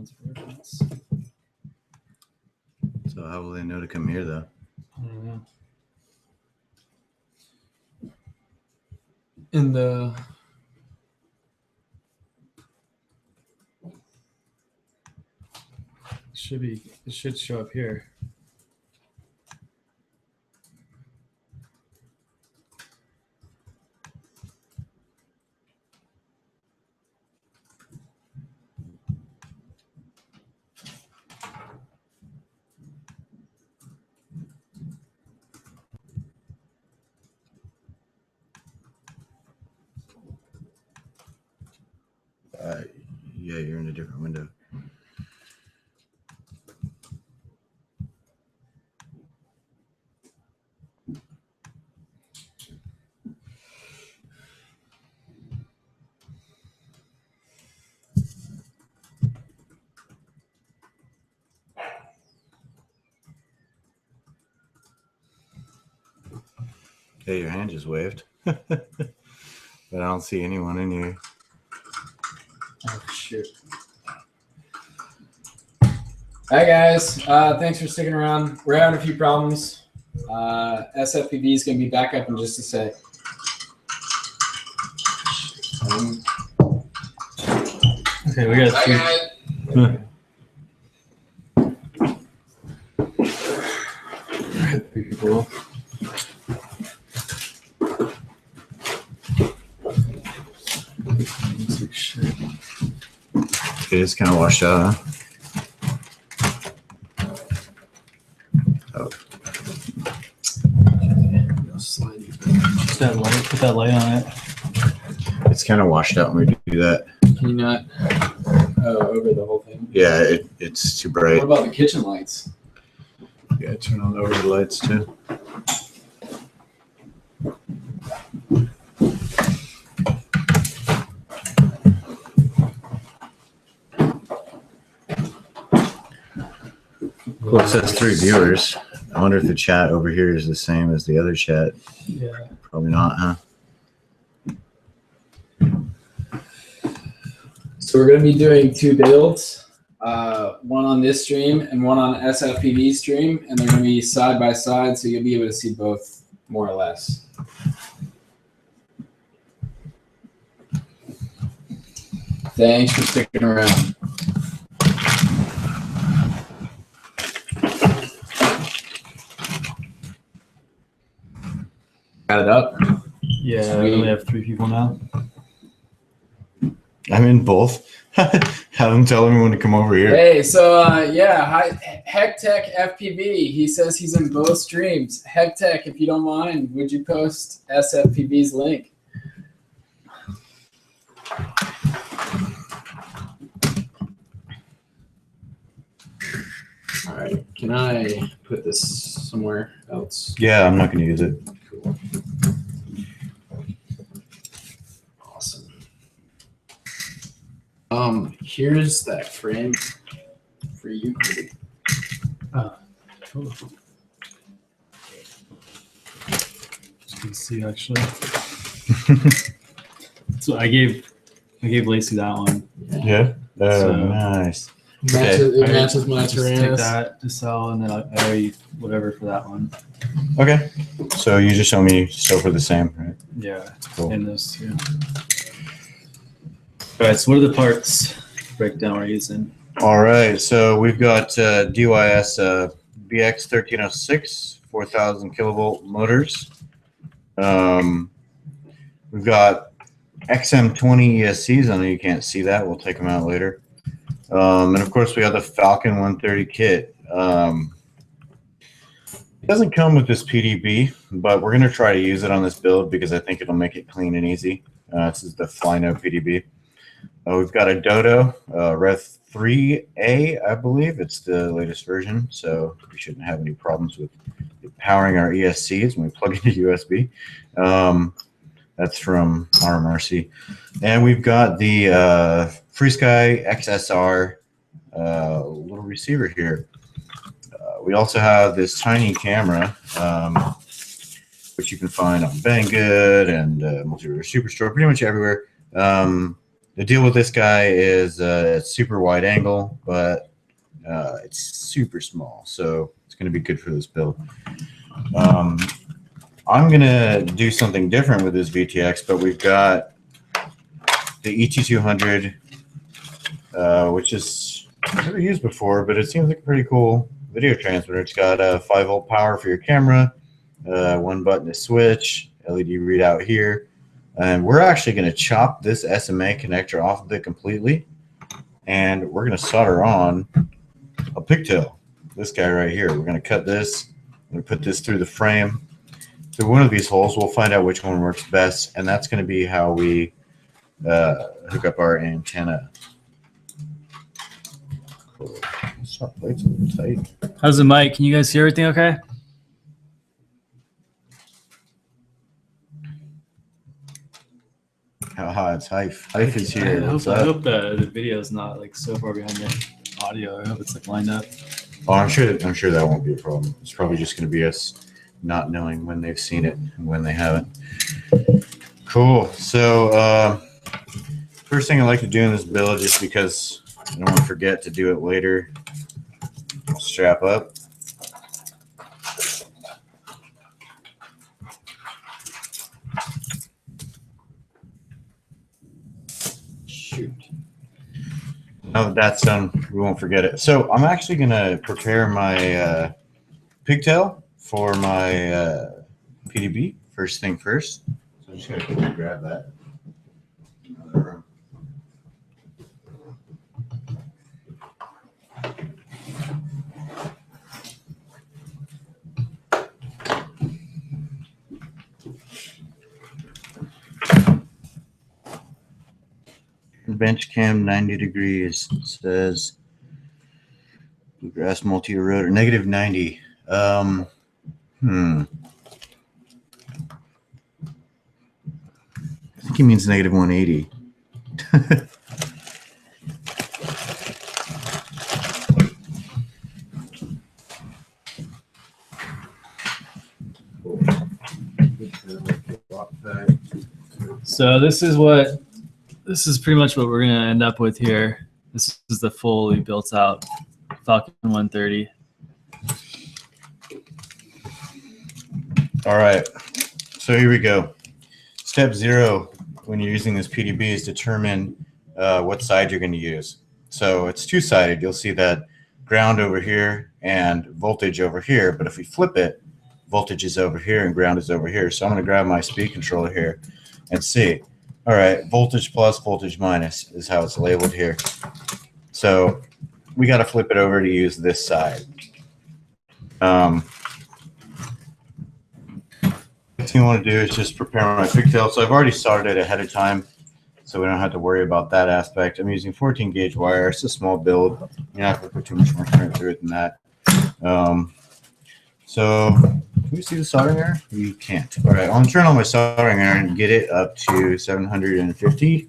sounds perfect. So how will they know to come here, though? I don't know. In the it should show up here. Yeah, you're in a different window. Okay, your hand just waved. But I don't see anyone in here. Oh shit. Hi guys, thanks for sticking around. We're having a few problems. SFPV is going to be back up in just a sec. Okay, we got three people. It is kind of washed out, huh? Oh. Just that light, put that light on it. It's kind of washed out when we do that. Can you not? Oh, over the whole thing? Yeah, it's too bright. What about the kitchen lights? Yeah, turn on over the lights too. Well, it says 3 viewers. I wonder if the chat over here is the same as the other chat. Yeah. Probably not, huh? So we're going to be doing 2 builds, one on this stream and one on SFPV stream, and they're going to be side by side, so you'll be able to see both more or less. Thanks for sticking around. Got it up? Yeah, we only have 3 people now. I'm in both. Have them tell everyone to come over here. Hey, so yeah, hi, HeckTech FPV. He says he's in both streams. HeckTech, if you don't mind, would you post SFPV's link? All right, can I put this somewhere else? Yeah, I'm not going to use it. Cool. Awesome. Here's that frame for you. Cool. Just can see actually. So I gave Lacey that one. Yeah. Oh, So- nice. It matches my Just take Tyrannus. that to sell, and then I owe you whatever for that one. Okay. So you just show me still for the same, right? Yeah, Cool. and those two. All right. So what are the parts breakdown we're using? All right. So we've got DYS BX 1306 4,000 kilovolt motors. We've got XM20 ESCs. I know you can't see that. We'll take them out later. And of course, we have the Falcon 130 kit. It doesn't come with this PDB, but we're going to try to use it on this build because I think it'll make it clean and easy. This is the Flyno PDB. We've got a Dodo Rev 3A, I believe. It's the latest version, so we shouldn't have any problems with powering our ESCs when we plug into USB. That's from RMRC. And we've got the FreeSky XSR little receiver here. We also have this tiny camera, which you can find on Banggood and Multi-Rotor Superstore, pretty much everywhere. The deal with this guy is it's super wide angle, but it's super small, so it's going to be good for this build. I'm going to do something different with this VTX, but we've got the ET200, which is never used before, but it seems like a pretty cool video transmitter. It's got a 5-volt power for your camera, 1 button to switch, LED readout here. And we're actually going to chop this SMA connector off of it completely, and we're going to solder on a pigtail. This guy right here. We're going to cut this. We're going to put this through the frame, through one of these holes. We'll find out which one works best, and that's going to be how we hook up our antenna. Cool. Stop lights a little tight. How's the mic? Can you guys hear everything okay? It's Hype. Hype is here. I hope the video is not like so far behind the audio. I hope it's like lined up. Oh, I'm sure that won't be a problem. It's probably just going to be us not knowing when they've seen it and when they haven't. Cool. So first thing I like to do in this build, just because I don't want to forget to do it later, strap up. Shoot. Now that that's done, we won't forget it. So I'm actually going to prepare my pigtail for my PDB first thing first. So I'm just going to quickly grab that. Bench cam 90 degrees, says bluegrass multi-rotor, negative 90. I think he means negative 180. So this is pretty much what we're gonna end up with here. This is the fully built out Falcon 130. All right, so here we go. Step 0 when you're using this PDB is determine what side you're going to use. So it's two-sided. You'll see that ground over here and voltage over here, but if we flip it, voltage is over here and ground is over here. So I'm going to grab my speed controller here and see. All right, voltage plus, voltage minus is how it's labeled here. So we got to flip it over to use this side. What you want to do is just prepare my pigtail. So I've already started it ahead of time, so we don't have to worry about that aspect. I'm using 14 gauge wire. It's a small build. You're not going to put too much more current through it than that. So can we see the soldering iron? We can't. All right, I'm going to turn on my soldering iron and get it up to 750,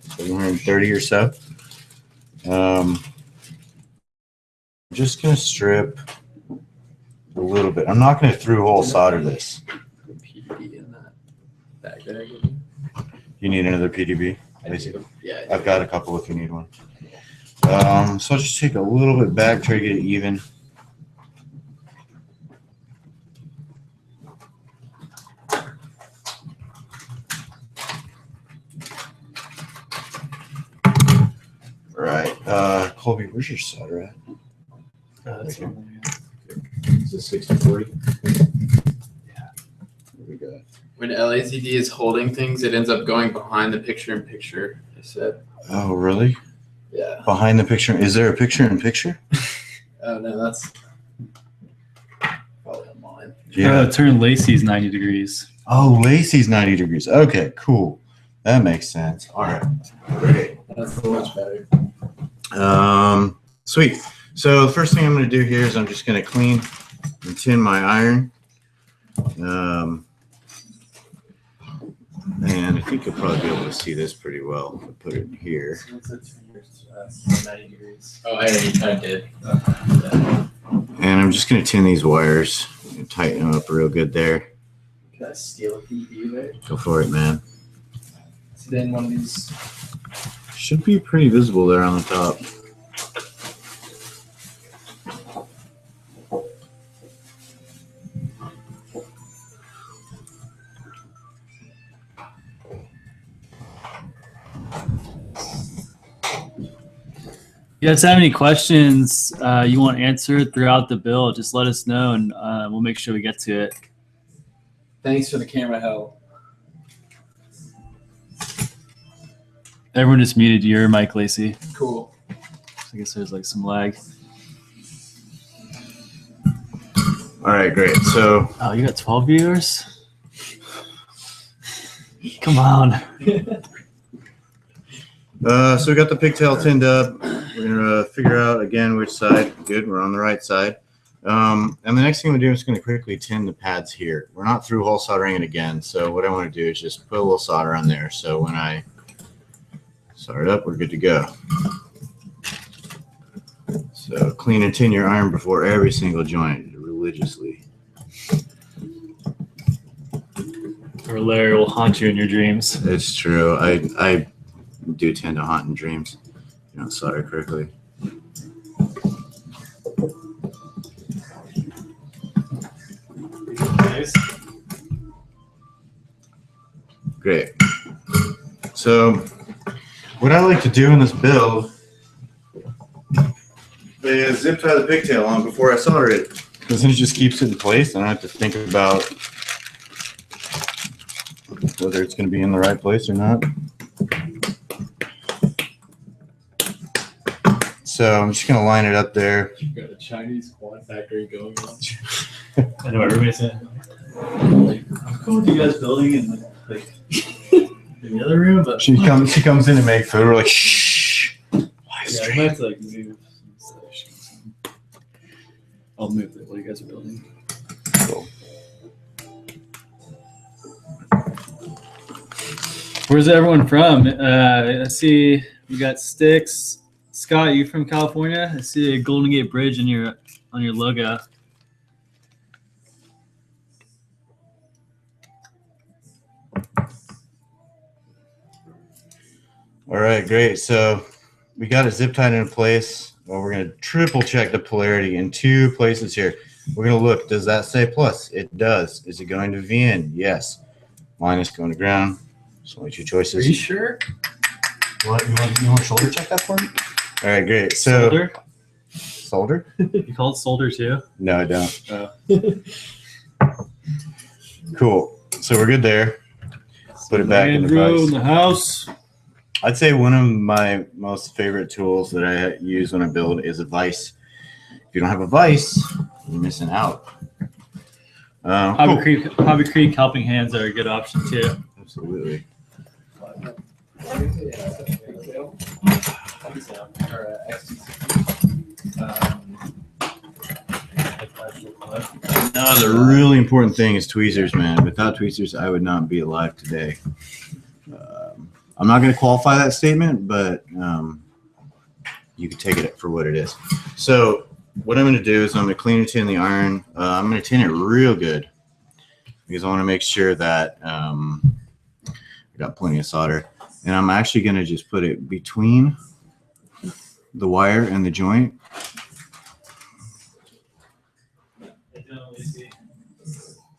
730 or so. I'm just going to strip a little bit. I'm not going to through-hole solder this. PDB in that bag there. You need another PDB? Yeah. I've got a couple if you need one. So I'll just take a little bit back, try to get it even. All right, Colby, where's your solder at? Is it 6040? Yeah. There we go. When LACD is holding things, it ends up going behind the picture-in-picture. I said. Oh, really? Yeah. Behind the picture? Is there a picture-in-picture? Oh no, that's probably on mine. Yeah. Turn Lacey's 90 degrees. Oh, Lacey's 90 degrees. Okay, cool. That makes sense. All right. Great. That's so much better. Sweet. So the first thing I'm going to do here is I'm just going to clean and tin my iron. And I think you'll probably be able to see this pretty well. I'll put it in here. Oh, I did. And I'm just going to tin these wires and tighten them up real good there. Can I steal a PDB there? Go for it, man. So then one of these Should be pretty visible there on the top. If you guys have any questions you want answered throughout the build, just let us know and we'll make sure we get to it. Thanks for the camera help. Everyone just muted your mic, Lacey. Cool. I guess there's like some lag. All right, great. So, Oh, you got 12 viewers? Come on. so we got the pigtail tinned up. We're gonna figure out again which side. Good, we're on the right side. And the next thing we do is going to quickly tin the pads here. We're not through hole soldering it again. So what I want to do is just put a little solder on there. So when I solder it up, we're good to go. So clean and tin your iron before every single joint religiously. Or Larry will haunt you in your dreams. It's true. I do tend to haunt in dreams. You don't solder correctly. Nice. Great. So what I like to do in this build is zip tie the pigtail on before I solder it, because then it just keeps it in place. I don't have to think about whether it's going to be in the right place or not. So I'm just going to line it up there. You got a Chinese quad factory going on. I know everybody's saying, like, I'm cool with you guys building in like in the other room, but She comes in to make food. We're like, shh. yeah, I might have to like move some stuff. I'll move what you guys are building. Cool. Where's everyone from? I see we got Sticks. Scott, you from California? I see a Golden Gate Bridge on your logo. All right, great. So we got it zip tied into place. Well, we're going to triple check the polarity in two places here. We're going to look. Does that say plus? It does. Is it going to VN? Yes. Minus going to ground. There's only two choices. Are you sure? You want to shoulder check that for me? All right, great. So Solder? solder? You call it solder too? No, I don't. Oh. Cool. So we're good there. Put it back in the Andrew vise. in the house. I'd say one of my most favorite tools that I use when I build is a vise. If you don't have a vise, you're missing out. Hobby Cool. Creek helping hands are a good option too. Absolutely. Another really important thing is tweezers, man. Without tweezers, I would not be alive today. I'm not going to qualify that statement, but you can take it for what it is. So what I'm going to do is I'm going to clean and tin the iron. I'm going to tin it real good because I want to make sure that I got plenty of solder. And I'm actually going to just put it between the wire and the joint.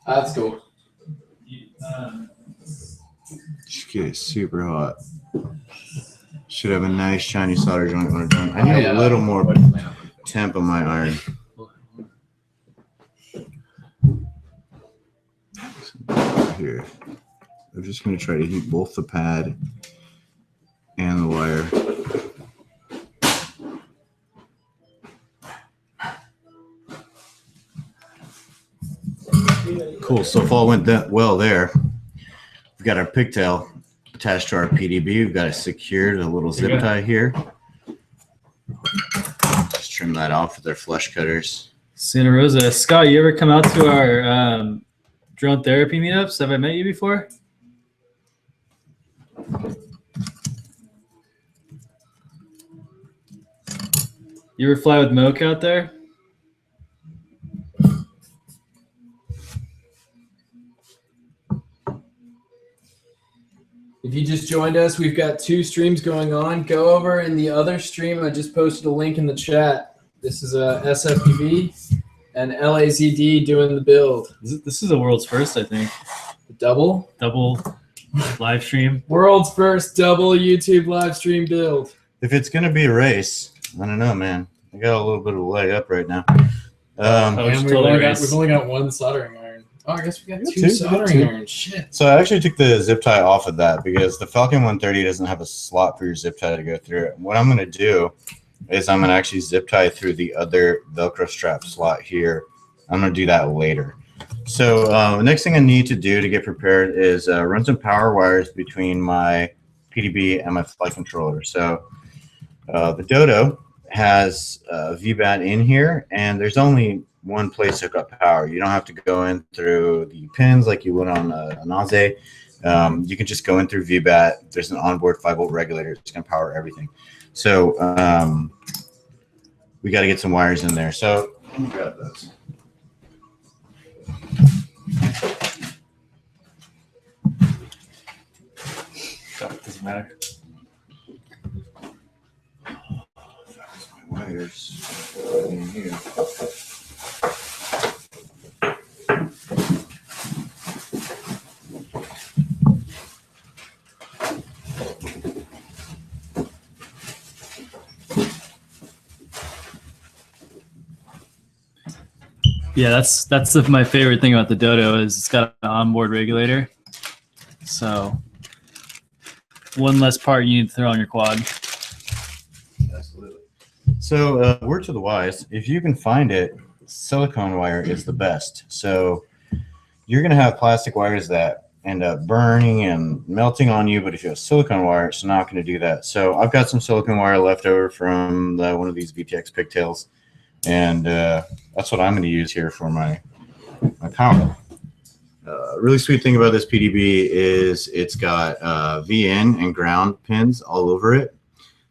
That's cool. Just get it super hot. Should have a nice shiny solder joint when I'm done. I need a little more temp on my iron. Here. I'm just going to try to heat both the pad and the wire. Cool. So if all went that well there, we've got our pigtail attached to our PDB. We've got it secured, a little zip tie here. Just trim that off with our flush cutters. Santa Rosa. Scott, you ever come out to our drone therapy meetups? Have I met you before? You ever fly with Moke out there? If you just joined us, we've got 2 streams going on. Go over in the other stream. I just posted a link in the chat. This is SFPV and LAZD doing the build. This is the world's first, I think. Double live stream. World's first double YouTube live stream build. If it's going to be a race, I don't know, man. I got a little bit of a leg up right now. And we've only got 1 soldering iron. Oh, I guess we got 2 soldering irons. Shit. So I actually took the zip tie off of that because the Falcon 130 doesn't have a slot for your zip tie to go through it. What I'm going to do is I'm going to actually zip tie through the other Velcro strap slot here. I'm going to do that later. So the next thing I need to do to get prepared is run some power wires between my PDB and my flight controller. So the Dodo has VBAT in here, and there's only one place to hook up power. You don't have to go in through the pins like you would on a Naze. You can just go in through VBAT. There's an onboard 5-volt regulator. It's going to power everything. So we got to get some wires in there. So let me grab those. Doesn't matter. My wires in here. Yeah, that's my favorite thing about the Dodo is it's got an onboard regulator. So one less part you need to throw on your quad. Absolutely. So word to the wise, if you can find it, silicone wire is the best. So you're going to have plastic wires that end up burning and melting on you, but if you have silicone wire, it's not going to do that. So I've got some silicone wire left over from one of these VTX pigtails, and that's what I'm going to use here for my power. Really sweet thing about this PDB is it's got VN and ground pins all over it.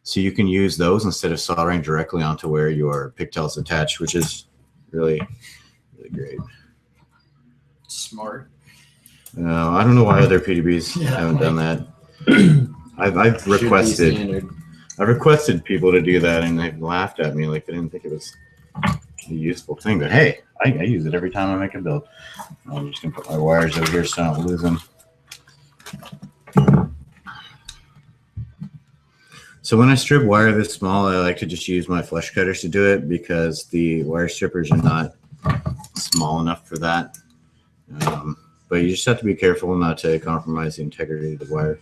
So you can use those instead of soldering directly onto where your pigtails attach, which is really, really great. Smart. I don't know why other PDBs haven't done that. I've requested people to do that, and they've laughed at me like they didn't think it was a useful thing. But hey, I use it every time I make a build. I'm just gonna put my wires over here so I don't lose them. So when I strip wire this small, I like to just use my flush cutters to do it because the wire strippers are not small enough for that. But you just have to be careful not to compromise the integrity of the wire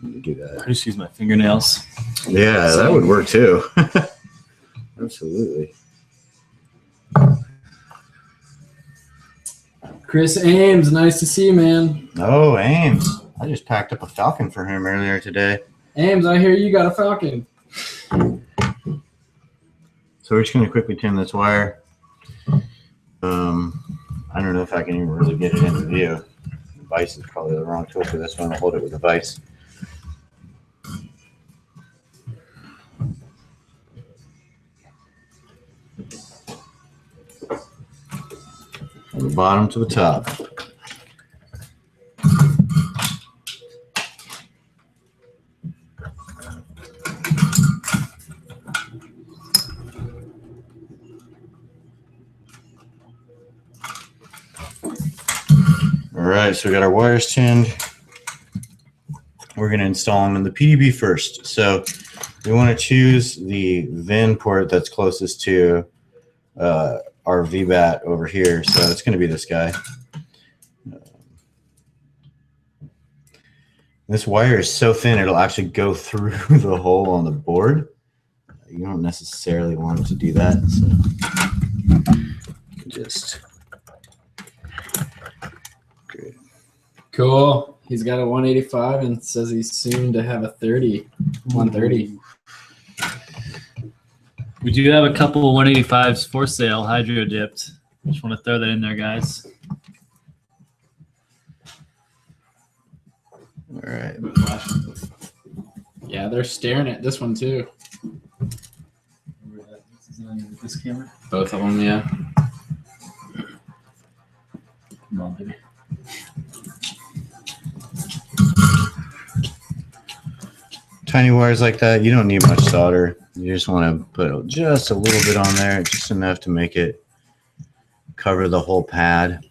when you do that. I just use my fingernails. Yeah, that would work too. Absolutely. Chris Ames, nice to see you, man. Oh, Ames. I just packed up a Falcon for him earlier today. Ames, I hear you got a Falcon. So we're just going to quickly trim this wire. I don't know if I can even really get it into view. The vise is probably the wrong tool for this one. I'll hold it with a vise. From the bottom to the top. All right, so we got our wires tinned. We're going to install them in the PDB first. So we want to choose the VIN port that's closest to our VBAT over here. So it's going to be this guy. This wire is so thin, it'll actually go through the hole on the board. You don't necessarily want it to do that. So just... Great. Cool. He's got a 185 and says he's soon to have a 130. We do have a couple 185s for sale, hydro dipped. Just want to throw that in there, guys. All right. Yeah, they're staring at this one too. This camera? Both of them, yeah. Come on, baby. tiny wires like that, you don't need much solder. You just want to put just a little bit on there, just enough to make it cover the whole pad.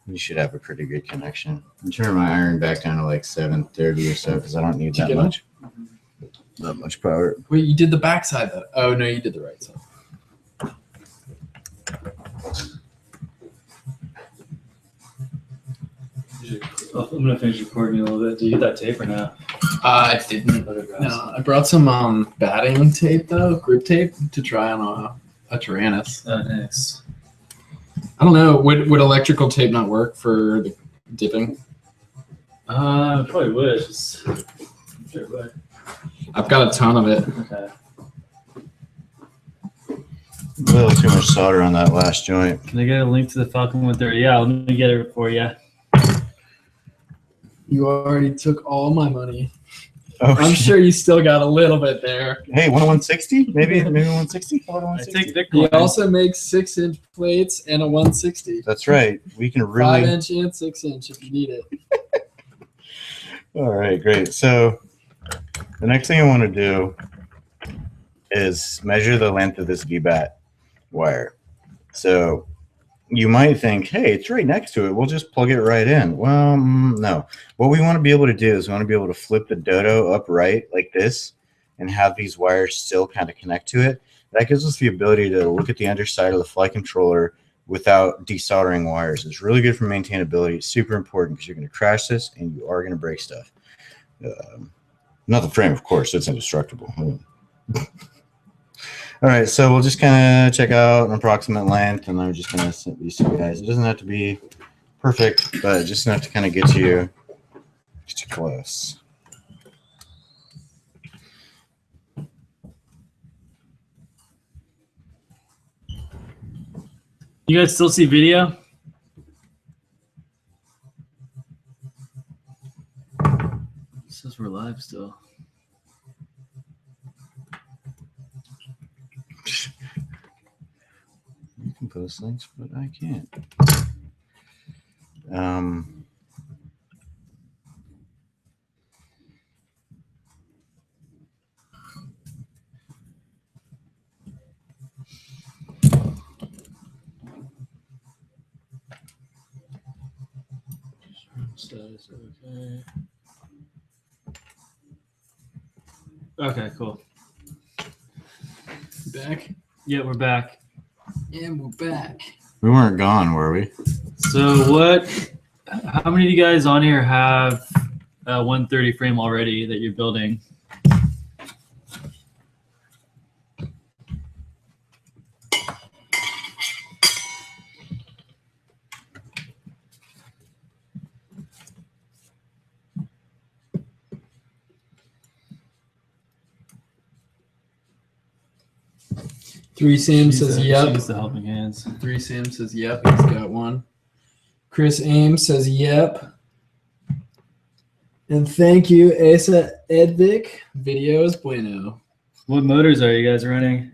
You should have a pretty good connection. I'm turning my iron back down to like 730 or so because I don't need that much power. Wait, you did the back side though. Oh no, you did the right side. I'm gonna finish recording a little bit. Did you get that tape or not? I didn't. No, I brought some batting tape though, grip tape, to try on a Tyrannus. Oh, nice. I don't know. Would electrical tape not work for the dipping? Probably would. Just sure it would. I've got a ton of it. Okay. A little too much solder on that last joint. Can I get a link to the Falcon 130? Yeah, let me get it for you. You already took all my money. Oh, I'm sure you still got a little bit there. Hey, 160? Maybe 160? I take He Bitcoin. also makes 6-inch plates and a 160. That's right. We can really. 5-inch and 6-inch if you need it. All right, great. So the next thing I want to do is measure the length of this VBAT wire. So you might think, hey, it's right next to it. We'll just plug it right in. Well, no. What we want to be able to do is we want to be able to flip the dodo upright like this and have these wires still kind of connect to it. That gives us the ability to look at the underside of the flight controller without desoldering wires. It's really good for maintainability. It's super important because you're going to crash this and you are going to break stuff. Not the frame, of course. It's indestructible. All right, so we'll just kind of check out an approximate length, and I'm just going to set these two guys. It doesn't have to be perfect, but just enough to kind of get you close. You guys still see video? It says we're live still. You can post links, but I can't. Okay. Okay, cool. Back? Yeah, we're back. And we're back. We weren't gone, were we? So how many of you guys on here have a 130 frame already that you're building? Three Sam says yep. Use the helping hands. 3 Sam says yep. He's got one. Chris Ames says yep. And thank you, Asa Edvik. Videos bueno. What motors are you guys running?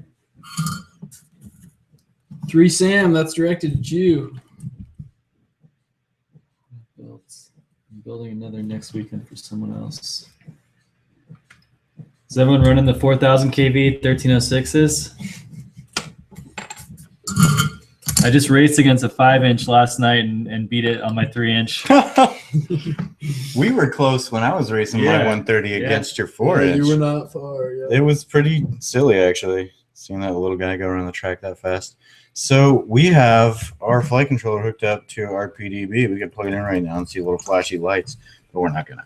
3 Sam, that's directed at you. I'm building another next weekend for someone else. Is everyone running the 4000 kV 1306s? I just raced against a 5-inch last night and beat it on my 3-inch. We were close when I was racing my 130 against your 4-inch. You were not far. Yeah. It was pretty silly, actually, seeing that little guy go around the track that fast. So we have our flight controller hooked up to our PDB. We can plug it in right now and see little flashy lights, but we're not going to.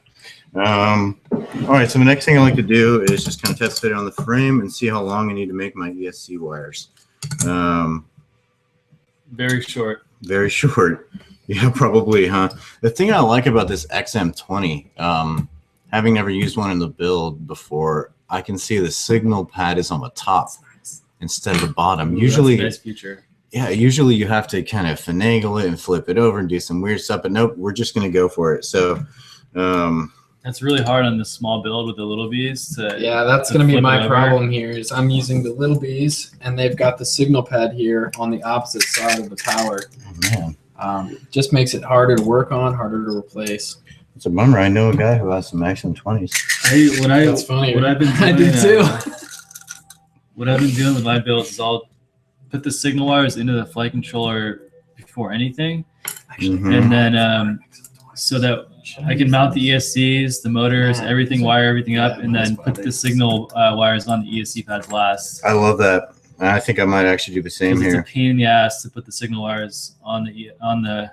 All right, so the next thing I like to do is just kind of test fit it on the frame and see how long I need to make my ESC wires. Very short. Very short. Yeah, probably, huh? The thing I like about this XM20, having never used one in the build before, I can see the signal pad is on the top instead of the bottom. Usually, that's a nice feature. Yeah, usually you have to kind of finagle it and flip it over and do some weird stuff, but nope, we're just going to go for it. So, that's really hard on the small build with the little bees. Yeah, that's going to be my problem here is I'm using the little bees, and they've got the signal pad here on the opposite side of the tower. oh, man. Just makes it harder to work on, harder to replace. It's a bummer. I know a guy who has some excellent 20s. That's funny. What I've been doing, I do too. What I've been doing with my builds is I'll put the signal wires into the flight controller before anything, and then so that I can mount the ESCs, the motors, everything, wire everything up, and then put the signal wires on the ESC pads last. I love that. I think I might actually do the same here. It's a pain in the ass to put the signal wires on the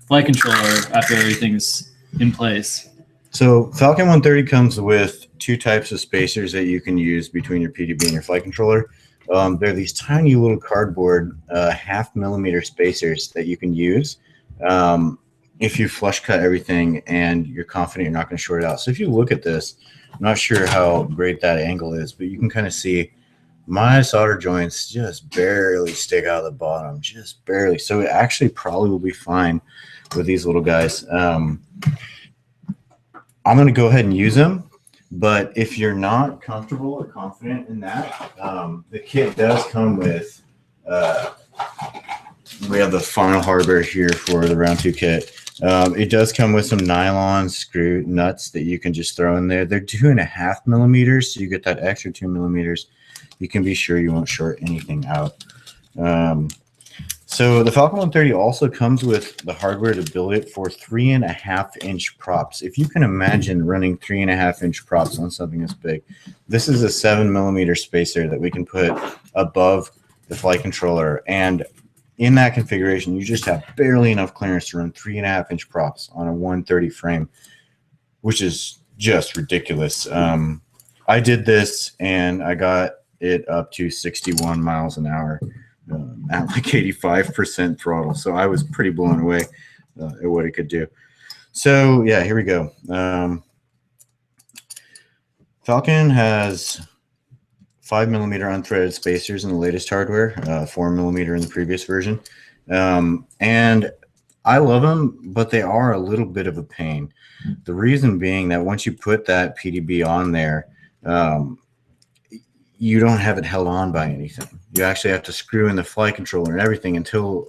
flight controller after everything's in place. So Falcon 130 comes with two types of spacers that you can use between your PDB and your flight controller. They're these tiny little cardboard 0.5 millimeter spacers that you can use if you flush cut everything and you're confident you're not going to short it out. So if you look at this, I'm not sure how great that angle is, but you can kind of see my solder joints just barely stick out of the bottom, just barely. So it actually probably will be fine with these little guys. I'm going to go ahead and use them. But if you're not comfortable or confident in that, the kit does come with, we have the final hardware here for the round 2 kit. It does come with some nylon screw nuts that you can just throw in there. They're 2.5 millimeters, so you get that extra 2 millimeters. You can be sure you won't short anything out. So the Falcon 130 also comes with the hardware to build it for 3.5-inch props. If you can imagine running 3.5-inch props on something this big, this is a 7 millimeter spacer that we can put above the flight controller. And in that configuration, you just have barely enough clearance to run 3.5-inch props on a 130 frame, which is just ridiculous. I did this and I got it up to 61 miles an hour. At like 85% throttle. So I was pretty blown away at what it could do. So yeah, here we go. Falcon has 5 millimeter unthreaded spacers in the latest hardware, 4 millimeter in the previous version. And I love them, but they are a little bit of a pain. The reason being that once you put that PDB on there, you don't have it held on by anything. You actually have to screw in the flight controller and everything until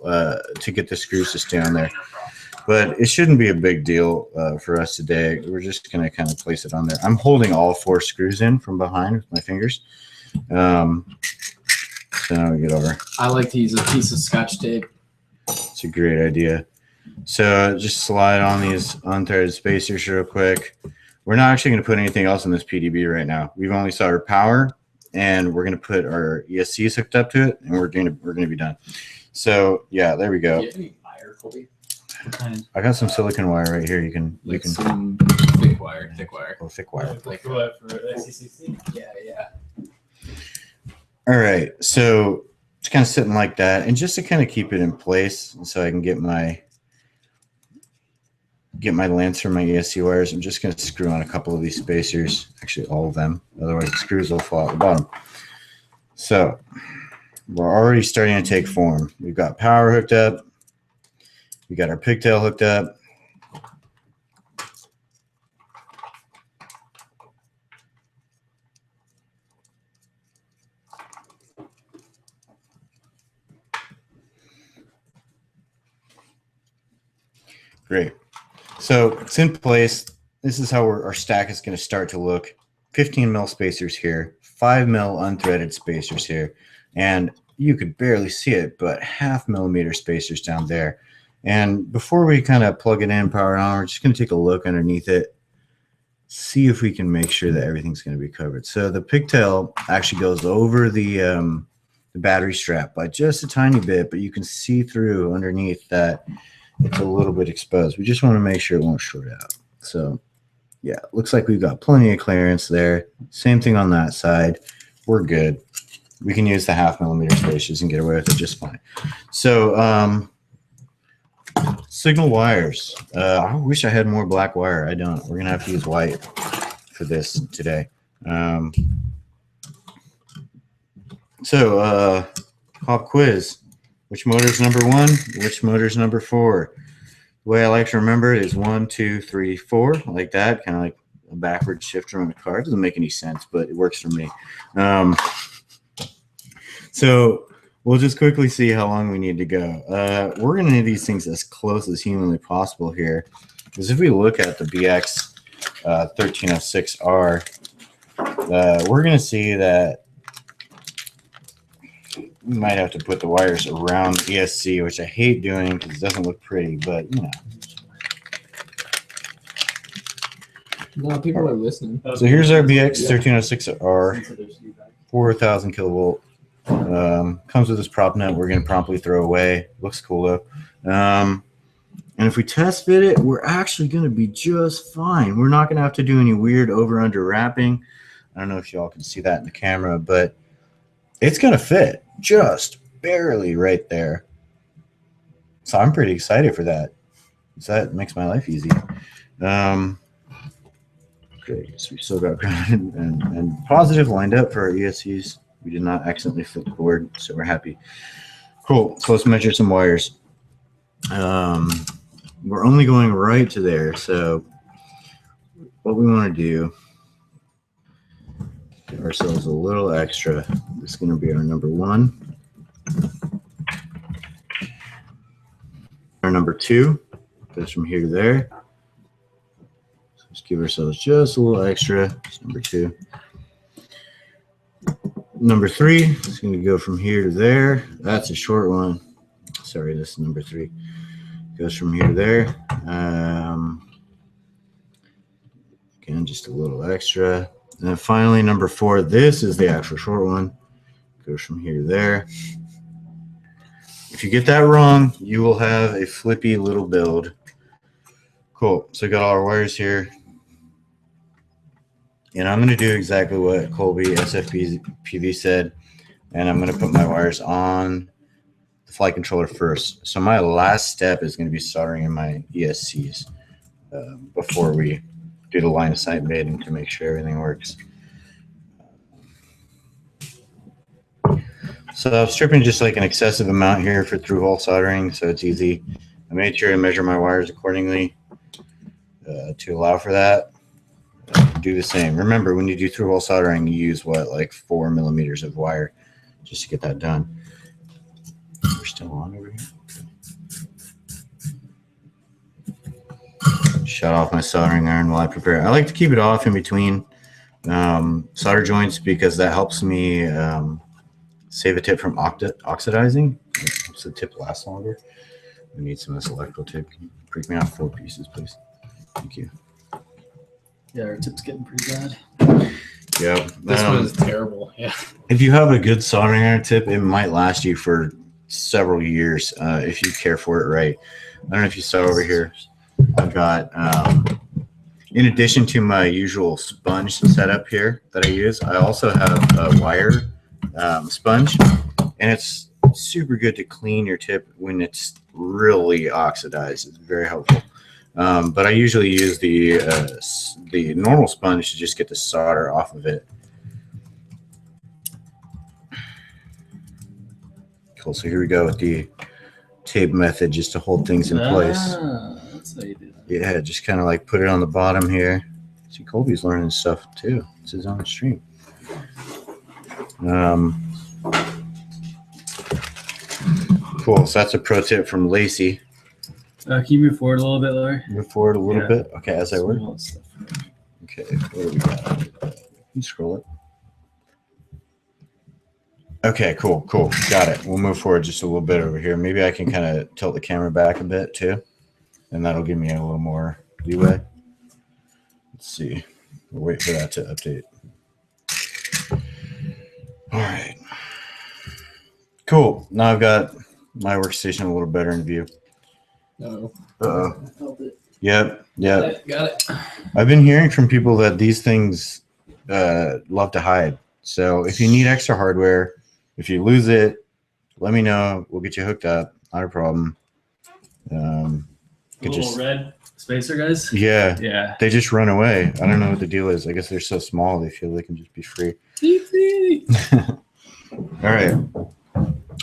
to get the screws to stay on there. But it shouldn't be a big deal for us today. We're just going to kind of place it on there. I'm holding all 4 screws in from behind with my fingers. So now we get over. I like to use a piece of Scotch tape. It's a great idea. So just slide on these unthreaded spacers real quick. We're not actually going to put anything else in this PDB right now. We've only soldered power, and we're going to put our ESCs hooked up to it, and we're going to be done. So yeah, there we go. Do you have any wire, Colby? I got some silicon wire right here. You can Some thick wire. Oh, thick wire. Like For SCCC? yeah. All right, so it's kind of sitting like that, and just to kind of keep it in place, so I can get my lengths for my ESC wires, I'm just going to screw on a couple of these spacers, actually all of them, otherwise the screws will fall out the bottom. So we're already starting to take form. We've got power hooked up. We got our pigtail hooked up. Great. So it's in place. This is how our stack is going to start to look. 15 mil spacers here, 5 mil unthreaded spacers here, and you could barely see it, but 0.5 millimeter spacers down there. And before we kind of plug it in, power on, we're just going to take a look underneath it, see if we can make sure that everything's going to be covered. So the pigtail actually goes over the battery strap by just a tiny bit, but you can see through underneath that it's a little bit exposed. We just want to make sure it won't short out. So yeah, looks like we've got plenty of clearance there. Same thing on that side. We're good. We can use the 0.5 millimeter spacers and get away with it just fine. So signal wires. I wish I had more black wire. I don't. We're going to have to use white for this today. So pop quiz. Which motor's number 1? Which motor's number 4? The way I like to remember it is 1, 2, 3, 4, like that, kind of like a backward shifter on a car. It doesn't make any sense, but it works for me. So we'll just quickly see how long we need to go. We're going to need these things as close as humanly possible here. is if we look at the BX 1306R, we're going to see that we might have to put the wires around the ESC, which I hate doing because it doesn't look pretty, but you know. No, people are listening. So here's our BX 1306R, 4,000 kilovolt. Comes with this prop net we're going to promptly throw away. Looks cool though. And if we test fit it, we're actually going to be just fine. We're not going to have to do any weird over-under wrapping. I don't know if y'all can see that in the camera, but it's going to fit just barely right there. So I'm pretty excited for that. So that makes my life easy. Okay, so we still got ground and positive lined up for our ESCs. We did not accidentally flip the board, so we're happy. Cool. So let's measure some wires. We're only going right to there. So what we want to do, give ourselves a little extra. This is going to be our number 1. Our number 2 goes from here to there. So let's give ourselves just a little extra. It's number 2. Number 3 is going to go from here to there. That's a short one. Sorry, this is number 3. Goes from here to there. Again, just a little extra. And then finally, number 4. This is the actual short one. Goes from here to there. If you get that wrong, you will have a flippy little build. Cool. So we got all our wires here. And I'm going to do exactly what Colby SFPV said. And I'm going to put my wires on the flight controller first. So my last step is going to be soldering in my ESCs before we do the line of sight mating to make sure everything works. So I'm stripping just like an excessive amount here for through-hole soldering, so it's easy. I made sure to measure my wires accordingly to allow for that. Do the same. Remember, when you do through-hole soldering, you use what, like 4 millimeters of wire just to get that done. We're still on over here. Shut off my soldering iron while I prepare. I like to keep it off in between solder joints because that helps me save a tip from oxidizing. It helps the tip last longer. We need some of this electrical tip. Can you break me off 4 pieces, please? Thank you. Yeah, our tip's getting pretty bad. Yeah. This one is terrible. Yeah. If you have a good soldering iron tip, it might last you for several years if you care for it right. I don't know if you saw over here. I've got, in addition to my usual sponge setup here that I use, I also have a wire sponge, and it's super good to clean your tip when it's really oxidized. It's very helpful. But I usually use the normal sponge to just get the solder off of it. Cool. So here we go with the tape method just to hold things in place. That's how you do that. Yeah, just kind of like put it on the bottom here. See, Colby's learning stuff too. It's his own stream. Cool. So that's a pro tip from Lacey. Can you move forward a little bit, Larry? Move forward a little bit. Okay, as I work. Stuff. Okay, what do we got? Can you scroll it? Okay, cool. Got it. We'll move forward just a little bit over here. Maybe I can kind of tilt the camera back a bit too, and that'll give me a little more leeway. Let's see. We'll wait for that to update. All right. Cool. Now I've got my workstation a little better in view. No. Yep. Got it. I've been hearing from people that these things love to hide. So if you need extra hardware, if you lose it, let me know. We'll get you hooked up. Not a problem. Little red spacer guys? Yeah. Yeah. They just run away. I don't know what the deal is. I guess they're so small they feel they can just be free. All right.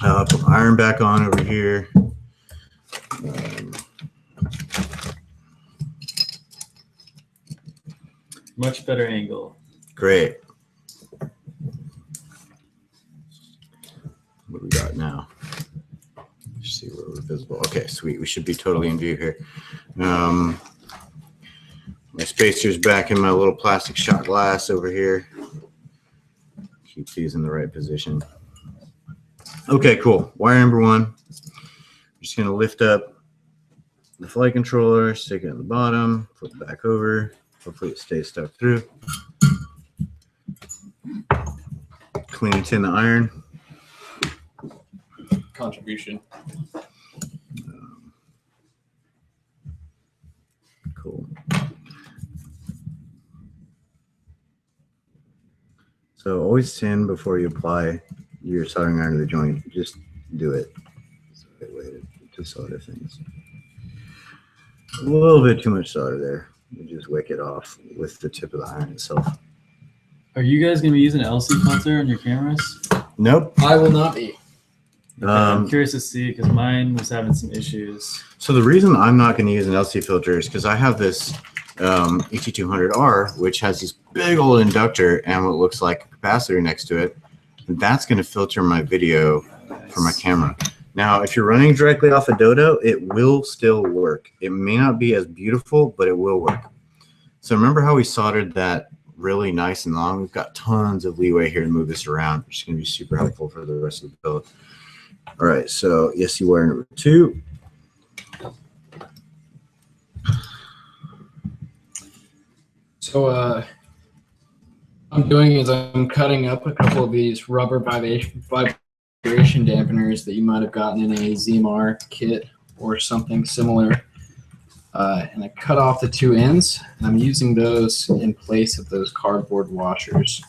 Put iron back on over here. Much better angle. Great. What do we got now? Let's see where we're visible. Okay, sweet. We should be totally in view here. Spacers back in my little plastic shot glass over here. Keep these in the right position. Okay, cool. Wire number 1. I'm just going to lift up the flight controller, stick it at the bottom, flip it back over. Hopefully it stays stuck through. Clean and tin the iron. Contribution. Cool. So always tin before you apply your soldering iron to the joint. Just do it. It's the right way to solder things. A little bit too much solder there. You just wick it off with the tip of the iron itself. Are you guys going to be using an LC filter on your cameras? Nope. I will not be. I'm curious to see because mine was having some issues. So the reason I'm not going to use an LC filter is because I have this ET200R, which has this big old inductor and what looks like a capacitor next to it. And that's going to filter my video for my camera. Now, if you're running directly off a Dodo, it will still work. It may not be as beautiful, but it will work. So remember how we soldered that really nice and long? We've got tons of leeway here to move this around, which is going to be super helpful for the rest of the build. All right, so ESC wire number 2. So what I'm doing is I'm cutting up a couple of these rubber vibration dampeners that you might have gotten in a ZMR kit or something similar. And I cut off the 2 ends, and I'm using those in place of those cardboard washers.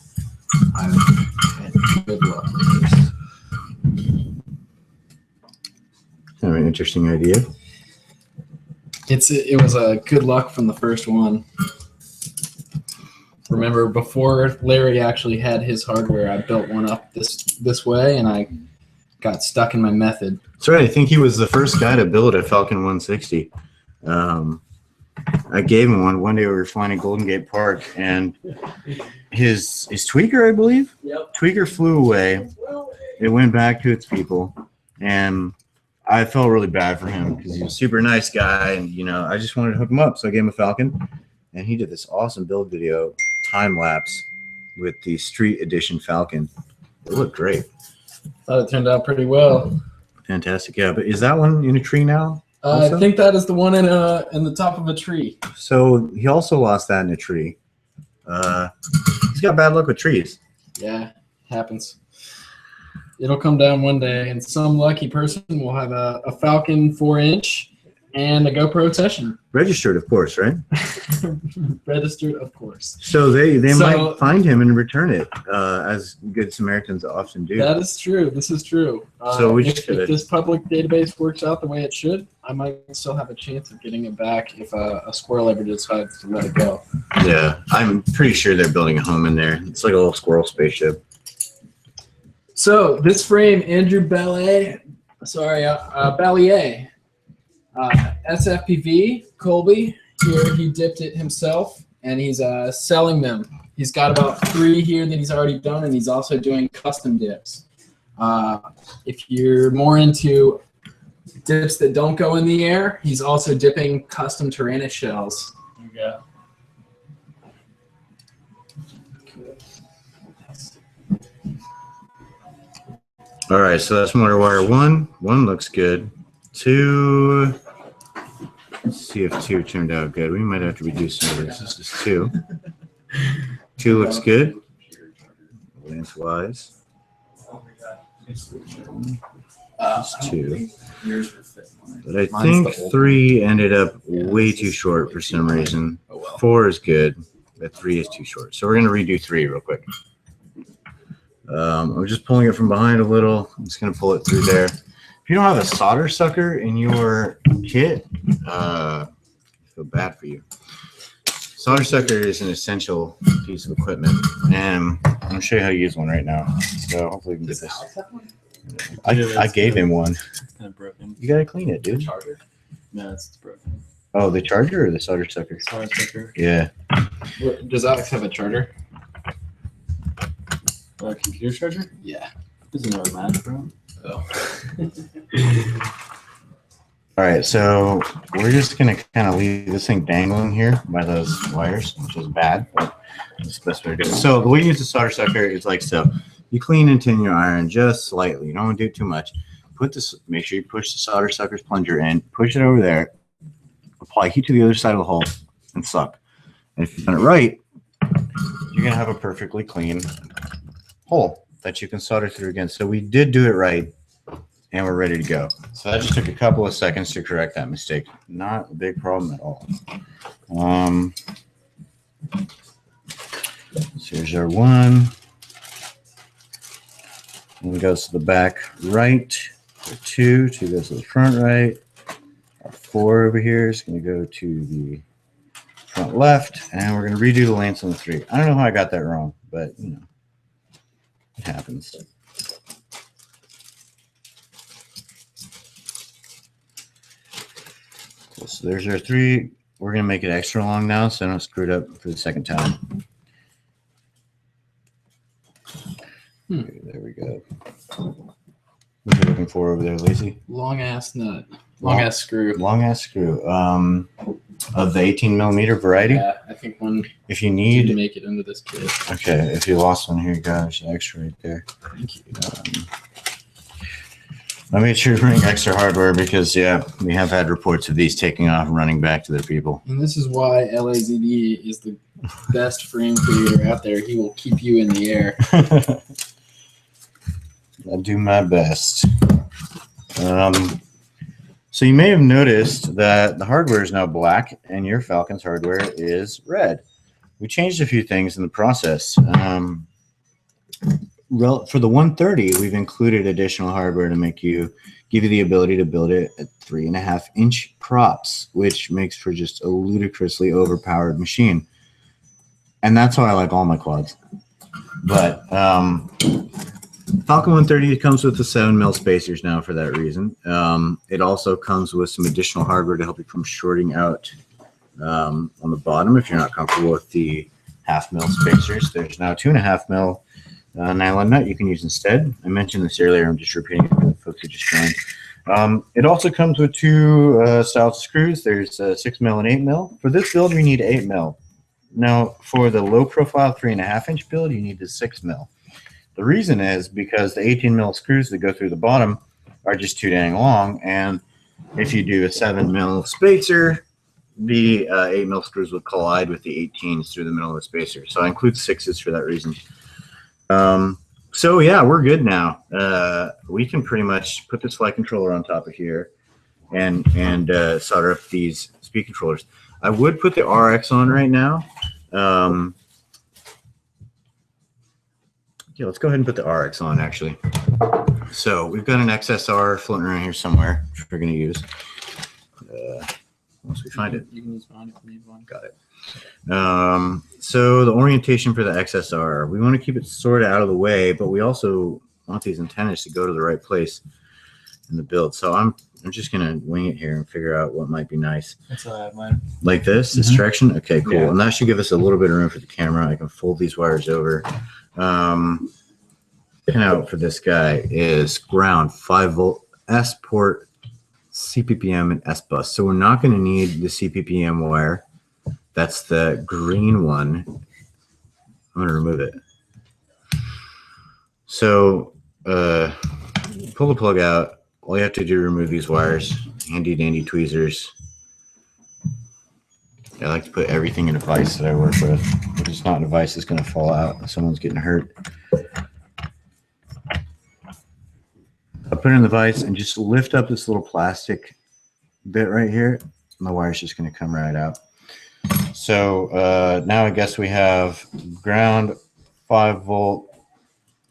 I've had good luck with this. Kind of an interesting idea. It was a good luck from the first one. Remember, before Larry actually had his hardware, I built one up this way, and I got stuck in my method. That's right. I think he was the first guy to build a Falcon 160. I gave him one day. We were flying at Golden Gate Park, and his tweaker, I believe, tweaker flew away. It went back to its people, and I felt really bad for him because he was a super nice guy, and I just wanted to hook him up. So I gave him a Falcon, and he did this awesome build video, time lapse, with the Street Edition Falcon. It looked great. Thought it turned out pretty well. Fantastic, yeah. But is that one in a tree now? I think that is the one in the top of a tree. So he also lost that in a tree. He's got bad luck with trees. Yeah, happens. It'll come down one day, and some lucky person will have a Falcon 4-inch and a GoPro session. Registered, of course, right? Registered, of course. So they might find him and return it, as good Samaritans often do. That is true. This is true. So if this public database works out the way it should, I might still have a chance of getting it back if a squirrel ever decides to let it go. Yeah, I'm pretty sure they're building a home in there. It's like a little squirrel spaceship. So this frame, Andrew Ballier, SFPV, Colby, here he dipped it himself, and he's selling them. He's got about 3 here that he's already done, and he's also doing custom dips. If you're more into dips that don't go in the air, he's also dipping custom Tyrannus shells. There we go. All right, so that's motor wire 1. 1 looks good. 2. Let's see if 2 turned out good. We might have to reduce some of this. This is 2. 2 looks good. Lengthwise. That's 2. But I think 3 ended up way too short for some reason. 4 is good, but 3 is too short. So we're going to redo 3 real quick. I'm just pulling it from behind a little. I'm just going to pull it through there. If you don't have a solder sucker in your kit, I feel bad for you. Solder sucker is an essential piece of equipment, and I'm going to show you how to use one right now. So hopefully we can get this. I gave him one. It's kind of broken. You got to clean it, dude. Charger. No, it's broken. Oh, the charger or the solder sucker? Solder sucker. Yeah. Does Alex have a charger? A computer charger? Yeah. Doesn't know what matter, bro. Oh. All right, so we're just gonna kind of leave this thing dangling here by those wires, which is bad, but it's the best way to do it. So the way you use the solder sucker is like so. You clean and tin your iron just slightly. You don't want to do it too much. Put this. Make sure you push the solder sucker's plunger in. Push it over there. Apply heat to the other side of the hole and suck. And if you've done it right, you're gonna have a perfectly clean hole that you can solder through again. So we did do it right. And we're ready to go. So that just took a couple of seconds to correct that mistake. Not a big problem at all. So here's our 1. And it goes to the back right. Our 2 goes to the front right. Our 4 over here is going to go to the front left. And we're going to redo the lengths on the 3. I don't know how I got that wrong, but you know, it happens. So there's our 3. We're going to make it extra long now so I don't screw it up for the second time. Okay, there we go. What are you looking for over there, Lacey? Long ass nut. Long ass screw. Long ass screw. Of the 18 millimeter variety? Yeah, I think one if you need to make it into this kit. Okay, if you lost one, here you go. There's an extra right there. Thank you. I made sure to bring extra hardware because, yeah, we have had reports of these taking off and running back to their people. And this is why LAZD is the best frame creator out there. He will keep you in the air. I do my best. So you may have noticed that the hardware is now black and your Falcon's hardware is red. We changed a few things in the process. For the 130, we've included additional hardware to give you the ability to build it at 3.5-inch props, which makes for just a ludicrously overpowered machine. And that's how I like all my quads. But Falcon 130 comes with the 7mm spacers now for that reason. It also comes with some additional hardware to help you from shorting out on the bottom if you're not comfortable with the 0.5mm spacers. There's now 2.5mm nylon nut you can use instead. I mentioned this earlier. I'm just repeating it for the folks who just joined. It also comes with 2 styles of screws. There's 6mm and 8mm. For this build, we need 8mm. Now, for the low profile 3.5-inch build, you need the 6mm. The reason is because the 18mm screws that go through the bottom are just too dang long, and if you do a 7mm spacer, the 8mm screws would collide with the 18s through the middle of the spacer. So I include 6s for that reason. So yeah, we're good now. We can pretty much put this flight controller on top of here and solder up these speed controllers. I would put the RX on right now. Yeah, let's go ahead and put the RX on actually. So we've got an XSR floating around here somewhere, which we're going to use. Once we find it. You can use mine if you need one. Got it. So the orientation for the XSR, we want to keep it sort of out of the way, but we also want these antennas to go to the right place in the build. So I'm just going to wing it here and figure out what might be nice. That's how I have mine. Like this direction? Okay, cool. Yeah. And that should give us a little bit of room for the camera. I can fold these wires over. Pinout for this guy is ground 5-volt S port CPPM and S bus. So we're not going to need the CPPM wire. That's the green one. I'm going to remove it. So pull the plug out. All you have to do is remove these wires. Handy dandy tweezers. I like to put everything in a vise that I work with. If it's not in a vise, it's going to fall out if someone's getting hurt. I'll put it in the vise and just lift up this little plastic bit right here. And the wire's just going to come right out. So now I guess we have ground 5-volt.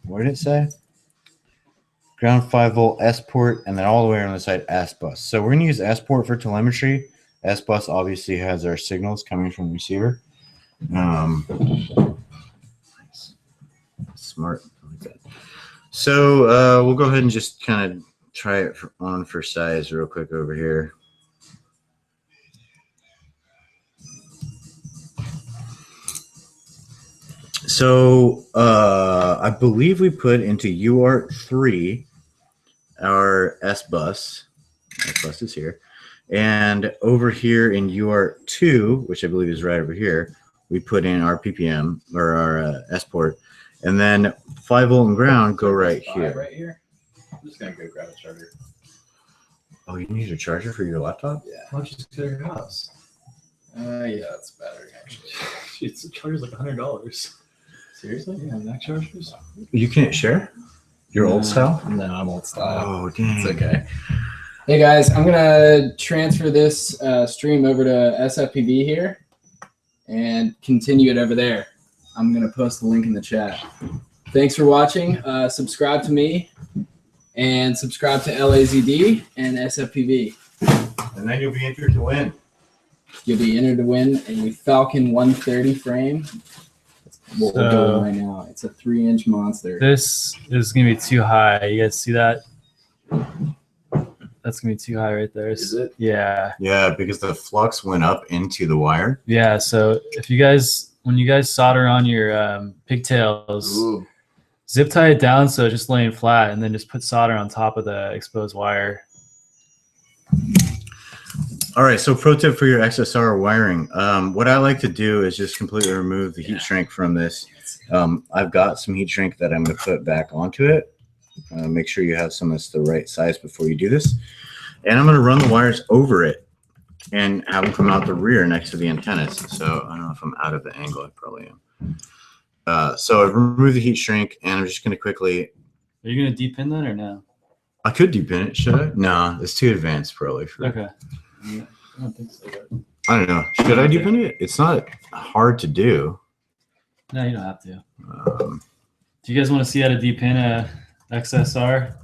What did it say? Ground 5-volt S port, and then all the way on the side S bus. So we're going to use S port for telemetry. S bus obviously has our signals coming from the receiver. Smart. I like that. So we'll go ahead and just kind of try it on for size real quick over here. So I believe we put into UART 3 our S bus. S bus is here. And over here in UART2, which I believe is right over here, we put in our PPM or our S port, and then 5-volt and ground go right here. Right here. I'm just gonna go grab a charger. Oh, you need a charger for your laptop? Yeah. Why don't you just go to your house? Yeah, that's better actually. It's a charger's like $100. Seriously? Yeah, Mac chargers. You can't share your old style? No, I'm old style. Oh, dang. It's okay. Hey guys, I'm gonna transfer this stream over to SFPV here and continue it over there. I'm gonna post the link in the chat. Thanks for watching. Subscribe to me and subscribe to LAZD and SFPV. And then you'll be entered to win. You'll be entered to win a Falcon 130 frame. That's what we're doing right now. It's a 3-inch monster. This is gonna be too high. You guys see that? That's gonna be too high right there. Is it? Yeah. Yeah, because the flux went up into the wire. Yeah. So if you guys, when you guys solder on your pigtails, Ooh. zip tie it down so it's just laying flat, and then just put solder on top of the exposed wire. All right, so pro tip for your XSR wiring. What I like to do is just completely remove the heat shrink from this. I've got some heat shrink that I'm going to put back onto it. Make sure you have some that's the right size before you do this. And I'm going to run the wires over it and have them come out the rear next to the antennas. So I don't know if I'm out of the angle. I probably am. So I've removed the heat shrink, and I'm just going to quickly... Are you gonna deep-pin that or no? I could deep-pin it, should I? No, it's too advanced probably. For Okay. I don't think so. But... I don't know. Should I deep-pin it? It's not hard to do. No, you don't have to. Do you guys want to see how to deep-pin a XSR?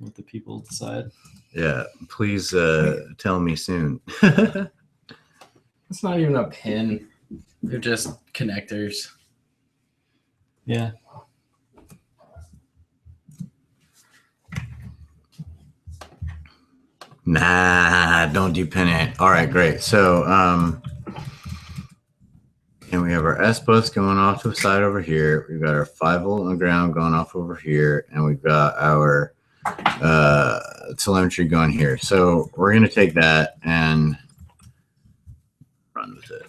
Let the people decide. Yeah, please tell me soon. It's not even a pin. They're just connectors. Yeah. Nah, don't depin it. All right, great. So, and we have our S bus going off to the side over here. We've got our 5-volt on the ground going off over here, and we've got our telemetry going here. So we're going to take that and run with it.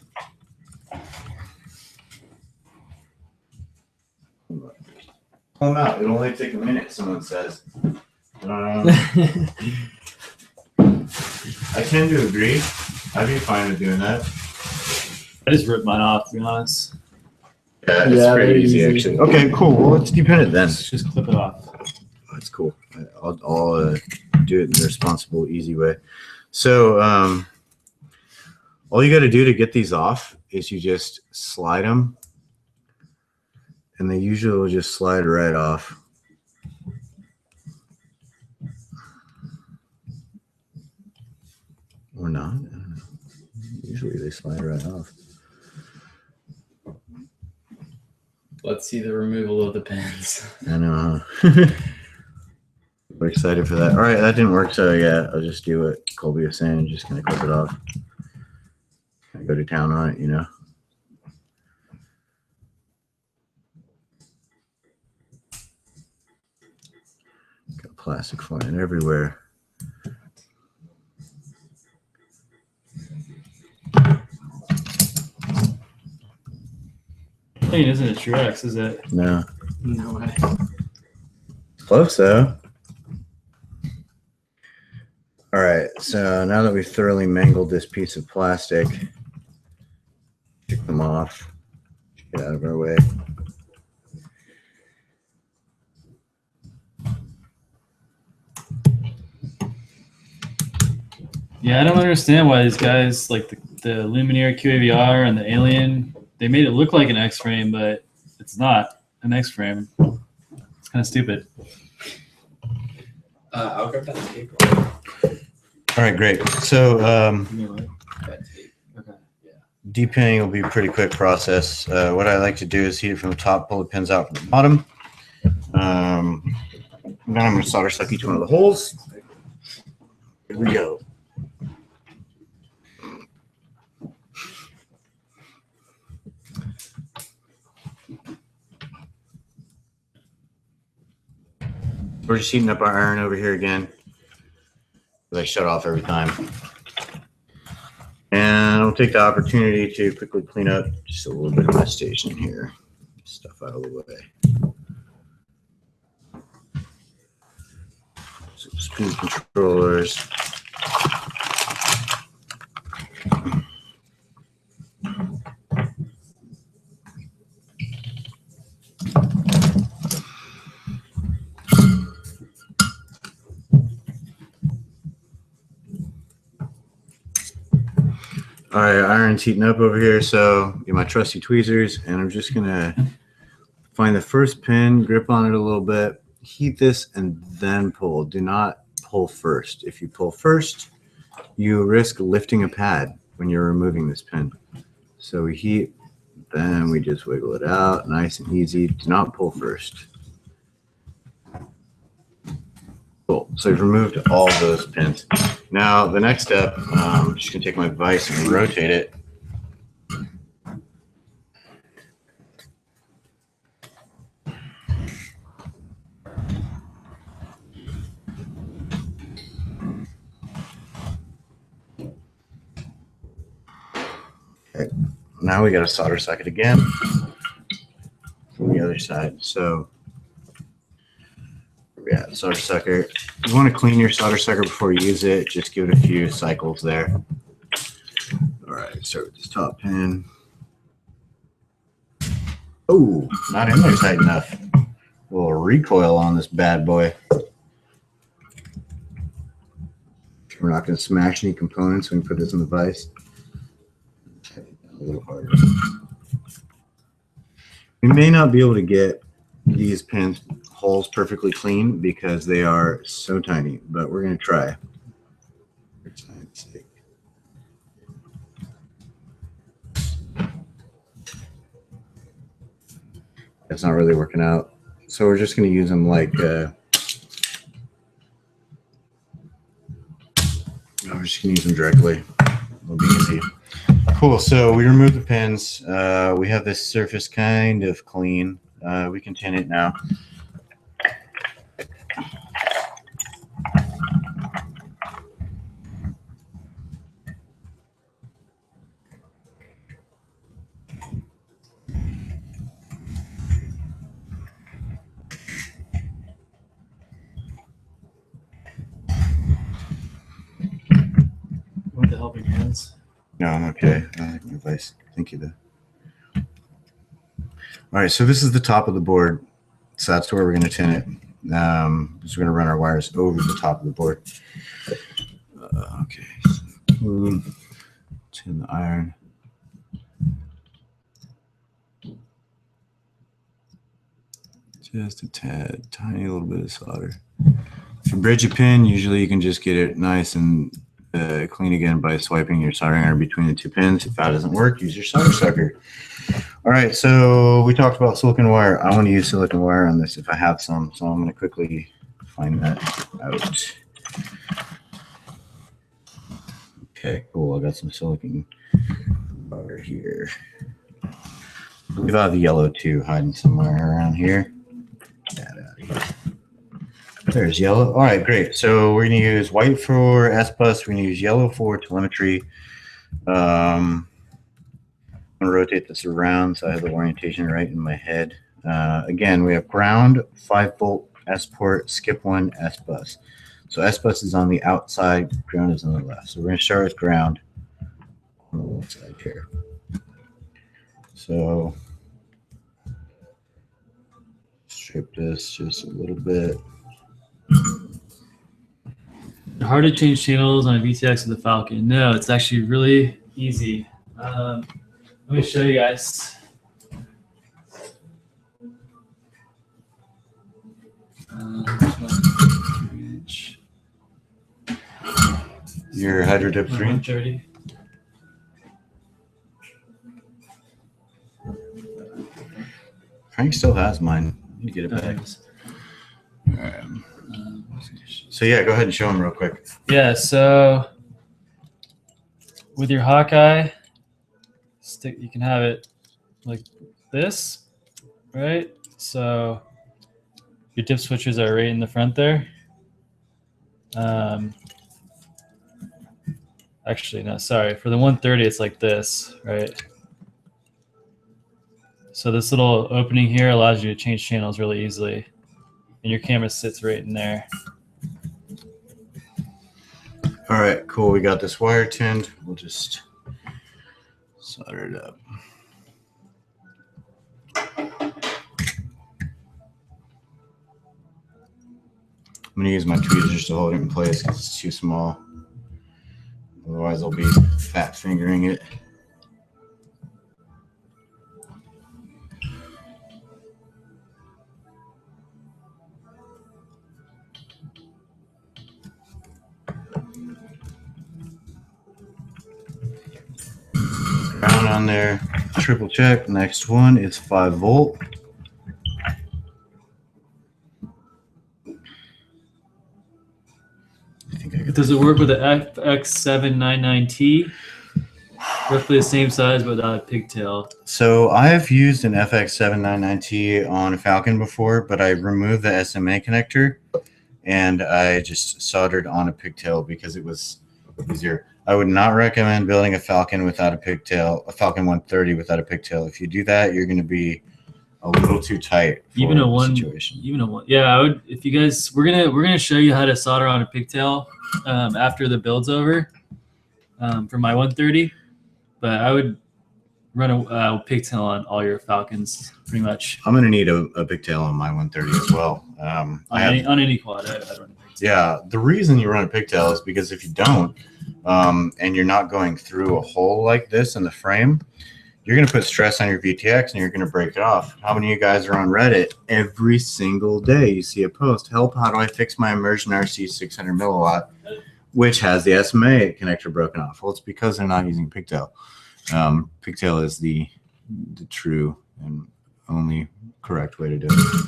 Pull them out. It'll only take a minute, someone says. I tend to agree. I'd be fine with doing that. I just ripped mine off, to be honest. Yeah, it's pretty easy, actually. Okay, cool. Well, let's depin it then. Let's just clip it off. That's cool. I'll do it in the responsible, easy way. So all you got to do to get these off is you just slide them, and they usually will just slide right off. Or not. I don't know. Usually they slide right off. Let's see the removal of the pins. I know. Huh? We're excited for that. All right, that didn't work, so yeah, I'll just do what Colby was saying. Just gonna clip it off. I go to town on it, you know. Got plastic flying everywhere. Clean, isn't it? Truex, is it? No. No way. Close though. All right, so now that we've thoroughly mangled this piece of plastic, take them off, get out of our way. Yeah, I don't understand why these guys, like the Lumineer QAVR and the Alien, they made it look like an X-frame, but it's not an X-frame. It's kind of stupid. I'll grab that tape. All right, great. So That tape. Okay. depinning will be a pretty quick process. What I like to do is heat it from the top, pull the pins out from the bottom. Then I'm going to solder suck each one of the holes. Here we go. We're just heating up our iron over here again. I they shut off every time. And I'll take the opportunity to quickly clean up just a little bit of my station here. Stuff out of the way. So spin controllers. All right, iron's heating up over here, so get my trusty tweezers, and I'm just gonna find the first pin, grip on it a little bit, heat this, and then pull. Do not pull first. If you pull first, you risk lifting a pad when you're removing this pin. So we heat, then we just wiggle it out, nice and easy. Do not pull first. Cool. So we've removed all those pins. Now the next step, I'm just gonna take my vise and rotate it. Okay. Now we got to solder socket again from the other side. So yeah, solder sucker. You want to clean your solder sucker before you use it. Just give it a few cycles there. All right, start with this top pin. Oh, not in there tight enough. A little recoil on this bad boy. We're not going to smash any components when we put this in the vise. A little harder. We may not be able to get these pin holes perfectly clean because they are so tiny, but we're going to try. For time's sake. It's not really working out, so we're just going to use them like I'm just going to use them directly. It'll be easy. Cool. So we removed the pins. We have this surface kind of clean. We can tin it now. Want the helping hands? No, I'm okay. I like my advice. Thank you, though. All right, so this is the top of the board. So that's where we're going to tin it. So we're going to run our wires over the top of the board. Okay. So, tin the iron. Just a tad, tiny little bit of solder. If you bridge a pin, usually you can just get it nice and clean again by swiping your soldering iron between the two pins. If that doesn't work, use your solder sucker. All right, so we talked about silicon wire. I want to use silicon wire on this if I have some, so I'm going to quickly find that out. Okay, cool. I got some silicon wire here. We've got the yellow too hiding somewhere around here. Get that out of here. There's yellow. All right, great. So we're going to use white for S-bus. We're going to use yellow for telemetry. I'm going to rotate this around so I have the orientation right in my head. Again, we have ground, 5-volt, S-port, skip 1, S-bus. So S-bus is on the outside, ground is on the left. So we're going to start with ground on the left side here. So strip this just a little bit. Hard to change channels on a VTX with the Falcon. No, it's actually really easy. Let me show you guys. Your hydro dip 3? 130. Frank still has mine. I need to get it back. All right. So yeah, go ahead and show him real quick. Yeah, so with your Hawkeye stick, you can have it like this, right? So your dip switches are right in the front there. Actually, no, sorry. For the 130, it's like this, right? So this little opening here allows you to change channels really easily. And your camera sits right in there. All right, cool. We got this wire tinned. We'll just solder it up. I'm going to use my tweezers to hold it in place because it's too small. Otherwise, I'll be fat fingering it. Ground on there. Triple check. Next one is 5 volt. Does it work with the FX799T? Roughly the same size, but without a pigtail. So I've used an FX799T on a Falcon before, but I removed the SMA connector and I just soldered on a pigtail because it was easier. I would not recommend building a Falcon without a pigtail, a Falcon 130 without a pigtail. If you do that, you're going to be a little too tight for even a one situation. Even a one, yeah. I would, if you guys, we're gonna show you how to solder on a pigtail after the build's over for my 130. But I would run a pigtail on all your Falcons, pretty much. I'm going to need a pigtail on my 130 as well. On any quad, I'd run a pigtail. Yeah, the reason you run a pigtail is because if you don't, and you're not going through a hole like this in the frame, you're going to put stress on your VTX and you're going to break it off. How many of you guys are on Reddit every single day? You see a post, help, how do I fix my immersion RC 600 milliwatt, which has the SMA connector broken off? Well, it's because they're not using pigtail. Pigtail is the true and only correct way to do it.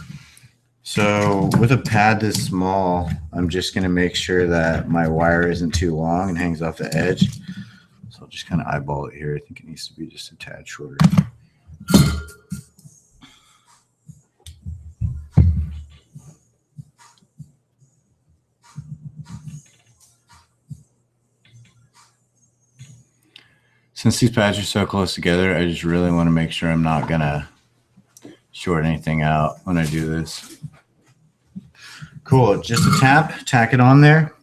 So with a pad this small, I'm just going to make sure that my wire isn't too long and hangs off the edge. So I'll just kind of eyeball it here. I think it needs to be just a tad shorter. Since these pads are so close together, I just really want to make sure I'm not going to short anything out when I do this. Cool. Just a tap, tack it on there.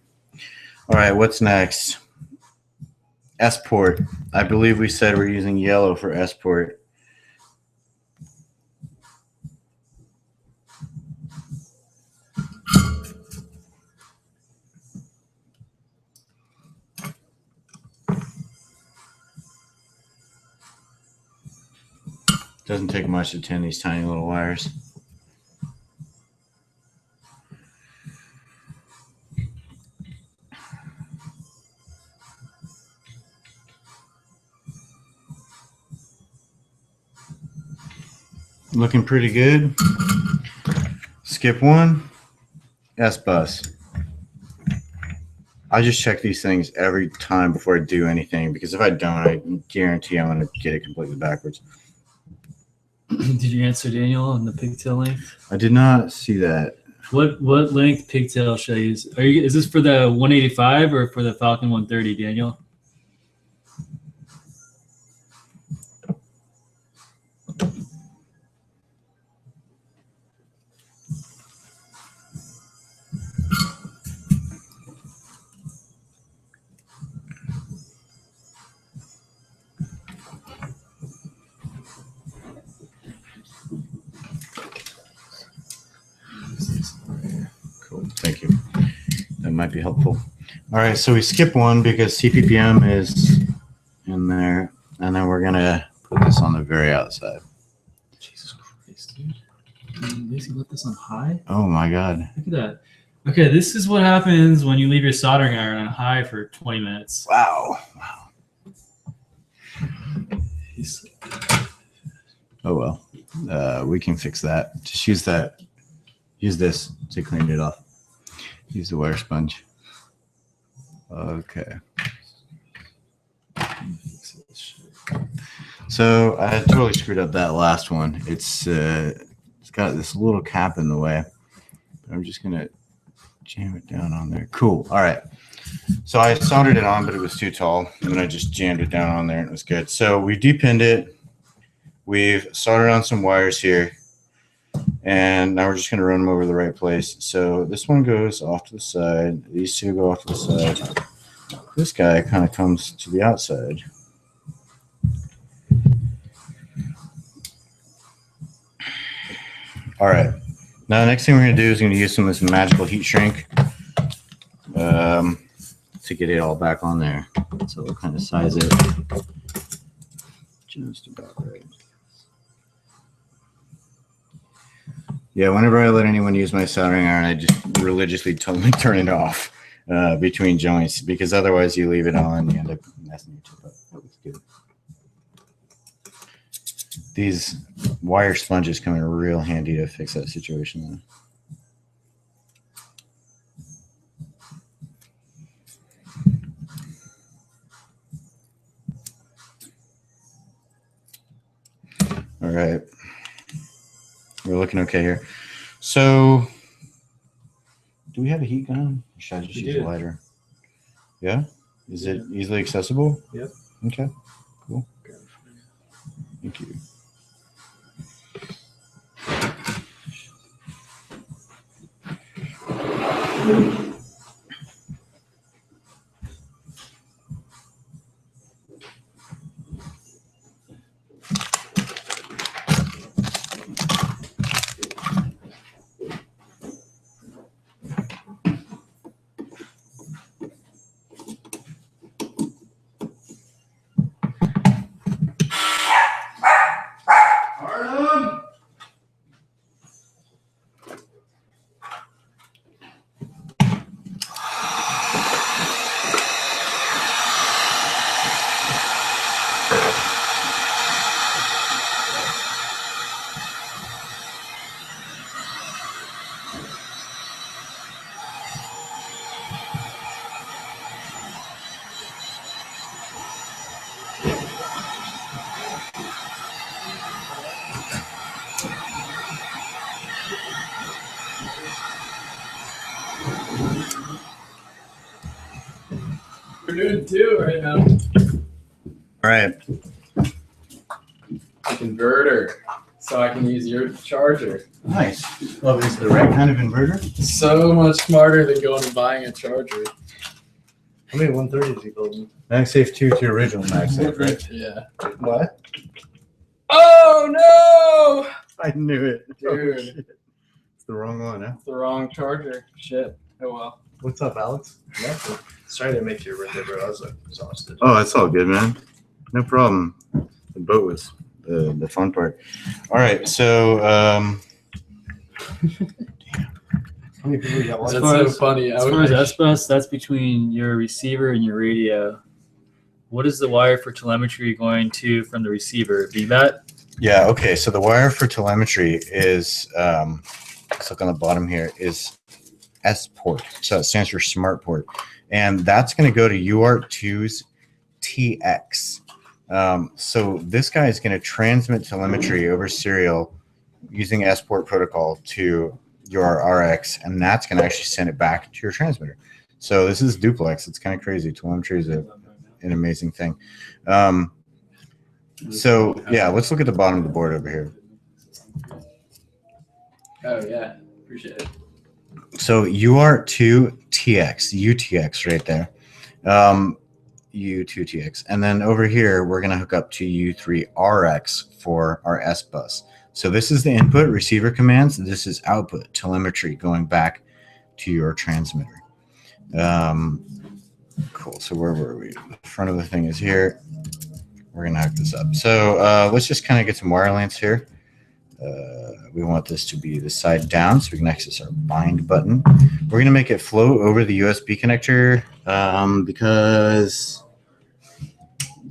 All right, what's next? S-port. I believe we said we're using yellow for S-port. Doesn't take much to tin these tiny little wires. Looking pretty good. Skip one. S-bus. I just check these things every time before I do anything, because if I don't, I guarantee I'm going to get it completely backwards. Did you answer Daniel on the pigtail length? I did not see that. What length pigtail should I use? Is this for the 185 or for the Falcon 130, Daniel? Cool, thank you. That might be helpful. All right, so we skip one because CPPM is in there, and then we're gonna put this on the very outside. Jesus Christ, dude. You basically left this on high? Oh my God. Look at that. Okay, this is what happens when you leave your soldering iron on high for 20 minutes. Wow. Oh well, we can fix that. Just use that. Use this to clean it off. Use the wire sponge. Okay. So I totally screwed up that last one. It's got this little cap in the way. I'm just gonna Jam it down on there. Cool. All right. So I soldered it on, but it was too tall, and then I just jammed it down on there, and it was good. So we depinned it. We've soldered on some wires here, and now we're just going to run them over the right place. So this one goes off to the side. These two go off to the side. This guy kind of comes to the outside. All right. Now the next thing we're going to do is going to use some of this magical heat shrink to get it all back on there. So we'll kind of size it just about right. Yeah, whenever I let anyone use my soldering iron, I just religiously totally turn it off between joints, because otherwise you leave it on, you end up messing your tip up. That looks good. These wire sponges come in real handy to fix that situation. All right. We're looking okay here. So, do we have a heat gun? Or should I just use a lighter? Yeah? Is it easily accessible? Yep. Okay. Cool. Thank you. We're doing two right now. All right. Converter, so I can use your charger. Nice. Well, is the right kind of inverter? So much smarter than going and buying a charger. How many 130s you told me? MagSafe 2 to your original MagSafe, right? Yeah. What? Oh I knew it. no, dude! It's the wrong one, huh? It's the wrong charger. Shit. Oh well. What's up, Alex? Nothing. Sorry to make you birthday, bro. I was like exhausted. Oh, that's all good, man. No problem. The boat was the fun part. All right, so How many people you got That's watching? so funny. As far as S-Bus, that's between your receiver and your radio. What is the wire for telemetry going to from the receiver? VBAT? yeah, okay. So the wire for telemetry is let's look on the bottom here, is S port. So it stands for smart port. And that's going to go to UART2's TX. So this guy is going to transmit telemetry over serial using S port protocol to your RX, and that's going to actually send it back to your transmitter. So this is duplex. It's kind of crazy. Telemetry is an amazing thing. So yeah, let's look at the bottom of the board over here. Oh yeah, appreciate it. So UART2 TX, UTX right there. U2TX. And then over here, we're going to hook up to U3RX for our S bus. So this is the input receiver commands. This is output telemetry going back to your transmitter. Cool. So where were we? The front of the thing is here. We're going to hook this up. So let's just kind of get some wire lengths here. We want this to be the side down so we can access our bind button. We're going to make it flow over the USB connector because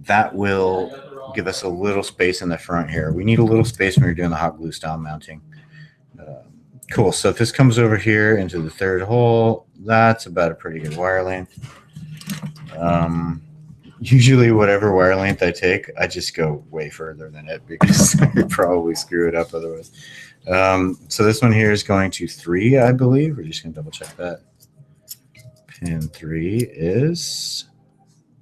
that will give us a little space in the front here. We need a little space when you're doing the hot glue style mounting. Cool. So if this comes over here into the third hole, that's about a pretty good wire length. Usually whatever wire length I take, I just go way further than it because I probably screw it up otherwise. So this one here is going to 3, I believe. We're just going to double check that. Pin 3 is,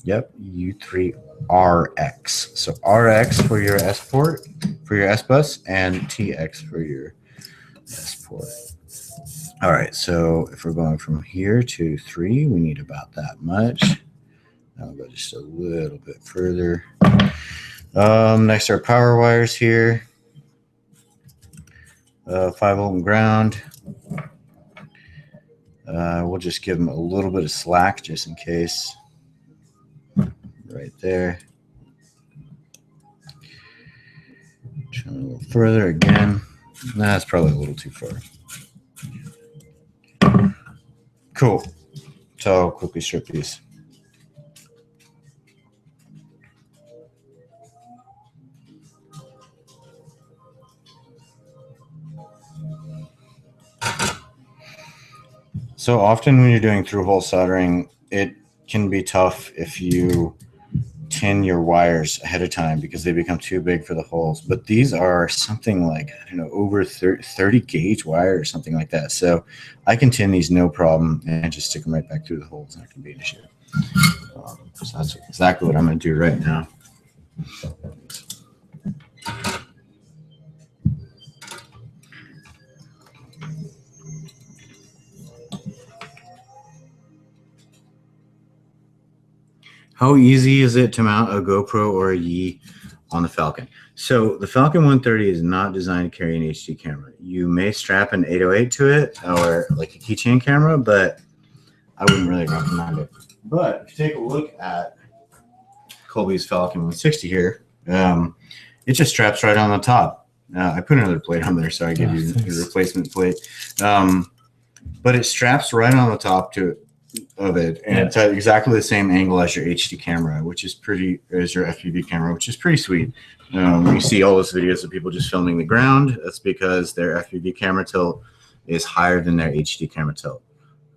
yep, U3RX. So RX for your S port, for your S bus, and TX for your S port. All right, so if we're going from here to 3, we need about that much. I'll go just a little bit further. Next are power wires here. 5-volt and ground. We'll just give them a little bit of slack just in case. Right there. Try a little further again. That's probably a little too far. Cool. So I'll quickly strip these. So often when you're doing through-hole soldering, it can be tough if you tin your wires ahead of time because they become too big for the holes. But these are something like, I don't know, over 30 gauge wire or something like that. So I can tin these no problem and just stick them right back through the holes. That can be an issue. So that's exactly what I'm going to do right now. How easy is it to mount a GoPro or a Yi on the Falcon? So the Falcon 130 is not designed to carry an HD camera. You may strap an 808 to it or like a keychain camera, but I wouldn't really recommend it. But if you take a look at Colby's Falcon 160 here, it just straps right on the top. I put another plate on there, so I give you a replacement plate. But it straps right on the top of it, and it's at exactly the same angle as your HD camera, which is as your FPV camera, which is pretty sweet. You see all those videos of people just filming the ground. That's because their FPV camera tilt is higher than their HD camera tilt.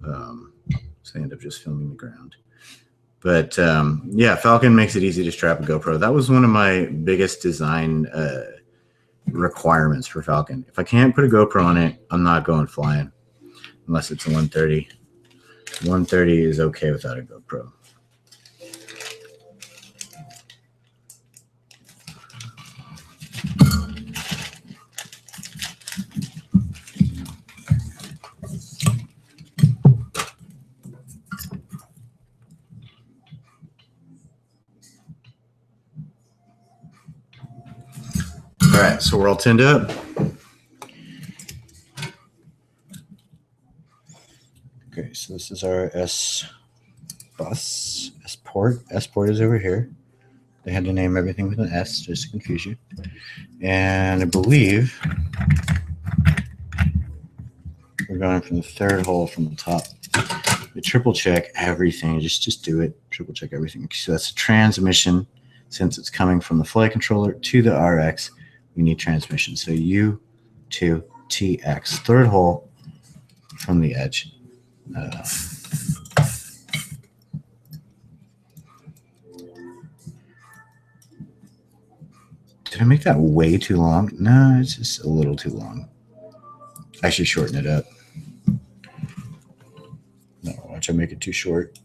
So they end up just filming the ground. But yeah, Falcon makes it easy to strap a GoPro. That was one of my biggest design requirements for Falcon. If I can't put a GoPro on it, I'm not going flying unless it's a 130. 130 is okay without a GoPro. All right, so we're all tinned up. Okay, so this is our S bus, S port. S port is over here. They had to name everything with an S just to confuse you. And I believe we're going from the third hole from the top. You triple check everything. Just do it. Triple check everything. So that's a transmission. Since it's coming from the flight controller to the RX, we need transmission. So U2TX, third hole from the edge. Did I make that way too long? No, it's just a little too long. I should shorten it up. No, watch I make it too short.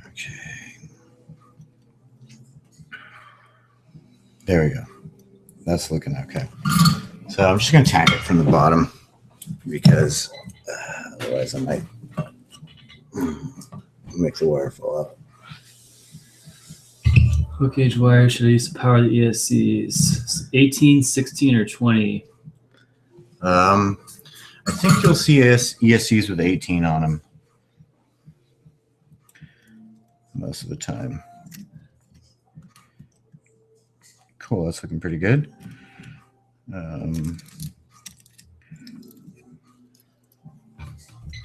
Okay. There we go. That's looking okay. So I'm just going to tack it from the bottom because otherwise I might make the wire fall out. What gauge wire should I use to power the ESCs? 18, 16, or 20? I think you'll see ESCs with 18 on them most of the time. Cool, that's looking pretty good.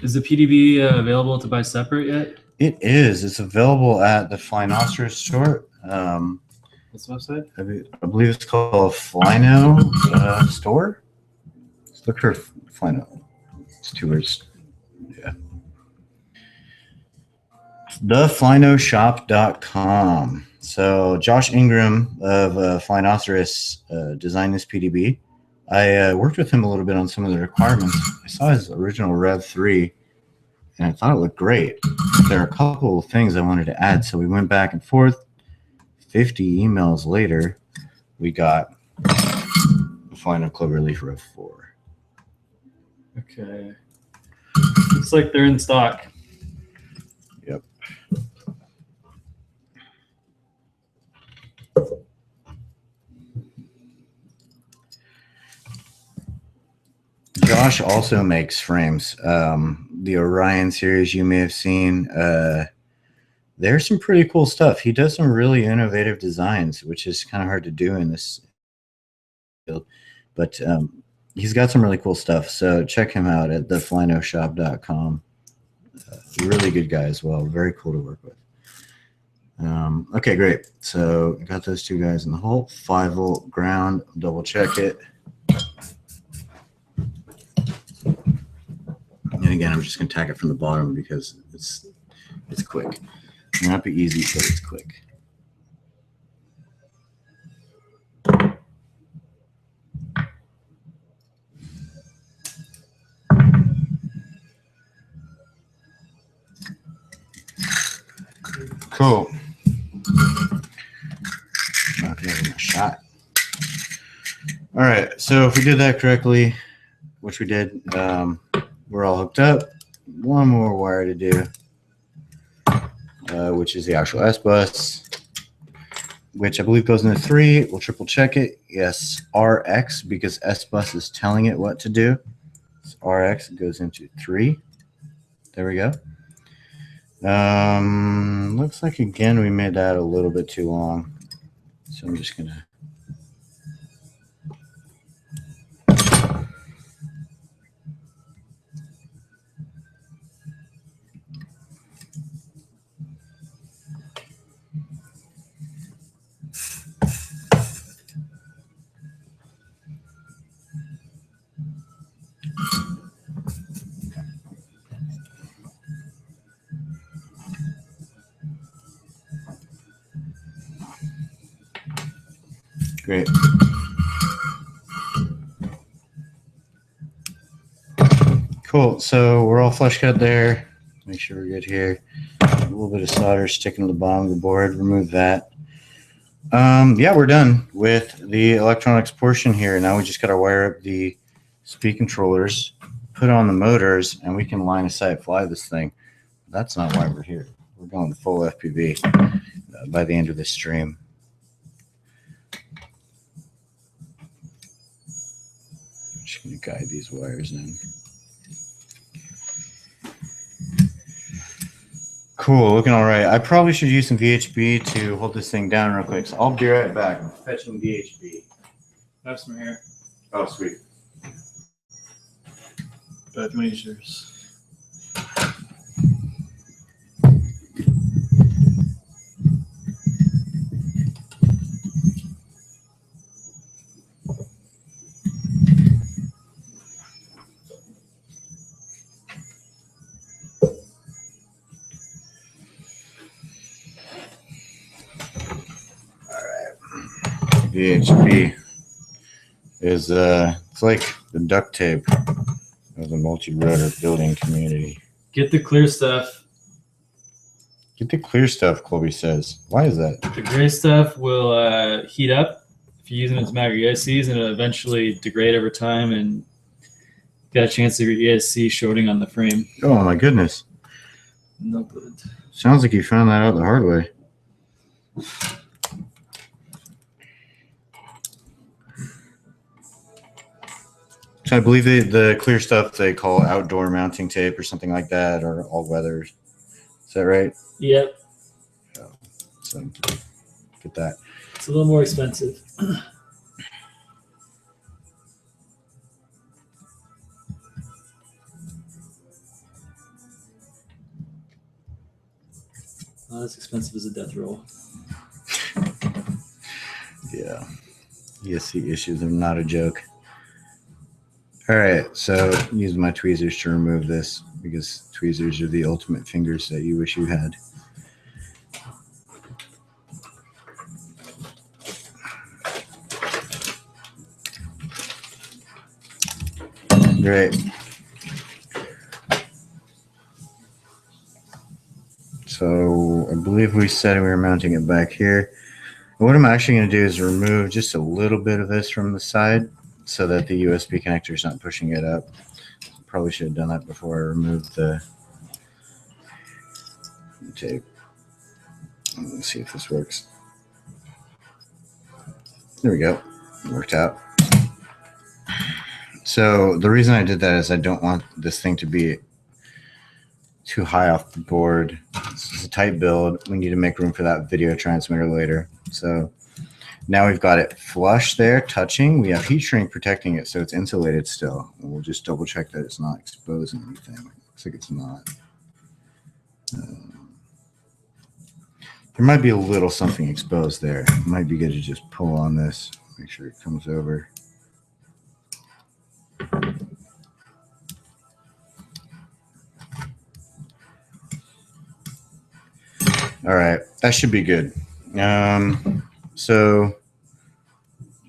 Is the PDB available to buy separate yet? It is. It's available at the Flynoster store. What's the website? I believe it's called Flyno store. Let's look for Flyno. It's 2 words. Yeah. TheFlynoShop.com. So Josh Ingram of Flynoceros designed this PDB. I worked with him a little bit on some of the requirements. I saw his original Rev 3, and I thought it looked great. There are a couple of things I wanted to add, so we went back and forth. 50 emails later, we got the final Cloverleaf Rev 4. Okay. Looks like they're in stock. Yep. Josh also makes frames. The Orion series you may have seen. There's some pretty cool stuff. He does some really innovative designs, which is kind of hard to do in this field. But he's got some really cool stuff. So check him out at theflynoshop.com. Really good guy as well. Very cool to work with. Okay, great. So got those two guys in the hole. 5-volt ground. Double check it. And again, I'm just going to tack it from the bottom because it's quick. It may not be easy, but it's quick. Cool. Not having a shot. All right, so if we did that correctly, which we did, we're all hooked up. One more wire to do, which is the actual S-bus, which I believe goes into 3. We'll triple check it. Yes, RX, because S-bus is telling it what to do. So RX goes into 3. There we go. Looks like, again, we made that a little bit too long. So I'm just going to... Great. Cool. So we're all flush cut there. Make sure we're good here. A little bit of solder sticking to the bottom of the board. Remove that. Yeah, we're done with the electronics portion here. Now we just got to wire up the speed controllers, put on the motors, and we can line of sight fly this thing. That's not why we're here. We're going to full FPV by the end of this stream. Just going to guide these wires in. Cool, looking all right. I probably should use some VHB to hold this thing down real quick. So I'll be right back. I'm fetching VHB. I have some here. Oh, sweet. But if you want to use yours. VHB is it's like the duct tape of the multi-rotor building community. Get the clear stuff. Get the clear stuff, Colby says. Why is that? The gray stuff will heat up if you use them as magnet ESCs, and it'll eventually degrade over time and get a chance of your ESC shorting on the frame. Oh my goodness. No good. Sounds like you found that out the hard way. So I believe the clear stuff they call outdoor mounting tape or something like that, or all weather. Is that right? Yep. So get that. It's a little more expensive. Not as expensive as a death roll. Yeah. ESC issues are not a joke. All right, so use my tweezers to remove this because tweezers are the ultimate fingers that you wish you had. Great. So I believe we said we were mounting it back here. And what I'm actually going to do is remove just a little bit of this from the side so that the USB connector is not pushing it up. Probably should have done that before I removed the tape. Let's see if this works. There we go. It worked out. So the reason I did that is I don't want this thing to be too high off the board. This is a tight build. We need to make room for that video transmitter later. So now we've got it flush there, touching. We have heat shrink protecting it, so it's insulated still. And we'll just double check that it's not exposing anything. Looks like it's not. There might be a little something exposed there. It might be good to just pull on this, make sure it comes over. All right, that should be good. So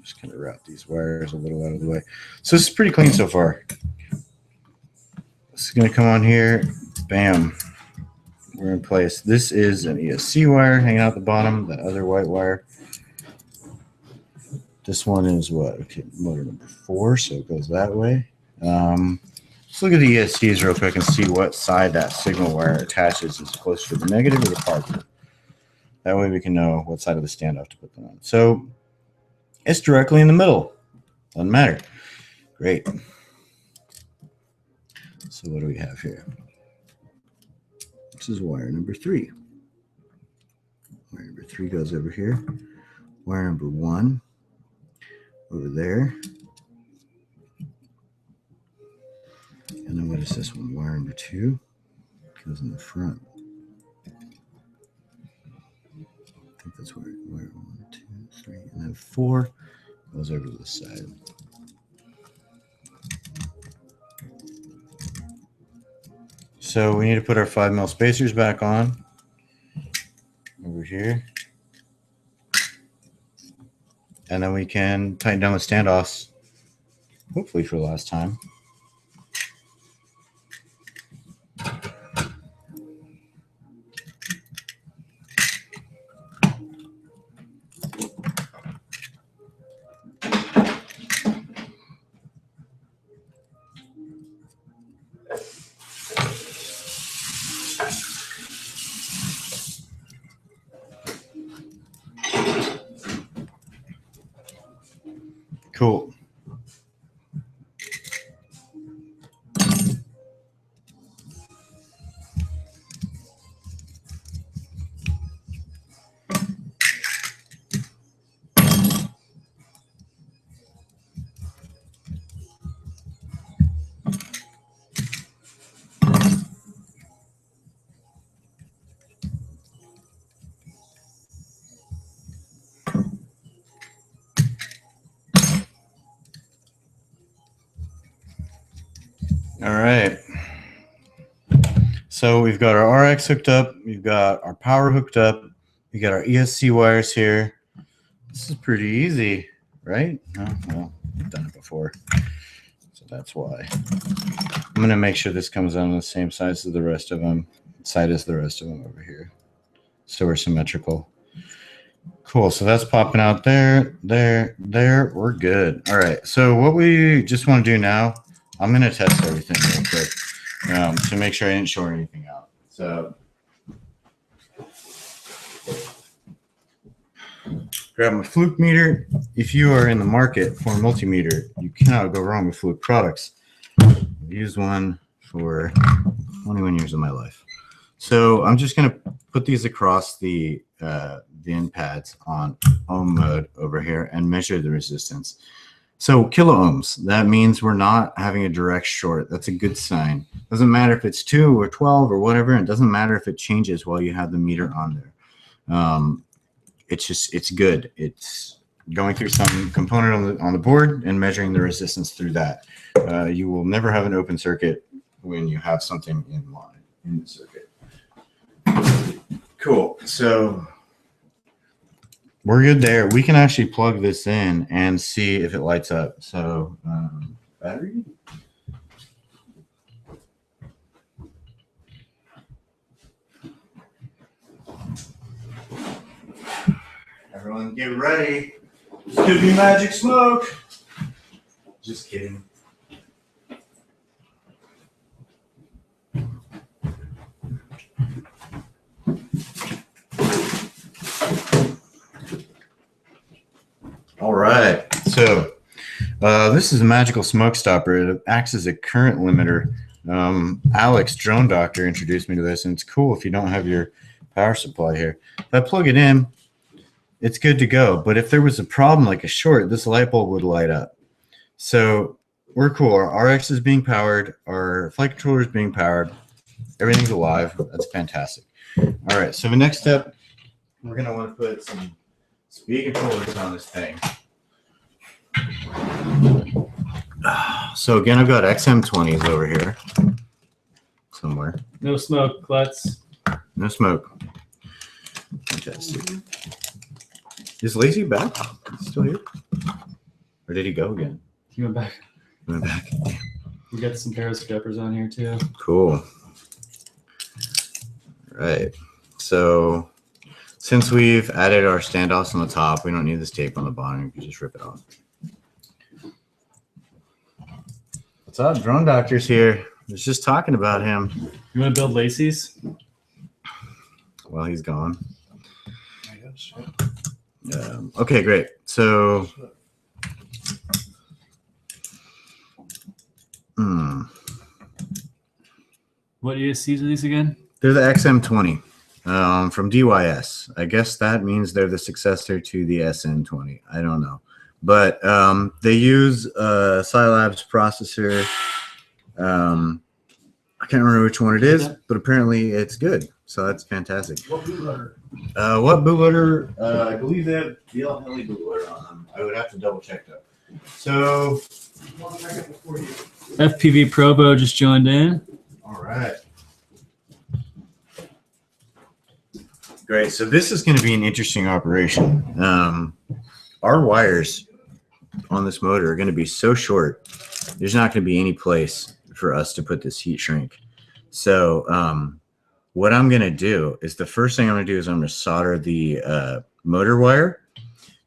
just kind of route these wires a little out of the way. So this is pretty clean so far. This is going to come on here. Bam. We're in place. This is an ESC wire hanging out the bottom, that other white wire. This one is what? Okay, motor number 4, so it goes that way. Let's look at the ESCs real quick and see what side that signal wire attaches. Is it closer to the negative or the positive? That way we can know what side of the standoff to put them on. So it's directly in the middle. Doesn't matter. Great. So what do we have here? This is wire number 3. Wire number 3 goes over here. Wire number 1 over there. And then what is this one? Wire number 2 goes in the front. I think that's wire 1, 2, 3, and then 4 goes over to the side. So we need to put our 5mm spacers back on over here. And then we can tighten down the standoffs, hopefully for the last time. Cool. All right. So we've got our RX hooked up. We've got our power hooked up. We got our ESC wires here. This is pretty easy, right? Oh, well, I've done it before. So that's why. I'm going to make sure this comes on the same size as the rest of them. Side as the rest of them over here. So we're symmetrical. Cool. So that's popping out there, there. We're good. All right. So what we just want to do now, I'm going to test everything real quick to make sure I didn't short anything out. So grab my Fluke meter. If you are in the market for a multimeter, you cannot go wrong with Fluke products. I've used one for 21 years of my life. So I'm just going to put these across the in pads on ohm mode over here and measure the resistance. So kilo ohms, that means we're not having a direct short. That's a good sign. Doesn't matter if it's 2 or 12 or whatever. It doesn't matter if it changes while you have the meter on there. It's good. It's going through some component on the board and measuring the resistance through that. You will never have an open circuit when you have something in line in the circuit. Cool. So we're good there. We can actually plug this in and see if it lights up. So battery. Everyone get ready. This could be magic smoke. Just kidding. All right. So this is a magical smoke stopper. It acts as a current limiter. Alex, Drone Doctor, introduced me to this, and it's cool if you don't have your power supply here. If I plug it in, it's good to go. But if there was a problem like a short, this light bulb would light up. So we're cool. Our RX is being powered. Our flight controller is being powered. Everything's alive. That's fantastic. All right. So the next step, we're going to want to put some speed controllers on this thing. So again, I've got XM20s over here somewhere. No smoke, Klutz. No smoke. Fantastic. Is Lazy back? Still here? Or did he go again? He went back. He went back. We got some periscopers on here too. Cool. All right. So since we've added our standoffs on the top, we don't need this tape on the bottom. You can just rip it off. What's up? Drone Doctor's here. I was just talking about him. You want to build Lacey's? Well, he's gone. Okay, great. So, What ESCs are these again? they're the XM20 from DYS. I guess that means they're the successor to the SN20. I don't know. But they use a Scilabs processor. I can't remember which one it is, but apparently it's good. So that's fantastic. What bootloader? What bootloader? I believe they have DL Heli bootloader on them. I would have to double check though. So, FPV Probo just joined in. all right. Great. So this is going to be an interesting operation. Our wires on this motor are going to be so short, there's not going to be any place for us to put this heat shrink. So what I'm going to do is the first thing I'm going to do is I'm going to solder the motor wire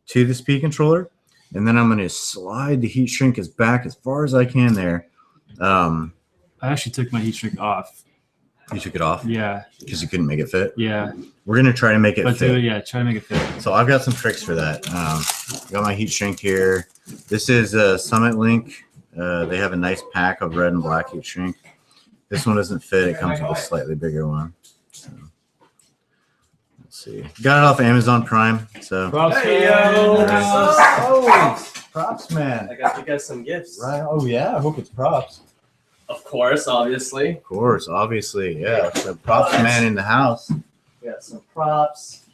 to the speed controller, and then I'm going to slide the heat shrink back as far as I can there. I actually took my heat shrink off. You took it off? Yeah. Because you couldn't make it fit? Yeah. We're going to try to make it But fit. try to make it fit. So I've got some tricks for that. Got my heat shrink here. This is a Summit Link. They have a nice pack of red and black heat shrink. This one doesn't fit. It comes with a slightly bigger one. So, let's see. Got it off Amazon Prime. So Props, Hey, man. yo. props, man. I got you guys some gifts. Right. Oh yeah. I hope it's props. Of course, obviously. Of course, obviously, yeah. So props man in the house. We got some props.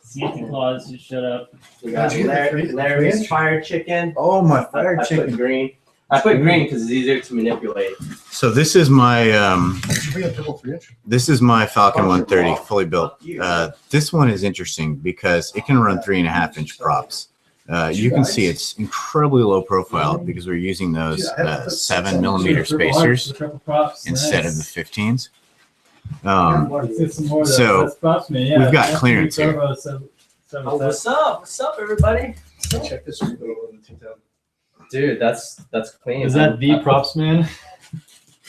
Santa Claus, just shut up. We got Larry's fire chicken. Oh my I put green. I put green because it's easier to manipulate. So this is my Falcon 130 fully built. This one is interesting because it can run 3.5-inch props. You can see it's incredibly low profile because we're using those 7mm spacers instead of the 15s. So we've got clearance here. Oh, what's up? What's up, everybody? Check this on the 2000. Dude, that's clean. Is that the props man?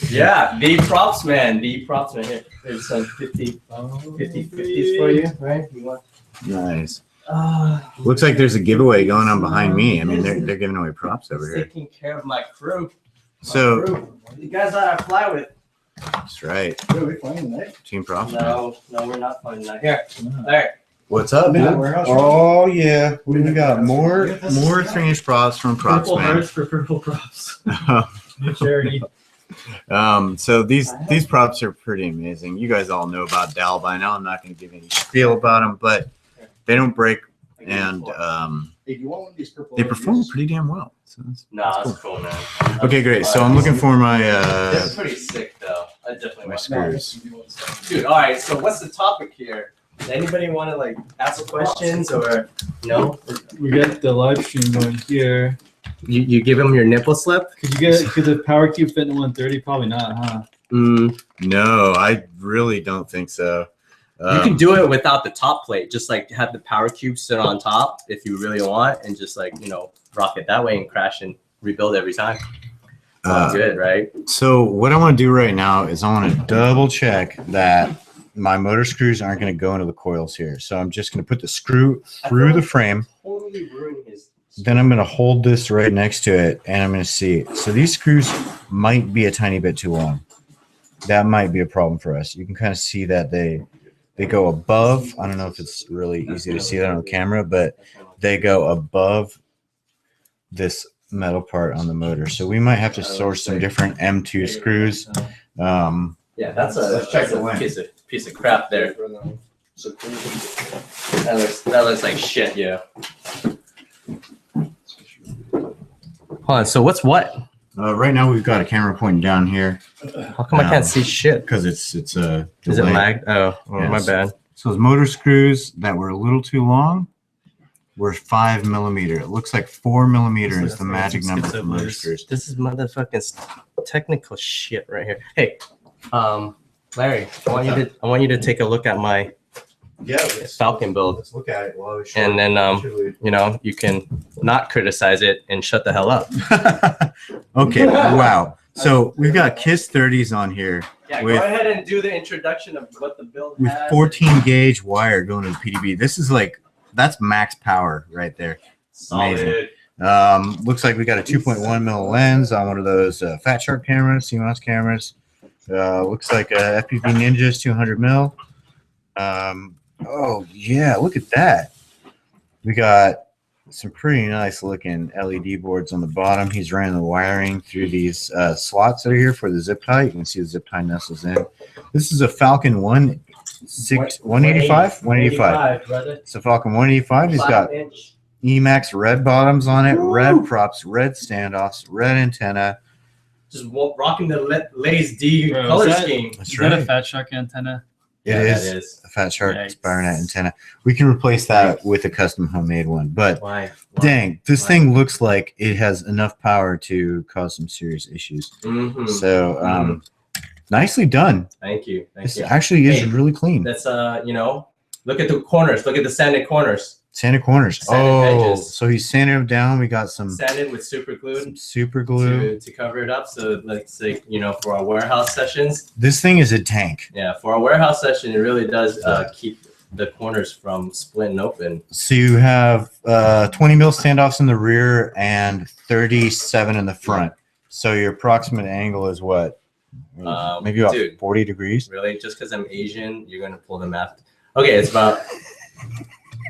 Yeah, the props man. The props man. Here, there's some 50s for you, right? You want? Nice. Looks like there's a giveaway going on behind me. I mean, they're giving away props over here. Taking care of my crew. So You guys that I fly with. that's right. Are we flying tonight? Team props. No, we're not flying that. Here. All right. What's up, Man, man? warehouse. Oh yeah, we got more 3-inch props from Props Purple Man. hearts for purple props. New charity. So these props are pretty amazing. You guys all know about Dell by now. I'm not going to give any spiel about them, but they don't break, and Hey, do you want one of these purple they perform LEDs? pretty damn well. So Nah, that's that's cool, man. okay, great. So I'm looking for my That's pretty sick, though. I definitely my want screws. Dude, all right. So what's the topic here? Does anybody want to like ask questions or no? We got the live stream going here. You give him your nipple slip? Could the power cube fit in 130? Probably not, huh? No, I really don't think so. You can do it without the top plate. Just like have the power cube sit on top if you really want, and just like rock it that way and crash and rebuild every time. Good, right? So what I want to do right now is I want to double check that my motor screws aren't going to go into the coils here. So I'm just going to put the screw through the frame. Totally ruin his. Then I'm going to hold this right next to it, and I'm going to see. So these screws might be a tiny bit too long. That might be a problem for us. You can kind of see that they go above. I don't know if it's really easy to see that on the camera, but they go above this metal part on the motor. So we might have to source some different M2 screws. Yeah, that's a piece of crap there. That looks like shit. Yeah. Hold on. So what's what? Right now we've got a camera pointing down here. How come I can't see shit? Because it's a Is it lagged? Oh, my bad. So those motor screws that were a little too long were 5 millimeter. It looks like 4 millimeter is the magic number for motor screws. This is motherfucking technical shit right here. Hey, Larry, I want you to take a look at my Falcon build. Let's look at it while we and then you can not criticize it and shut the hell up. Okay, wow. So we've got KISS 30s on here. Yeah, with, go ahead and do the introduction of what the build with has. 14 gauge wire going to the PDB. This is like, that's max power right there. Solid. Amazing. Looks like we got a 2.1 mil lens on one of those Fat Shark cameras, CMOS cameras. Looks like a FPV Ninja's 200 mil. Oh yeah, look at that. We got some pretty nice looking LED boards on the bottom. He's running the wiring through these slots that are here for the zip tie. You can see the zip tie nestles in. This is a Falcon 185. It's a Falcon 185. He's got Emax red bottoms on it, red props, red standoffs, red antenna. Just rocking the Lays D color scheme. Is that a Fat Shark antenna? It is a Fat Shark Spironet antenna. We can replace that with a custom homemade one. But dang, this thing looks like it has enough power to cause some serious issues. So nicely done. Thank you. This actually is really clean. That's look at the corners. Look at the sanded corners. Sanded corners. Edges. So he's sanded them down. We got some sanded with super glue. Some super glue to cover it up. So let's say for our warehouse sessions. This thing is a tank. Yeah, for our warehouse session, it really does keep the corners from splitting open. So you have 20 mil standoffs in the rear and 37 in the front. So your approximate angle is what? Maybe about 40 degrees. Really? Just because I'm Asian, you're gonna pull the math? Okay, it's about.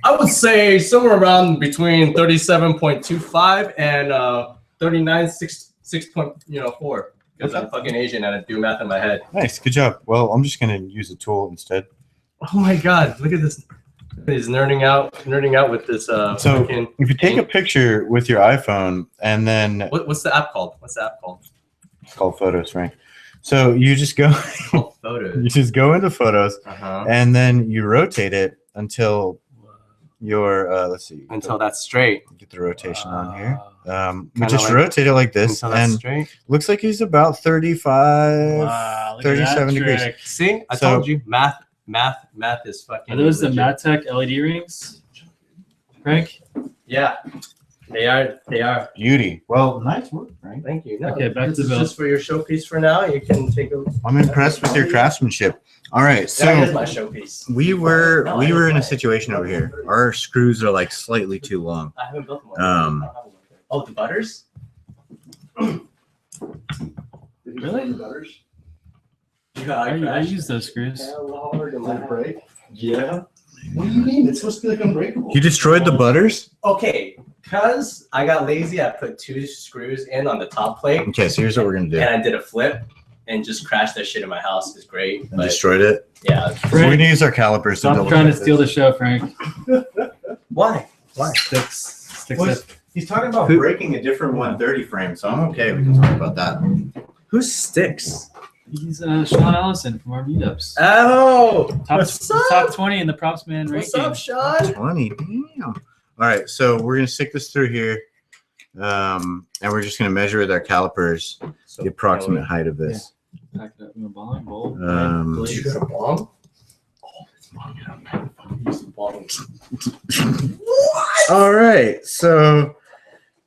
I would say somewhere around between 37.25 and 39.6.4 because I'm fucking Asian and I do math in my head. Nice, good job. Well, I'm just gonna use a tool instead. Oh my god, look at this! He's nerding out with this. So if you take a picture with your iPhone and then what's the app called? What's the app called? It's called Photos, Frank. So you just go. Photos. You just go into Photos, and then you rotate it until. Let's see. Until that's straight. Get the rotation on here. We just rotate it like this, and looks like he's about 35, 37 degrees. See, I told you, math is fucking. Are those the Mattech LED rings, Frank? Yeah, they are. Beauty. Well, nice work, Frank. Thank you. No, okay, back to the build. Just for your showpiece for now. You can take a. I'm impressed with your craftsmanship. All right, so that is my showpiece. we were in a situation over here. Our screws are like slightly too long. I haven't built one. Oh, the butters? Really? Butters? Yeah, I use those screws. Yeah. What do you mean? It's supposed to be like unbreakable. You destroyed the butters? Okay, because I got lazy, I put 2 screws in on the top plate. Okay, so here's what we're gonna do. And I did a flip and just crashed that shit in my house. It's great. And destroyed it? Yeah. We're gonna use our calipers to Stop trying to steal the show, Frank. Why? Sticks. He's talking about breaking a different 130 frame, so I'm okay. We can talk about that. Who's Sticks? He's Sean Allison from our meetups. Oh, top 20 in the props man ranking. What's up, Sean? 20, damn. All right, so we're gonna stick this through here, and we're just gonna measure with our calipers the approximate height of this. Pack it up in a bong bowl. You got a bomb? All right, so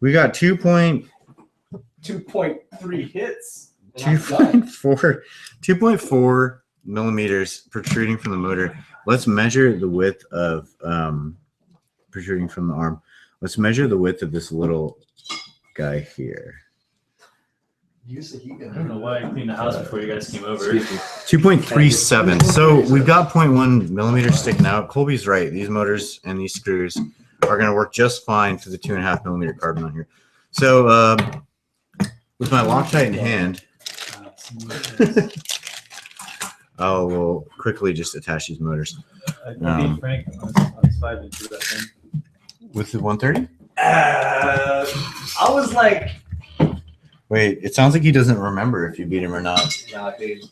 we got 2.3 hits. and I'm done. 2.4 millimeters protruding from the motor. Let's measure the width of protruding from the arm. Let's measure the width of this little guy here. Use the heat gun. I don't know why I cleaned the house before you guys came over. 2.37. So we've got 0.1 millimeters sticking out. Colby's right. These motors and these screws are going to work just fine for the 2.5 millimeter carbon on here. So with my Loctite in hand, I will quickly just attach these motors. Maybe Frank on his 5 inch that thing. With the 130? I was like, Wait, it sounds like he doesn't remember if you beat him or not. nah, dude.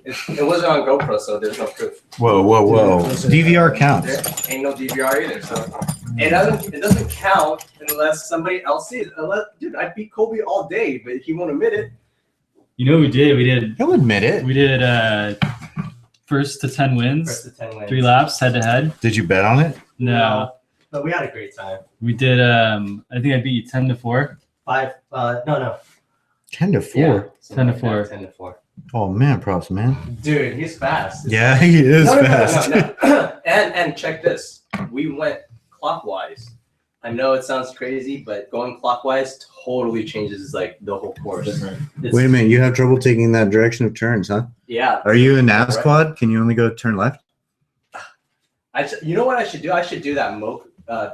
It wasn't on GoPro, so there's no proof. Whoa. DVR counts. There ain't no DVR either, so it doesn't count unless somebody else sees it. Dude, I beat Kobe all day, but he won't admit it. You know what we did? He'll admit it. We did first to 10 wins, First to 10 wins. 3 laps head to head. Did you bet on it? No, But we had a great time. we did. I think I beat you 10-4. 5, no. 10 to 4. Yeah, 10 to 4. 10 to 4. Oh man, props, man. Dude, he's fast. Yeah, he is fast. No. And check this. We went clockwise. I know it sounds crazy, but going clockwise totally changes like the whole course. It's- Wait a minute, you have trouble taking that direction of turns, huh? Yeah. Are you a nav Right. squad? Can you only go turn left? You know what I should do? I should do that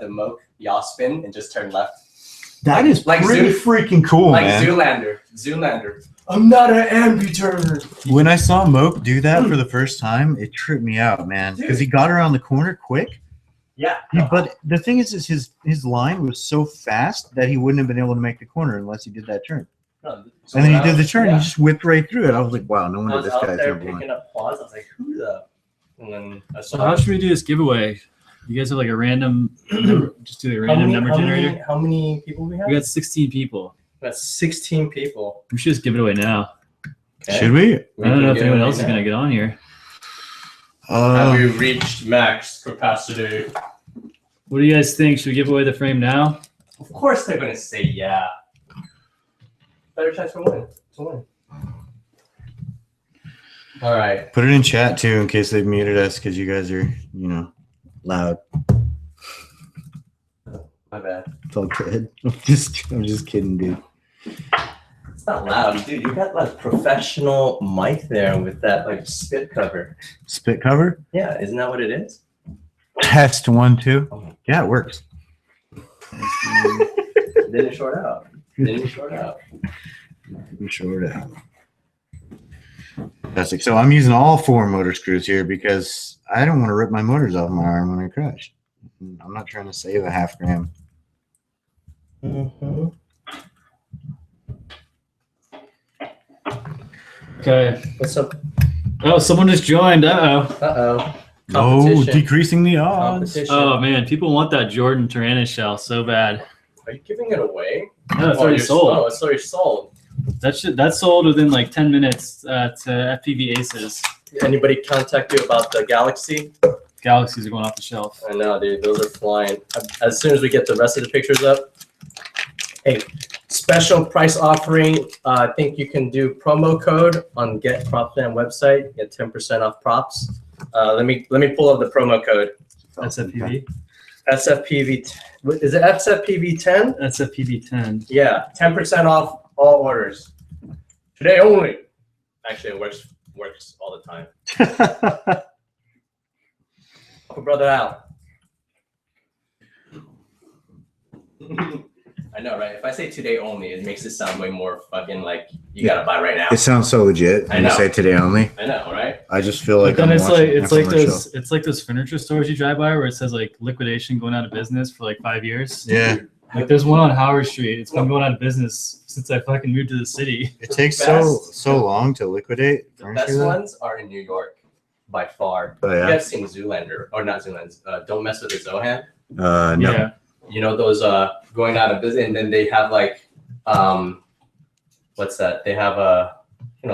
the Moke yaw spin and just turn left. That is Like pretty freaking cool, Like man. Zoolander. I'm not an ambi-turner. When I saw Moke do that for the first time, it tripped me out, man. Because he got around the corner quick. Yeah. But the thing is his line was so fast that he wouldn't have been able to make the corner unless he did that turn. No, And then he did the turn, yeah. he just whipped right through it. I was like, wow, no I wonder was this out guy's there number one. picking up applause. I was like, who the? And then I So saw. how should we do this giveaway? You guys have like a random, just do a random number generator. How many people we have? We got 16 people. That's 16 people. We should just give it away now. Okay. Should we? I don't know if anyone else is gonna get on here. Have we reached max capacity? What do you guys think? Should we give away the frame now? Of course they're gonna say yeah. Better chance to win. All right. Put it in chat too in case they've muted us because you guys are, loud. My bad. It's all good. I'm just kidding, dude. It's not loud, dude. You got like professional mic there with that like spit cover. Spit cover? Yeah, isn't that what it is? Test 1, 2. Yeah, it works. Didn't short out. I'm sure it out. Fantastic. So I'm using all 4 motor screws here because I don't want to rip my motors off my arm when I crash. I'm not trying to save a half gram. Mm-hmm. Okay. What's up? Oh, someone just joined. Uh-oh. Uh-oh. Oh, Competition. decreasing the odds. Competition. Oh, man. People want that Jordan Tyrannis shell so bad. Are you giving it away? No, it's already you're- sold. Oh, it's already sold. That's sold within like 10 minutes to FPV Aces. Anybody contact you about the Galaxy? Galaxies are going off the shelf. I know, dude. Those are flying. As soon as we get the rest of the pictures up. Hey, special price offering. I think you can do promo code on Get Propland website. Get 10% off props. Let me pull up the promo code. That's FPV. SFPV. Is it SFPV 10? That's FPV 10. Yeah, 10% off all orders. Today only. Actually, it works all the time. Help a brother out. I know, right? If I say today only, it makes it sound way more fucking like you gotta buy right now. It sounds so legit I when you know. say today only. I know, right? I just feel like But then I'm it's watching like an it's like those furniture stores you drive by where it says like liquidation going out of business for like 5 years. Yeah, Like there's one on Howard Street. It's been going out of business since I fucking moved to the city. it takes Best. so long to liquidate. The furniture best though. ones are in New York, by far. Oh, You yeah. guys seen Zoolander, or not Zoolander? Don't Mess with the Zohan. No. Yeah. You know those going out of business, and then they have like what's that? They have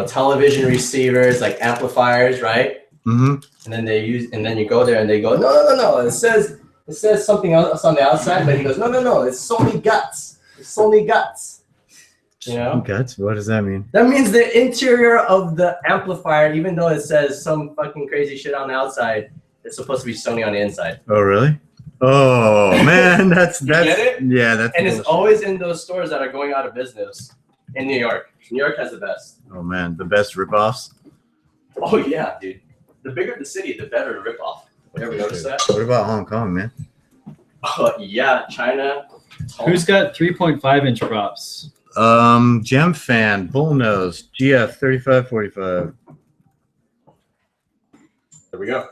television receivers, like amplifiers, right? Mm-hmm. And then then you go there and they go, no. It says something else on the outside, but he goes, no. It's Sony guts. It's Sony guts. You know? Guts? What does that mean? That means the interior of the amplifier, even though it says some fucking crazy shit on the outside, it's supposed to be Sony on the inside. Oh, really? Oh man, that's get it? Yeah, that's. And it's always in those stores that are going out of business in New York. New York has the best. Oh man, the best ripoffs. Oh yeah, dude. The bigger the city, the better the ripoff. You ever notice that? What about Hong Kong, man? Oh yeah, China. Who's got 3.5-inch props? Gem Fan, Bullnose, GF 3545. There we go.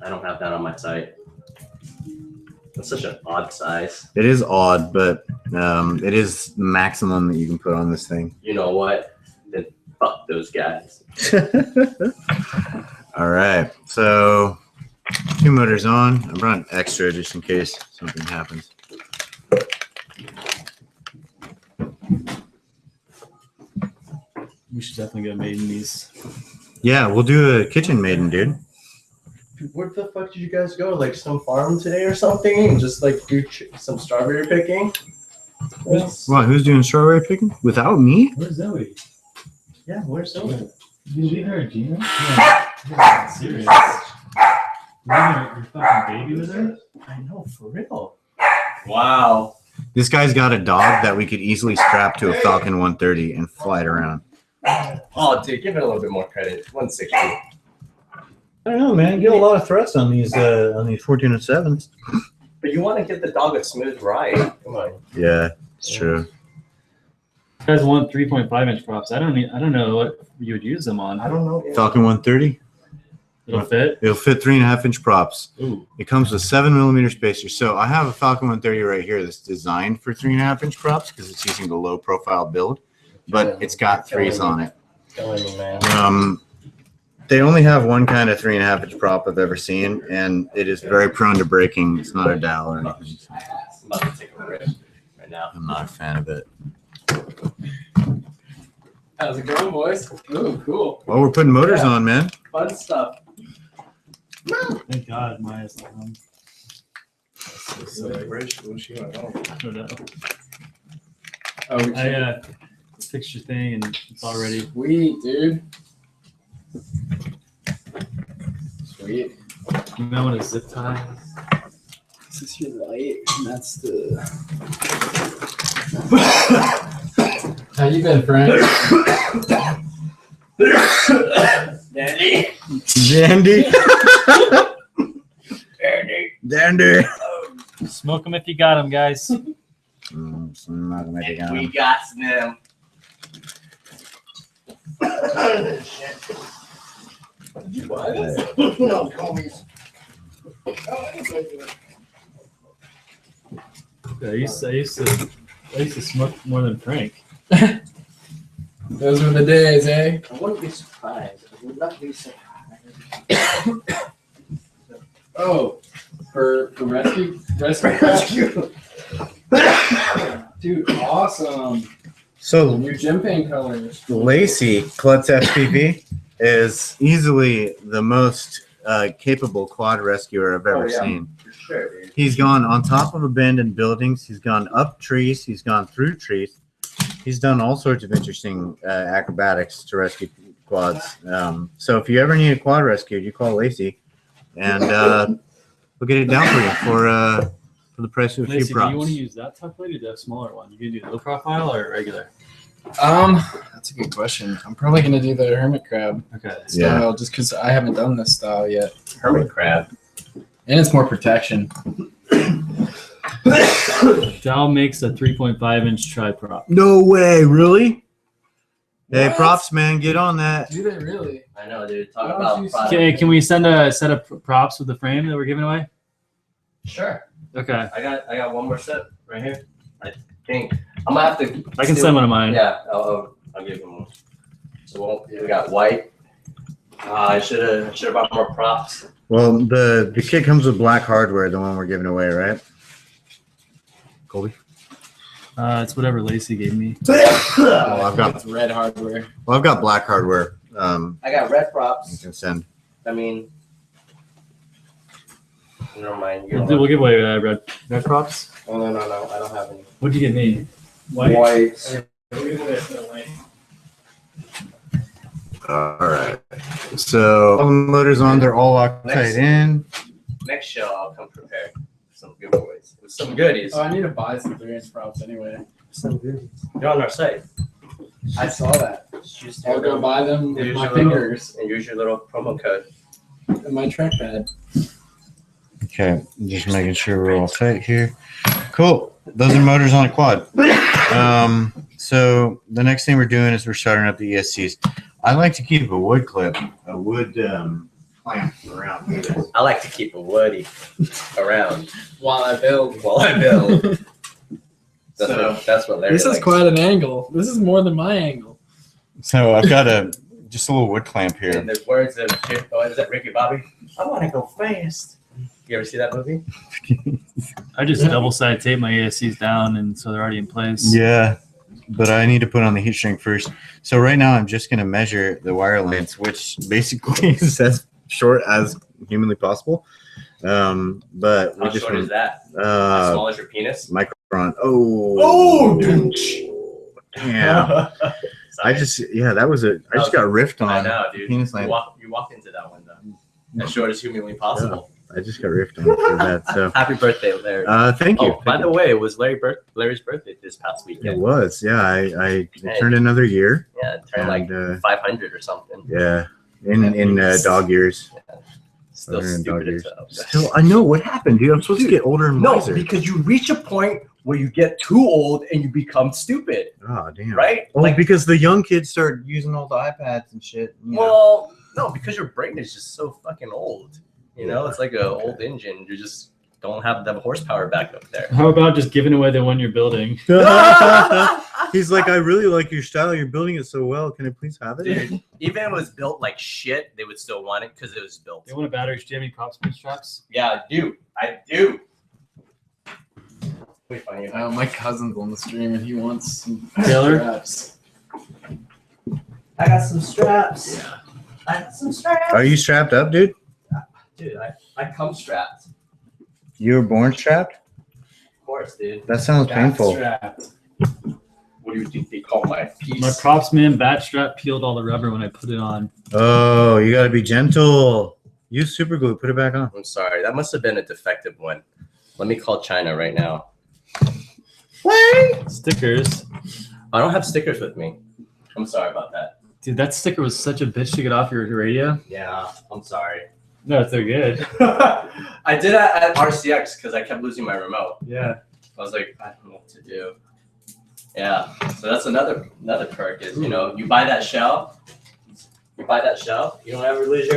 I don't have that on my site. That's such an odd size. It is odd, but it is the maximum that you can put on this thing. You know what? Then fuck those guys. All right, so 2 motors on. I brought an extra just in case something happens. We should definitely get made in these. Yeah, we'll do a kitchen maiden, dude. Where the fuck did you guys go? Like some farm today or something? And just like do some strawberry picking? Who's doing strawberry picking? Without me? Where's Zoe? Yeah, where's Zoe? Did you leave her a Gina? Yeah. Serious. Your fucking baby was there? I know, for real. Wow. This guy's got a dog that we could easily strap to a Falcon 130 and fly it around. Oh, dude, give it a little bit more credit. 160. I don't know, man. You get a lot of thrust on these 1407s. But you want to give the dog a smooth ride. Come on. Yeah, it's true. You guys want 3.5-inch props? I don't know what you would use them on. I don't know. Falcon 130. It'll fit. It'll fit 3.5-inch props. Ooh. It comes with 7mm spacers. So I have a Falcon 130 right here that's designed for 3.5-inch props because it's using the low profile build, but it's got 3s on it. Killing me, man. They only have one kind of 3.5-inch prop I've ever seen, and it is very prone to breaking. It's not a dowel or anything. I'm about to take a rip right now. I'm not a fan of it. How's it going, boys? Ooh, cool. Well, we're putting motors on, man. Fun stuff. Thank God Maya's not home. No doubt. Oh, I fixed your thing and it's all ready. sweet, dude. Sweet. You might want to zip tie. This is your light, and that's the. How you been, Frank? Dandy. Dandy. Dandy. Smoke them if you got them, guys. I'm not gonna make it We got them. What? No, homies. I used to smoke more than Frank. Those were the days, eh? I wouldn't be surprised. I would not be surprised. Oh, for rescue Rescue. dude, awesome. So Your gym paint colors. Lacey Klutz FPV is easily the most capable quad rescuer I've ever seen. For sure, dude. He's gone on top of abandoned buildings. He's gone up trees. He's gone through trees. He's done all sorts of interesting acrobatics to rescue quads. So if you ever need a quad rescued, you call Lacey, and we'll get it down for you for the price of a few Lacey, do props. you want to use that top plate or the smaller one? You can do low profile or regular? That's a good question. I'm probably gonna do the hermit crab Okay. style just because I haven't done this style yet. Hermit crab. And it's more protection. Dow makes a 3.5-inch tri prop. No way, really? Hey, What? props, man, get on that. Do they really? I know, dude. Talk Why about don't you product. Okay, can we send a set of props with the frame that we're giving away? Sure. Okay. I got one more set right here. I think I'm gonna have to. I can send one of mine. Yeah, I'll give him one. So we got white. I should have bought more props. Well, the kit comes with black hardware, the one we're giving away, right? Colby? It's whatever Lacey gave me. Well, I've got It's red hardware. black hardware. I got red you props. can send. I mean, never mind. We'll give away red props. Oh, no. I don't have any. What'd you get me? White. All right. So all the motors on, they're all Loctite in. Next show, I'll come prepared for some giveaways with some goodies. Oh, I need to buy some 3-inch props anyway. Some goodies. You're on our site. I saw that. I'll go buy them with Use my your fingers and use your little promo code. and my trackpad. Okay, just making sure we're all tight here. Cool. Those are motors on a quad. So the next thing we're doing is we're starting up the ESCs. I like to keep a wood clip, a wood clamp around here. I like to keep a woody around While I build. while I build. So, That's what Larry this is likes. quite an angle. This is more than my angle. So I've got just a little wood clamp here. And there's words of is that Ricky Bobby? I want to go fast. You ever see that movie? I just double side tape my ASCs down, and so they're already in place. Yeah, but I need to put on the heat shrink first. So right now I'm just going to measure the wire lengths, which basically is as short as humanly possible. But we How just short want, is that? As small as your penis? micron. Oh, Oh, damn. I just that was I just got riffed on. I know, dude. Penis You length. walked into that one though. As short as humanly possible. I just got riffed on for that. So Happy birthday, Larry. thank you. Oh, by the way, it was Larry's birthday this past It weekend. was, yeah. I turned another year. Yeah, it turned like And, 500 or something. yeah, in dog years. Still Other than dog stupid years. as hell. Still, I know what happened, dude. I'm supposed to get older and No, wiser. because you reach a point where you get too old and you become stupid, Oh damn. right? Oh, because the young kids start using all the iPads and shit. You know. Well, no, because your brain is just so fucking old. You know, Yeah. it's like an old engine. You just don't have the horsepower back up there. How about just giving away the one you're building? He's like, I really like your style. You're building it so well. Can I please have it? Dude, even if it was built like shit, they would still want it because it was built. They want a battery. Do you have any prop speed straps? Yeah, I do. I do. Wait, funny. My cousin's on the stream and he wants some Taylor? straps. I got some straps. Yeah. I got some straps. Are you strapped up, dude? Dude, I come strapped. You were born strapped? Of course, dude. That sounds painful. Strapped. What do you think they call my piece? My props man bat strap peeled all the rubber when I put it on. Oh, you got to be gentle. Use super glue. Put it back on. I'm sorry. That must have been a defective one. Let me call China right now. Stickers. I don't have stickers with me. I'm sorry about that. Dude, that sticker was such a bitch to get off your radio. Yeah, I'm sorry. No, they're good. I did that at RCX because I kept losing my remote. Yeah. I was like, I don't know what to do. Yeah, so that's another perk is, you know, you buy that shell, you don't ever lose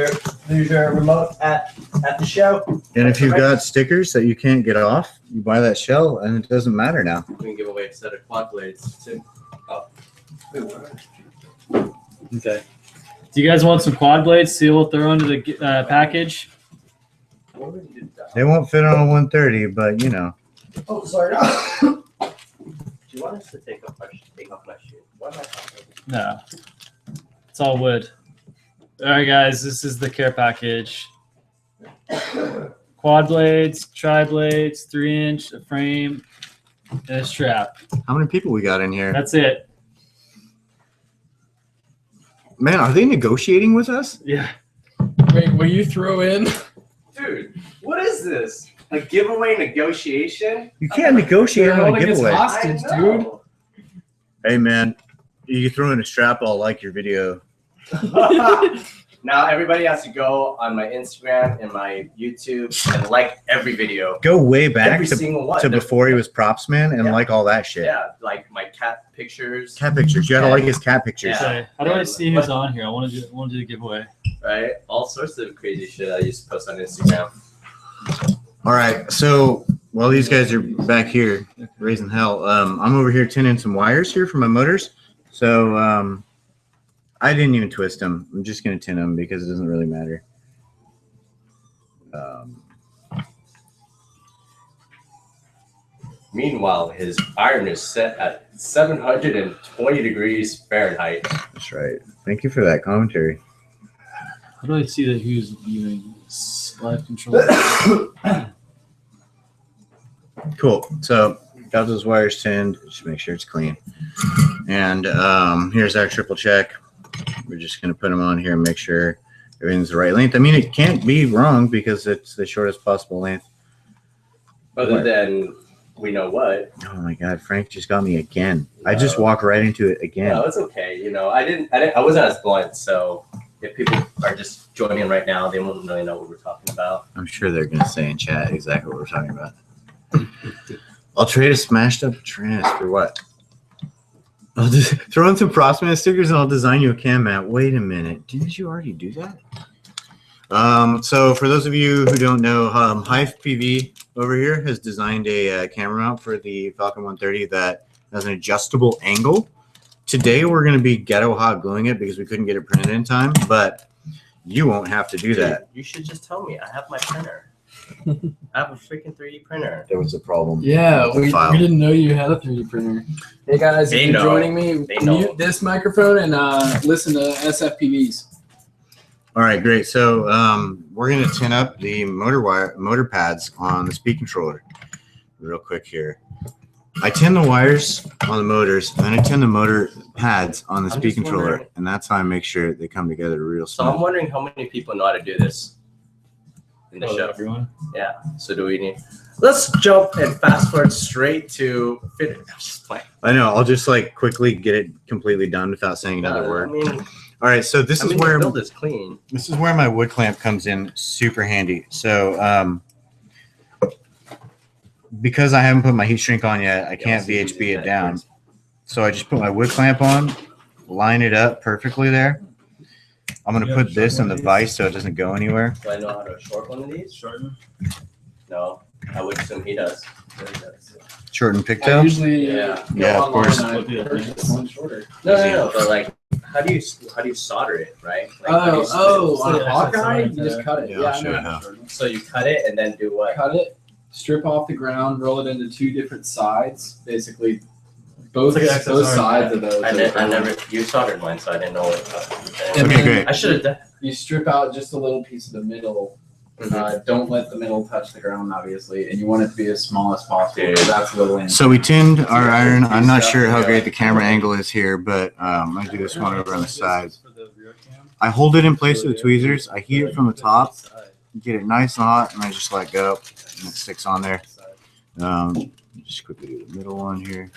your remote at the show. And if you've got stickers that you can't get off, you buy that shell and it doesn't matter now. We can give away a set of quad blades too. Oh. Okay. Do you guys want some quad blades? See what they're under the package? They won't fit on a 130, but you know. Oh, sorry. Do you want us to take off my shoe? Why am I talking? No. It's all wood. All right, guys. This is the care package. Quad blades, tri blades, 3-inch, a frame, and a strap. How many people we got in here? That's it. Man, are they negotiating with us? Yeah. Wait, will you throw in? Dude, what is this? A giveaway negotiation? You can't negotiate You're on a holding us giveaway. hostage, I dude. know. Hey, man, you throw in a strap, I'll like your video. Now everybody has to go on my Instagram and my YouTube and like every video. Go way back Every to single one. before he was props man and Yeah. like all that shit. Yeah, like my cat pictures, Cat pictures. You gotta Yeah. like his cat pictures. Yeah. Okay. How do I see who's on here? I want to do the giveaway. right? All sorts of crazy shit I used to post on Instagram. All right. So while these guys are back here raising hell, I'm over here tinning some wires here for my motors. So I didn't even twist them. I'm just gonna tin them because it doesn't really matter. Meanwhile, his iron is set at 720 degrees Fahrenheit. That's right. Thank you for that commentary. How do I see that who's viewing this live control? Cool. So got those wires tinned. Just make sure it's clean. And here's our triple check. We're just going to put them on here and make sure everything's the right length. I mean, it can't be wrong because it's the shortest possible length. Other than we know what. Oh my God, Frank just got me again. I just walked right into it again. No, it's okay. You know, I wasn't as blunt, so if people are just joining in right now, they won't really know what we're talking about. I'm sure they're going to say in chat exactly what we're talking about. I'll trade a smashed up Trans for what? I'll just throw in some Frostman stickers and I'll design you a cam mat. Wait a minute. Didn't you already do that? So for those of you who don't know, Hive PV over here has designed a camera mount for the Falcon 130 that has an adjustable angle. Today we're going to be ghetto hot gluing it because we couldn't get it printed in time, but you won't have to do that. You should just tell me. I have my printer. I have a freaking 3D printer. There was a problem. Yeah, with the file. we didn't know you had a 3D printer. Hey guys, They if you're know. joining me, They know. mute this microphone and listen to SFPVs. All right, great. So we're going to tin up the motor pads on the speed controller real quick here. I tin the wires on the motors, and then I tin the motor pads on the I'm speed just controller, wondering. and that's how I make sure they come together real So I'm smooth. wondering how many people know how to do this in the show. Everyone. Yeah. So do we need? Let's jump and fast forward straight to fit. I'm just playing. I know. I'll just like quickly get it completely done without saying another word. I mean, All right, so this is the where build is clean. my wood clamp comes in super handy. So because I haven't put my heat shrink on yet, I can't VHB it down. So I just put my wood clamp on, line it up perfectly there. I'm going to put this in the vise so it doesn't go anywhere. Do I know how to short one of these? Shorten. No. I would assume he does. Shorten I pigtail. usually Yeah, go of course. online and I purchase one shorter. No. But like, how do you solder it, right? Like, how do you- On a Yeah, Hawkeye, that's you just cut it. Yeah, Yeah, I'll I show you know. how. So you cut it and then do what? Cut it, strip off the ground, roll it into two different sides. Basically, both It's like an both accessory. sides of those. I never. You soldered mine, so I didn't know what. And Okay, then great. I should have done. You strip out just a little piece of the middle. Don't let the middle touch the ground, obviously, and you want it to be as small as possible. Dude. So that's the lens. So we tinned our iron. I'm not sure how great the camera angle is here, but I'm going to do this one over on the sides. I hold it in place with the tweezers. I heat it from the top, get it nice and hot, and I just let go, and it sticks on there. Just quickly do the middle one here.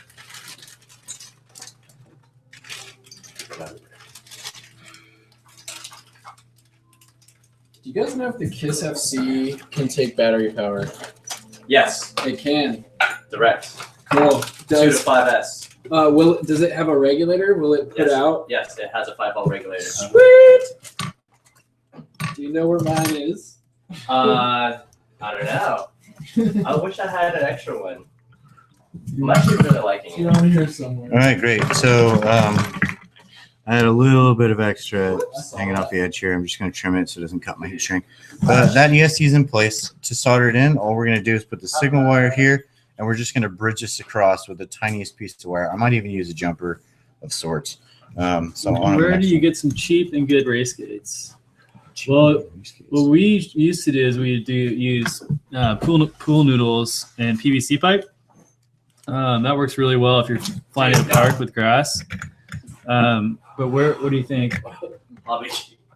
Do you guys know if the KISS FC can take battery power? Yes, It can. direct. Cool. 2 to 5S. Does it have a regulator? Will it put Yes. out? Yes, it has a 5-volt regulator. Sweet. Do you know where mine is? I don't know. I wish I had an extra one. I'm actually really liking it. Around here somewhere. All right, great. So I had a little bit of extra hanging off the edge here. I'm just going to trim it so it doesn't cut my heat shrink. But that ESC is in place. To solder it in, all we're going to do is put the signal wire here, and we're just going to bridge this across with the tiniest piece of wire. I might even use a jumper of sorts. So on to the Where next do you one. get some cheap and good race gates? Well, what we used to do is we do use pool noodles and PVC pipe. That works really well if you're flying in a park with grass. But what do you think?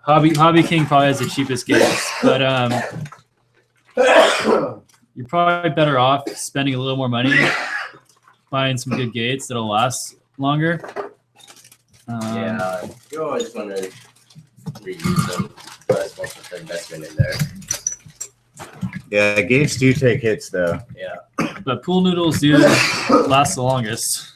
Hobby King probably has the cheapest gates, but you're probably better off spending a little more money buying some good gates that'll last longer. Yeah, you always want to reuse them. But most of the investment in there. Yeah, gates do take hits, though. Yeah. But pool noodles do last the longest.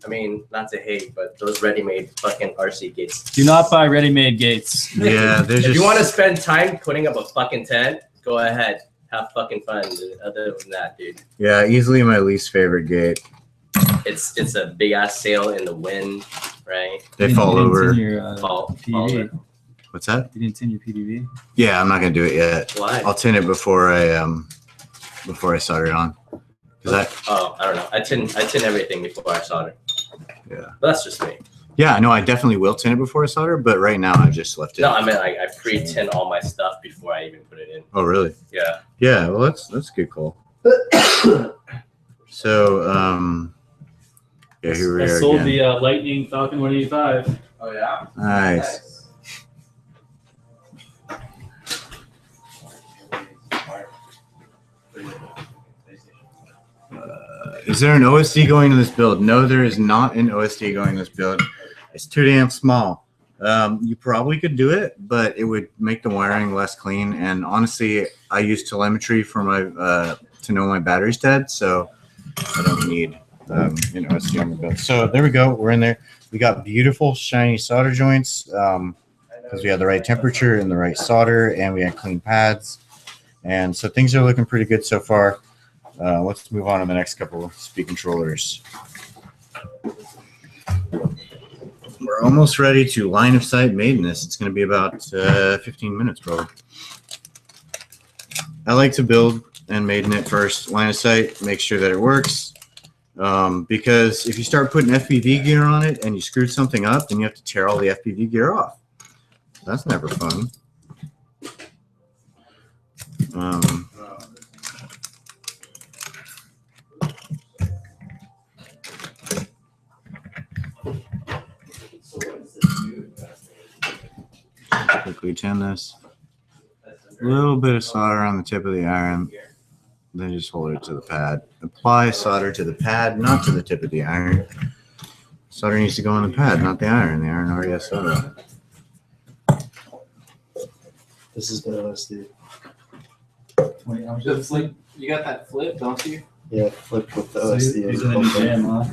I mean, not to hate, but those ready-made fucking RC gates. Do not buy ready-made gates. Yeah, there's If just... you want to spend time putting up a fucking tent, go ahead. Have fucking fun. Dude. Other than that, dude, Yeah, easily my least favorite gate. it's a big ass sail in the wind, right? They You fall didn't over. tin your, Fall. PDV. What's that? You didn't tin your PDV. Yeah, I'm not going to do it yet. Why? I'll tin it before I solder it on. Cause Oh, I don't know. I tin everything before I solder. Yeah. But that's just me. Yeah, no, I definitely will tint it before I solder, but right now I just left it. No, I mean I pre-tint all my stuff before I even put it in. Oh, really? Yeah. Yeah, well, that's a good call. So, yeah, here we I are sold again. the Lightning Falcon 185. Oh yeah. Nice. Is there an OSD going to this build? No, there is not an OSD going to this build. It's too damn small. You probably could do it, but it would make the wiring less clean. And honestly, I use telemetry for my to know my battery's dead, so I don't need an OSD on the build. So there we go. We're in there. We got beautiful shiny solder joints because we had the right temperature and the right solder, and we had clean pads. And so things are looking pretty good so far. Let's move on to the next couple of speed controllers. We're almost ready to line of sight maiden this. It's going to be about 15 minutes probably. I like to build and maiden it first. Line of sight, make sure that it works. Because if you start putting FPV gear on it and you screwed something up, then you have to tear all the FPV gear off. That's never fun. Quickly tin this. A little bit of solder on the tip of the iron. Then just hold it to the pad. Apply solder to the pad, not to the tip of the iron. Solder needs to go on the pad, not the iron. The iron already has solder on it. This is the LSD. Wait, I'm just like, you got that flip, don't you? Yeah, flipped with the So LSD. you're using a new jam, huh?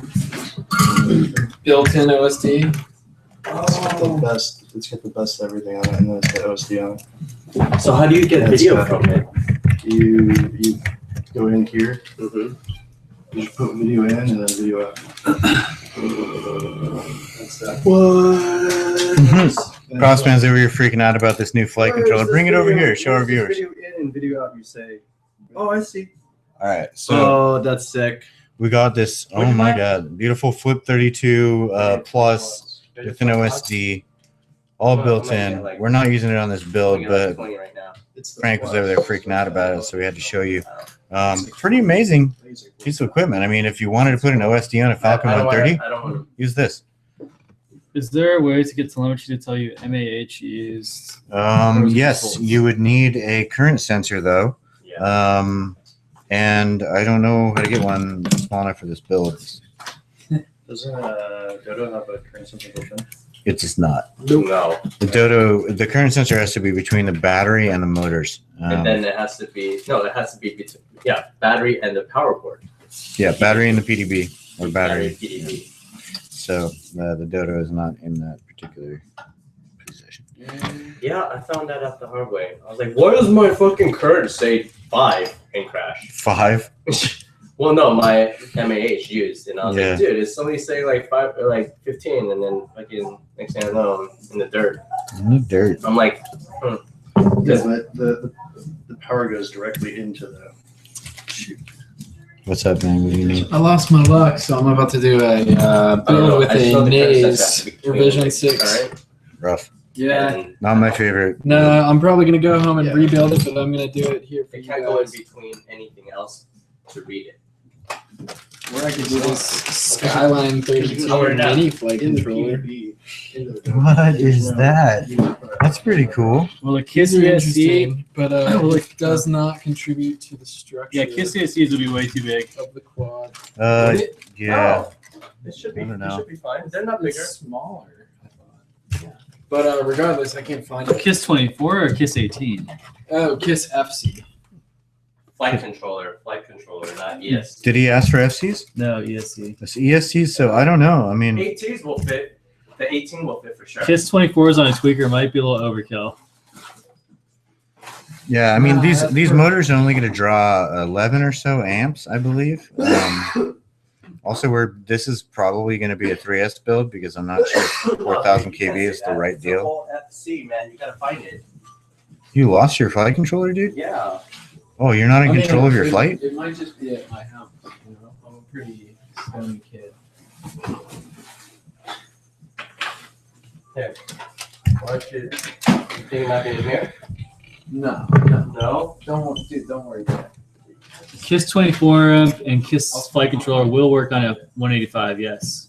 Built-in OSD. It's got the best. It's got the best everything on it, and then it's got OSD on it. So how do you get Yeah, it's video got- from it? You go in here. Mm-hmm. You just put video in and then video out. That's that. What? Crossman's over here freaking out about this new flight controller. Bring it over here. Show our viewers. Video in and video out. You say, "Oh, I see." All right. So Oh, that's sick. we got this. Oh my God. Beautiful Flip 32 Plus with an OSD. All built in. We're not using it on this build, but Right now. It's the Frank was plus. over there freaking out about it, so we had to show you. Pretty amazing piece of equipment. I mean, if you wanted to put an OSD on a Falcon I don't 130, I don't want use this. Is there a way to get telemetry to tell you MAH used? Yes, you would need a current sensor though. Yeah. And I don't know how to get one small enough for this build. Doesn't Dodo have a current sensor built in? It's just not. No. The Dodo, the current sensor has to be between the battery and the motors. And then it has to be between battery and the power cord. Yeah, battery and the PDB or battery. PDB. So the Dodo is not in that particular position. Yeah, I found that out the hard way. I was like, why does my fucking current say 5 and crash? 5. Well, no, my MAH used, and I was Yeah. like, dude, is somebody saying like 5 or like 15, and then fucking next thing I know, I'm in the dirt. In the dirt. I'm like, Yeah, but the power goes directly into the. Shoot. What's up, man? What do you need? I lost my luck, so I'm about to do a build with I just know a the current sensor has Naze to be between revision the 6. current Rough. Yeah. and Not my favorite. No, I'm probably gonna go home and Yeah. rebuild it, but I'm gonna do it here for it you can't go in guys. between anything else to read it. Or I could do this Skyline 32 Power it up. mini flight In the controller. PDB. into the Dodo. What is that? You can put it- That's pretty cool. Well, the Kids KISS are ESC. interesting, but it does not contribute to the structure Yeah, KISS ESCs will be way too big. of the quad. Uh, Would it? yeah. Oh, it should be. I don't It know. should be fine. They're not bigger. It's smaller, I thought. Yeah. But regardless, I can't find it. KISS 24 or KISS 18? Oh, Kiss FC. Flight controller, not ES. Did he ask for FCs? No, ESC. It's ESCs, so I don't know. I mean, 18s will fit. The 18 will fit for sure. KISS 24s on a tweaker might be a little overkill. yeah, I mean these that's these perfect. motors are only going to draw 11 or so amps, I believe. Also, this is probably going to be a 3S build because I'm not sure if 4,000 kV is the right It's deal. whole FC, man. You gotta find it. You lost your flight controller, dude? Yeah. Oh, you're not in I mean, control of your it- flight? It might just be at my house. You know, I'm a pretty stony kid. Watch it. You think it might be in here? No, No? don't worry about it. KISS 24 amp and KISS flight controller will work on a 185. Yes,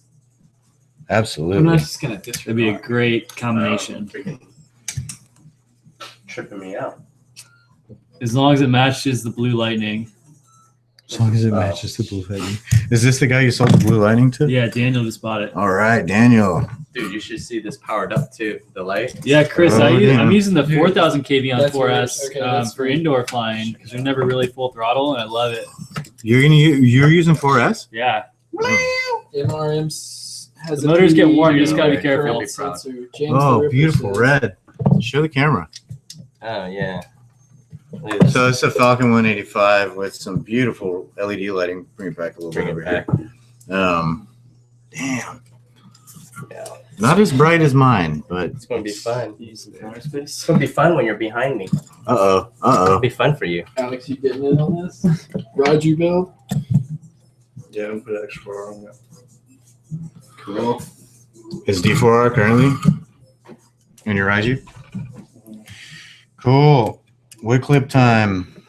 Absolutely. I'm not just gonna disregard. that'd be a great combination. Freaking tripping me out. As long as it matches the Blue Lightning. As long as it matches the blue lightning. Is this the guy you sold the blue lightning to? Yeah, Daniel just bought it. All right, Daniel. Dude, you should see this powered up too. The light. Yeah, Chris, Oh, yeah. I'm using the 4,000 kV on That's 4S weird. Okay, that's for weird. indoor flying because we're never really full throttle, and I love it. You're using 4S? Yeah, MRMs has The motors get warm, you just gotta be careful. Oh, beautiful red. Show the camera. Oh yeah. Look at this. So it's a Falcon 185 with some beautiful LED lighting. Bring it back a little Bring bit it over back. here. Damn. Yeah. Not as bright as mine, but It's gonna be fun. use some counter space. It's gonna be fun when you're behind me. uh-oh. It'll be fun for you. Alex, you getting in on this? Roger build? Yeah, I'm put X4 on that. Cool. Is D4R currently in your Raiju? Cool. Wood clip time.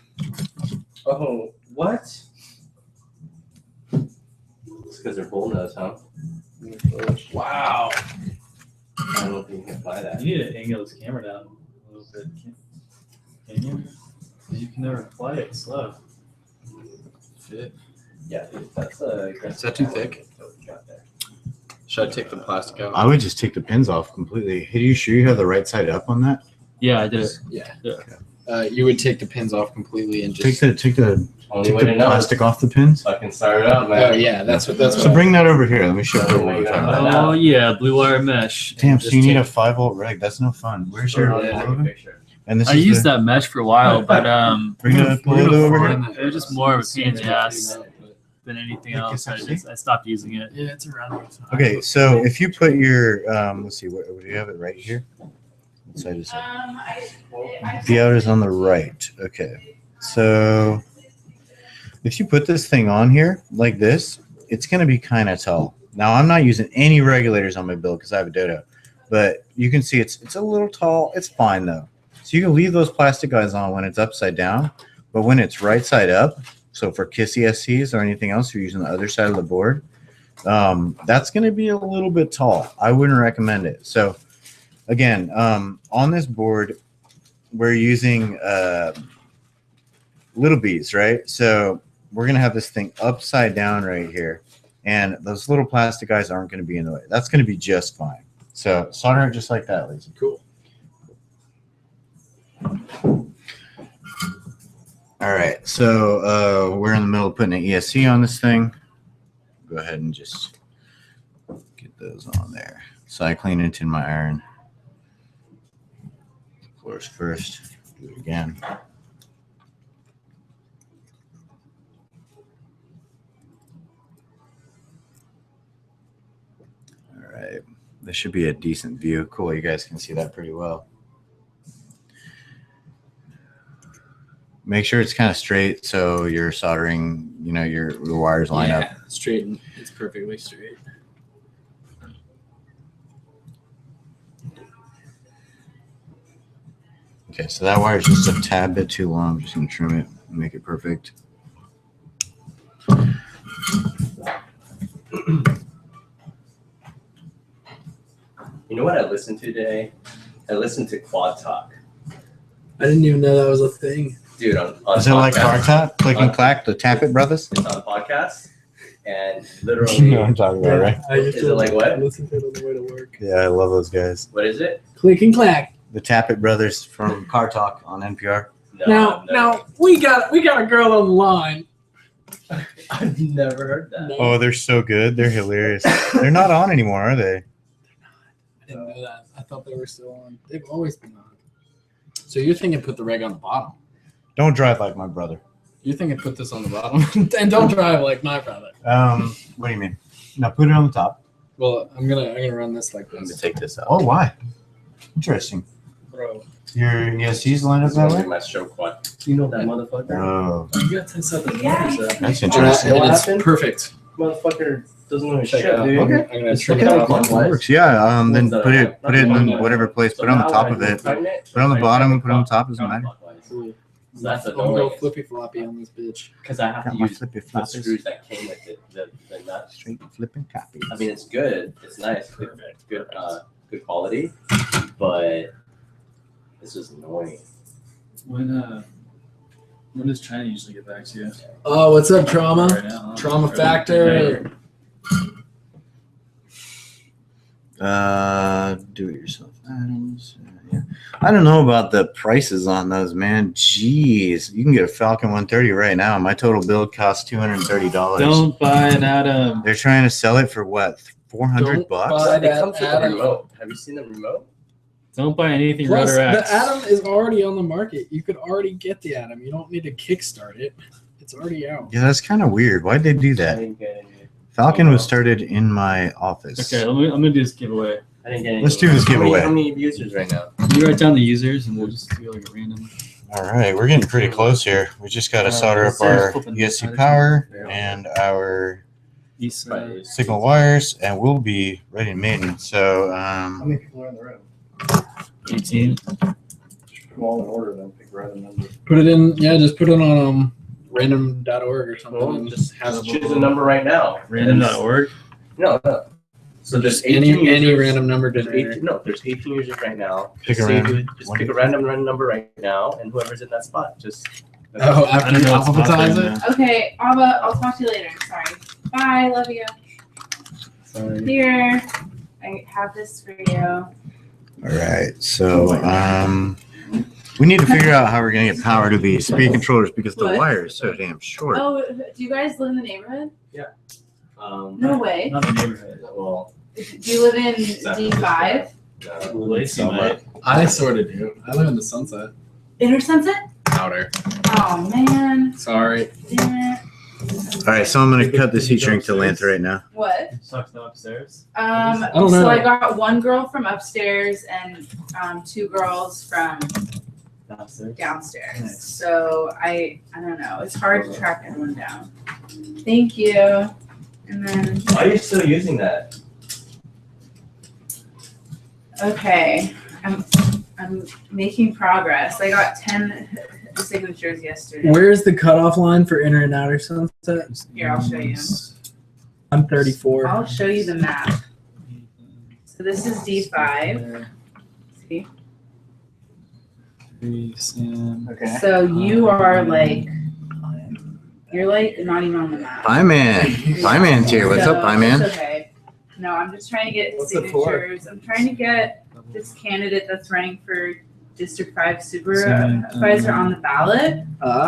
Oh, what? It's because they're bullnose, huh? Wow. I don't think you can fly that. You need to angle this camera down a little bit. Can you? 'Cause you can never fly it slow. Fit. Yeah, dude, that's Is that too thick? Should I take the plastic out? I would just take the pins off completely. Are you sure you have the right side up on that? Yeah, I did it. Yeah. Yeah. You would take the pins off completely and Take just. the Only way to know is plastic off the pins. so I can start it up, man. Oh yeah, that's what. So bring that over here. Let me show you Oh, what we're my talking God. about. Oh yeah, blue wire mesh. Damn, Just so you need take- a 5-volt rig. That's no fun. Where's your Yeah. logo? And this I is used the, that mesh for a while, but Bring the logo over here. it was just more of a pain in the ass than anything Look, else. it's I stopped using it. Yeah, it's around. Okay, so if you put your, let's see, what do you have it right here? What side is it? The outer's on the right. Okay, so if you put this thing on here like this, it's going to be kind of tall. Now, I'm not using any regulators on my build because I have a Dodo, but you can see it's a little tall. It's fine though. So you can leave those plastic guys on when it's upside down, but when it's right side up, so for KISS ESCs or anything else, you're using the other side of the board, that's going to be a little bit tall. I wouldn't recommend it. So again, on this board, we're using little bees, right? So we're going to have this thing upside down right here. And those little plastic guys aren't going to be in the way. That's going to be just fine. So solder it just like that, Lisa. Cool. All right, so we're in the middle of putting an ESC on this thing. Go ahead and just get those on there. So I clean and tin my iron. Floors first, do it again. All right, this should be a decent view. Cool, you guys can see that pretty well. Make sure it's kind of straight so you're soldering, you know, your wires line up. Straight. It's perfectly straight. Okay, so that wire is just a tad bit too long. I'm just gonna trim it and make it perfect. You know what I listened to today? I listened to Quad Talk. I didn't even know that was a thing. Dude, on Is it like podcast. car tap, click and clack, the Tappet brothers? It's on podcast, and literally, talking about, right? I used Is to it like what? listen to it on the way to work. Yeah, I love those guys. what is it? Click and clack. The Tappet brothers from Car Talk on NPR. No, Now we got a girl on the line. I've never heard that. No, Oh, they're so good. They're hilarious. They're not on anymore, are they? I didn't know that. I thought they were still on. They've always been on. So you're thinking put the reg on the bottom. Don't drive like my brother. You're thinking put this on the bottom and don't drive like my brother. What do you mean? No, put it on the top. Well, I'm gonna run this like I'm gonna this, take this out. Oh, why? Interesting. bro. Your ESC's lined up This that is way? my show quad. You know that motherfucker? Oh, You got to set the numbers up. that's And interesting. What it's happened? perfect. Motherfucker doesn't know his Check shit, it out. dude. I'm Okay. gonna It's check okay. it out. One That works. Yeah. Then put it in whatever place. So Put it on the now top when of I it. go pregnant, Put it on the I bottom. go Put it on the top. Doesn't matter. counterclockwise. So that's I'm gonna go annoying flippy floppy on this bitch. because I have Got to my use flippy the floppers. screws that came with it, the nuts. Straight flipping copies. I mean, it's good. It's nice. Good, good quality. But it's just annoying. When does China usually get back to you? Oh, what's up, Trauma? Right now, huh? Trauma Or- Factor. Do it yourself items. Yeah. I don't know about the prices on those, man. Jeez, you can get a Falcon 130 right now. My total build costs $230. Don't buy an Atom. They're trying to sell it for what? 400 Don't bucks? buy- It that comes with a Atom. remote. Have you seen the remote? Don't buy anything Plus, Rudder the X. Atom is already on the market. You could already get the Atom. You don't need to kickstart it. It's already out. Yeah, that's kind of weird. Why'd they do I that? didn't get any. Falcon was started in my office. Okay, I'm gonna do this giveaway. I didn't get any. Let's do this giveaway. How many users right now? You write down the users, and we'll just do like a random. All right, we're getting pretty close here. We just got to solder up our ESC power and our East Right. signal wires, and we'll be ready and maiden. So, How many people are in the room? 18. Just put them all in order, then pick random numbers. Put it in, yeah, just put it on random.org or something. Well, and just have choose a number right now. Random.org. No, no. So there's just 18 any users. random number There's generator. 18, no, there's 18 users right now. Pick a Just random just one. pick a random number right now, and whoever's in that spot, just. Oh, I after don't you know what's alphabetize popping it? now. Okay, Abba, I'll talk to you later. Sorry. Bye, love you. Sorry. Here, I have this for you. all right. So, we need to figure out how we're gonna get power to these speed controllers because the What? wire is so damn short. Oh, do you guys live in the neighborhood? Um, No way. Not the neighborhood. Well, Do you live in D5? Lacey might. I sort of do. I live in the Sunset. Inner Sunset? Outer. Oh, man. Sorry. Damn it. All right, so I'm gonna cut this heat shrink to length right now. What? Sucks them upstairs. don't know. So I got one girl from upstairs and two girls from Downstairs. downstairs. Nice. So I don't know. It's hard to track everyone down. Thank you. And then why are you still using that? okay, I'm making progress. I got 10 signatures yesterday. Where's the cutoff line for inner and outer Sunset? Here, I'll show you. I'm 34. I'll show you the map. So this is D5. See? Okay. So you are like, you're like not even on the map. Pie Man. Pie Man's here. What's up, So, Pie Man? it's okay. No, I'm just trying to get What's it for? signatures. I'm trying to get this candidate that's running for District 5 supervisor on the ballot.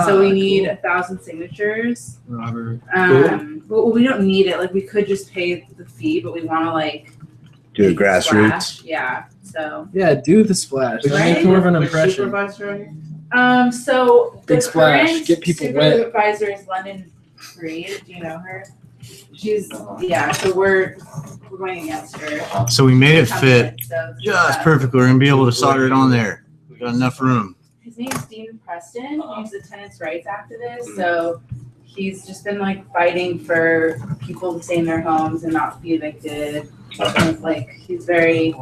So we need 1,000 signatures. Robert. Well, we don't need it. Like we could just pay the fee, but we want to like Do a make the grassroots. splash. Yeah. So Yeah, do the splash. That'll Right? make more of an Which impression. supervisor are you? So Big the splash. current Get people wet. supervisor is London Reed. Do you know her? She's yeah. So we're going against her. So we made it fit So, just perfect. We're gonna be able to solder it on there. We got enough room. His name's Dean Preston. He's a tenants' rights activist. So he's just been like fighting for people to stay in their homes and not be evicted. And, like he's very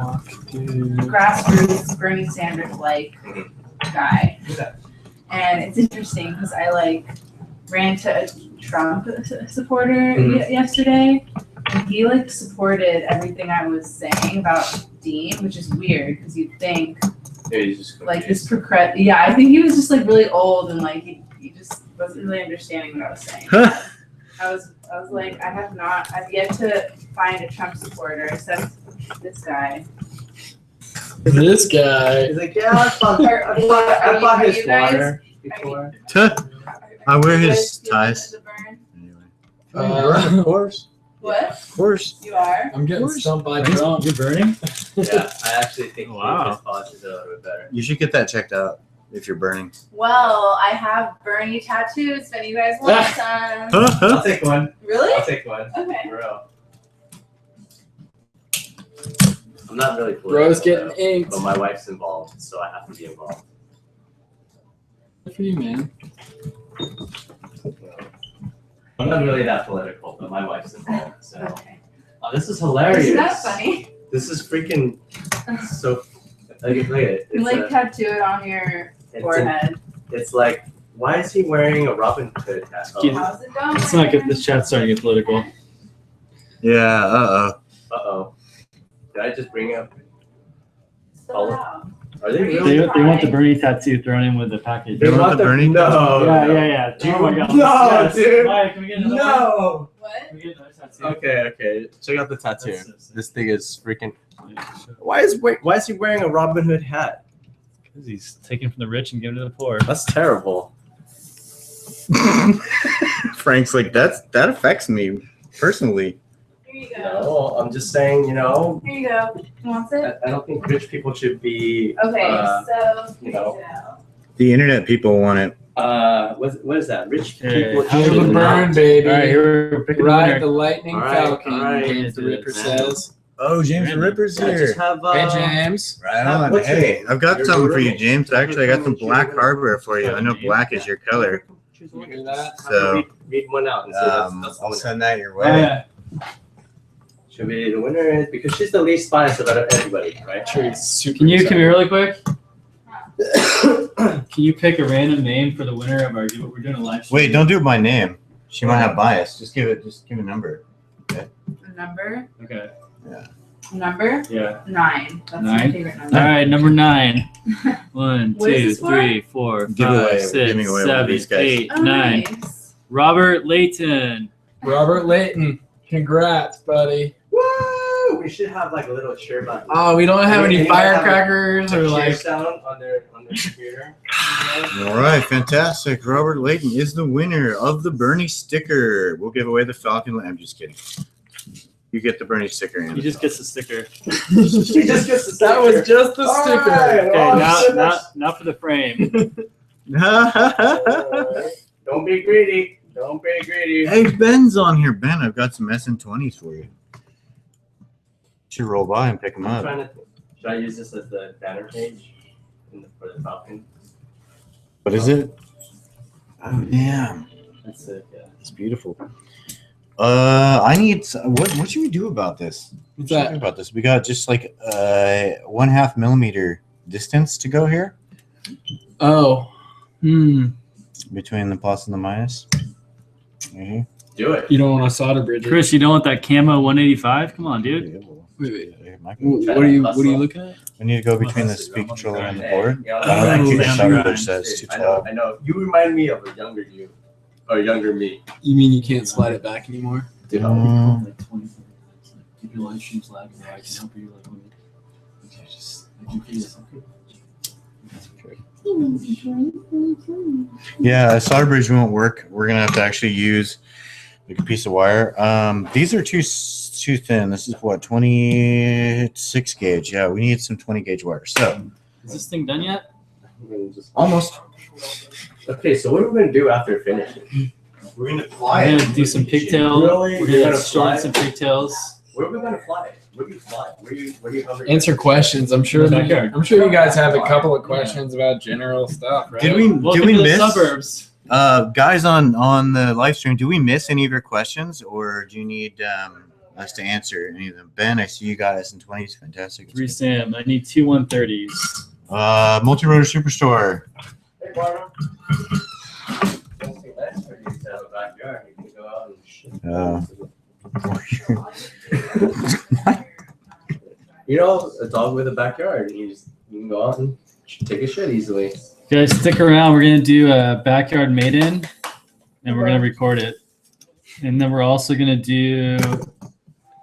grassroots, Bernie Sanders like guy. And it's interesting because I like ran to a Trump supporter yesterday, and he like supported everything I was saying about Dean, which is weird because you'd think Yeah, he's just like this yeah, I think he was just like really old and like he just wasn't really understanding what I was saying. I was like, I've yet to find a Trump supporter except this guy. This guy. He's like, yeah, I bought his water before. I wear You his guys feel ties. the burn? Anyway. Of course. What? Of course. You are? I'm getting stumped by Trump. You're burning? Yeah, I actually think Wow. his thoughts is a little bit better. You should get that checked out if you're burning. Well, I have Bernie tattoos if any of you guys want some. I'll take one. Really? I'll take one. Okay. For real. I'm not really Bro's political, getting inked. but my wife's involved, so I have to be involved. Good for you, man. I'm not really that political, but my wife's involved. So Okay. this is hilarious. Isn't that funny? This is freaking so. Look at it. You like tattoo it on your forehead. It's like, why is he wearing a Robin Hood hat? How's it going? It's not good. This chat's starting to get political. Yeah. Uh-oh. Did I just bring up? So loud. Are they They, really? they want the Bernie tattoo thrown in with the package. They want the Bernie? No. Yeah. Dude, Oh my God. no, Yes. dude. Mike, can we get another one? No. What? Can we get another tattoo? Okay. Check out the tattoo. That's so sick. This thing is freaking. Why is he wearing a Robin Hood hat? Because he's taking from the rich and giving to the poor. That's terrible. Frank's like, that affects me personally. Here you go. No, I'm just saying, Here you go. Wants it? I don't think rich people should be. Okay, so you know. take it out. The internet people want it. What is that? Rich Okay, people. how Feel did the it burn, baby. All right, here we're picking the Ride winner. the lightning All right, falcon, all right. James the Ripper Man. says. Oh, James the Ripper's I just here. have. Hey, James. Right on. What's Hey, I've got Your something for you, roommate. James. Actually, I got some Black Harbor for you. I know black is your color. You hear that? So, read one out. And see that's the I'll winner. send that your Oh, way. yeah. Should be the winner is because she's the least biased about everybody, right? Sure, he's super Can you come excited. here really quick? Can you pick a random name for the winner of our? We're doing a live stream. Wait, don't do it by name. She might have bias. Just give a number. Number? Okay. Number? Yeah. 9. That's my 9? favorite All number. right, number 9. 1, What is 2, this for? 3, 4, Give away- 5, 6, giving away one of 7, these guys. 8, Oh, 9. nice. Robert Layton. Robert Layton. Congrats, buddy. Woo! We should have like a little cheer button. Oh, we don't have any Anyone have firecrackers or cheer like. sound on their computer. All right, fantastic. Robert Layton is the winner of the Bernie sticker. We'll give away the Falcon. I'm just kidding. You get the Bernie sticker. He just gets a sticker. He just gets the That was just the All sticker. right. Okay, Oh, not for the frame. Don't be greedy. Don't be greedy. Hey, Ben's on here. Ben, I've got some SN20s for you. Should roll by and pick them I'm up. trying to. Should I use this as the banner page for the Falcon? What is it? Oh, damn. That's it. Yeah. It's beautiful. I need. What should we do about this? What's What should we do about this? We got just like 1/2 millimeter distance to go here Oh. between the plus and the minus. Mhm. Do it. You don't want to solder bridge it. Chris, you don't want that camo 185? Come on, dude. Wait, wait. We What are you looking at? need to go between the speed controller and the Hey, board. you know, I don't think the Oh, solder man. bridge says I know. 212. I know. You remind me of a younger you, or younger me. You mean you can't slide it back anymore? Dude, Mm. Like 20 keep your live streams live, and I can help you like Yeah, a solder bridge won't work. We're gonna have to actually use like a piece of wire. These are too thin. This is what 26 gauge. Yeah, we need some 20 gauge wire. So Is this thing done yet? almost. Okay, so what are we gonna do after finishing? We're gonna We're gonna do some pigtail. Really? We're You're gonna gonna shorten fly? some pigtails. Where are we gonna fly? Where do you fly? Where do you hover? Answer questions. I'm sure. In the backyard. I'm sure you guys have a couple of questions about general stuff, right? Did we Welcome to the miss suburbs? guys on the live stream? Do we miss any of your questions, or do you need us to answer any of them? Ben, I see you got SN20s. Fantastic. 3 Sam. I need 2 130s. Multi-rotor Superstore. Hey, Barbara. That's nice for you to have a backyard. You can go out and shit. You know, a dog with a backyard. You can go out and take a shit easily. Guys, stick around. We're gonna do a backyard maiden, and we're gonna record it. And then we're also gonna do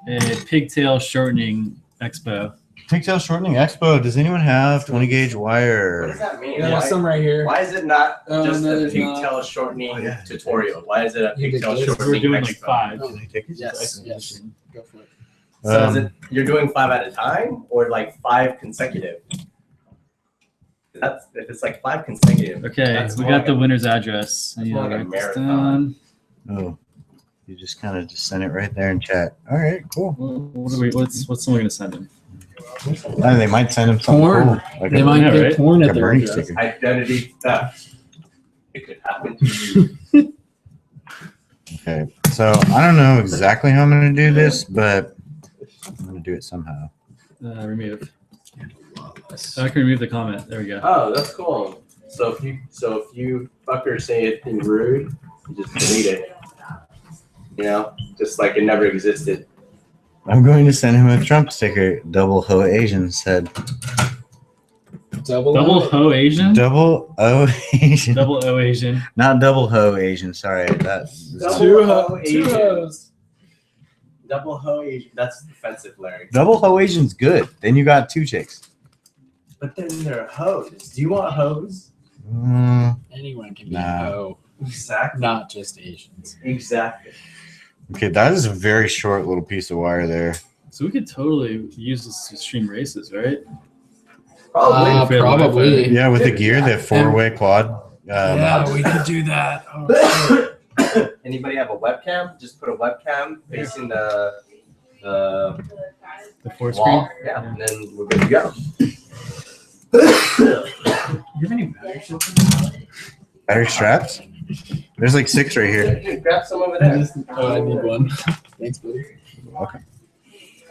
a pigtail shortening expo. Pigtail Shortening Expo. Does anyone have 20 gauge What wire? does that mean? Yeah, there's some right here. Why is it not Oh, just no, a there's pigtail shortening Oh, yeah. tutorial? Why is it a You pigtail did this. shortening We're doing like expo? 5. Can I take it? Yes. Yes. Go for it. So is it you're doing 5 at a time or like 5 consecutive? That's if it's like 5 consecutive. Okay, That's we more got like the a- winner's address. that's Yeah, more like a write this marathon. down. Oh, you just kind of just send it right there in chat. All right, cool. What's someone gonna send him? They might send him something Porn. cool. Like They a- might Yeah, get right? porn like at a their Bernie address. sticker. Identity theft. It could happen to you. Okay, so I don't know exactly how I'm going to do this, but I'm going to do it somehow. Remove. I can remove the comment. There we go. Oh, that's cool. So if you fuckers say anything rude, you just delete it. You know, just like it never existed. I'm going to send him a Trump sticker. Double ho Asian said. Double Double O Asian? Double O Asian. Double O Asian. Not double ho Asian. Sorry, that. Two Asian. hoes. Double ho Asian. That's offensive, Larry. Double ho Asian's good. Then you got 2 chicks. But then they're hoes. Do you want hoes? Anyone can be Nah. a hoe, Exactly. not just Asians. Exactly. Okay, that is a very short little piece of wire there. So we could totally use this to stream races, right? Probably. Probably. Yeah, with the gear, the 4-way quad. Yeah, we could do that. Oh, shit. Anybody have a webcam? Just put a webcam facing the The 4 screen. wall. Yeah, and then we're good to go. You have any battery? Battery straps? There's like 6 right here. Grab some over there. Oh, I need one. Thanks, buddy.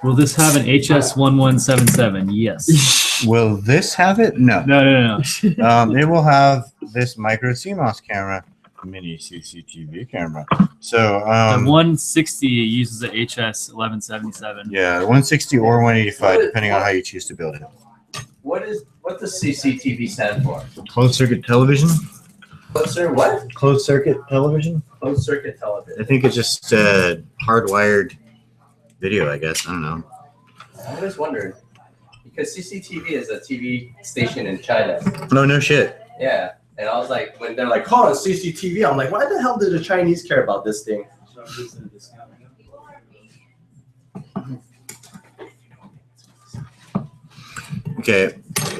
Will this have an HS1177? Yes. Will this have it? No. No. It will have this micro CMOS camera, mini CCTV camera. So, The 160 uses a HS1177. yeah, 160 or 185, depending on how you choose to build it. What does CCTV stand for? Closed circuit television? What? Closed circuit television? Closed circuit I television. think it's just hardwired video, I guess. I don't know. I always wondered because CCTV is a TV station in China. No shit. Yeah, and I was like, when they're like, "Oh, it's CCTV," I'm like, "Why the hell do the Chinese care about this thing?" Okay.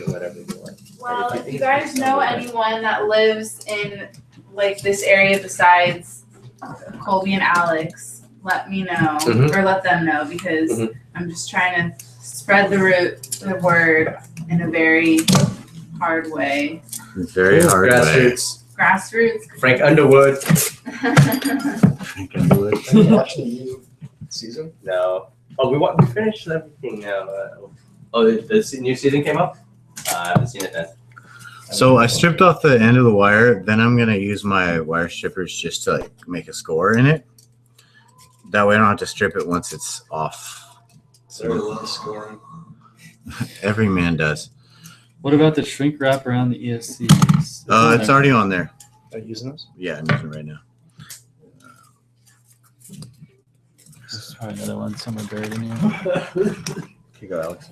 Whatever you want. Well, if you guys know anyone that lives in like this area besides Colby and Alex, let me know Mhm. or let them know because Mhm. I'm just trying to spread the word in a very hard way. Very hard way. Grassroots. Grassroots. Frank Underwood. I can do it. Have you watched the new season? No. Oh, we finished everything now. The new season came up. I haven't seen it then. So I stripped off the end of the wire. Then I'm gonna use my wire strippers just to like make a score in it. That way I don't have to strip it once it's off. Sarah loves scoring. Every man does. What about the shrink wrap around the ESC? It's already on there. Are you using those? Yeah, I'm using it right now. There's probably another one somewhere buried in here. Here you go, Alex.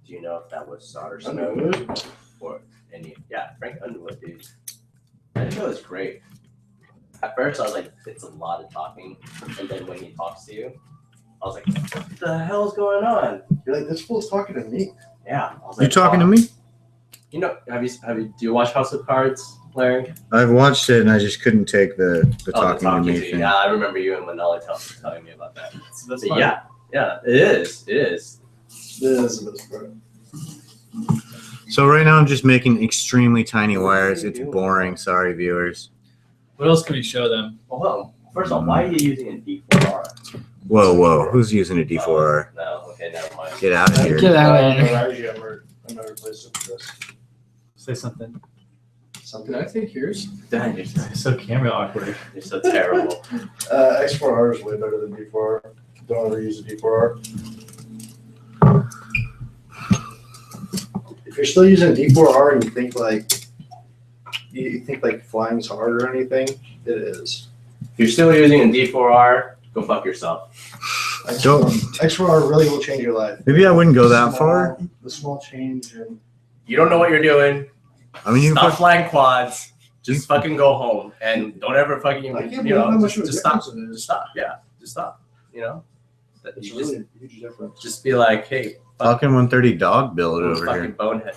Do you know if that was solder smoke or any? Yeah, Frank Underwood, dude. That show is great. At first, I was like, it's a lot of talking, and then when he talks to you, I was like, what the hell's going on? You're like, this fool's talking to me. Yeah, I was You like, talking to wow. me? You know, do you watch House of Cards, Larry? I've watched it and I just couldn't take the Oh, talking to me thing. Yeah, I remember you and Manali telling me about that. That's But yeah, it is. It is. This is the best part. So right now I'm just making extremely tiny wires. It's boring. Sorry, viewers. What else can we show them? Well, first off, why are you using a D4R? Whoa. Who's using a D4R? No, okay, never mind. Get out of here. Get out of here. I never replaced it with this. Say something. Something. Did I take yours? Dang, you're So camera awkward. so terrible. X4R is way better than D4R. Don't ever use a D4R. If you're still using a D4R and you think like flying's hard or anything, it is. If you're still using a D4R, go fuck yourself. Don't- X4R really will change your life. Maybe I wouldn't go that far. The small change and You don't know what you're doing. I mean, you Stop can flying quads. Just fucking go home and don't ever fucking, I can't you believe how know, much of a just stop. difference it is. Just stop. Yeah, just stop. You know, that It's you just really a huge difference. just be like, hey, Falcon 130 dog build over fucking here. bonehead.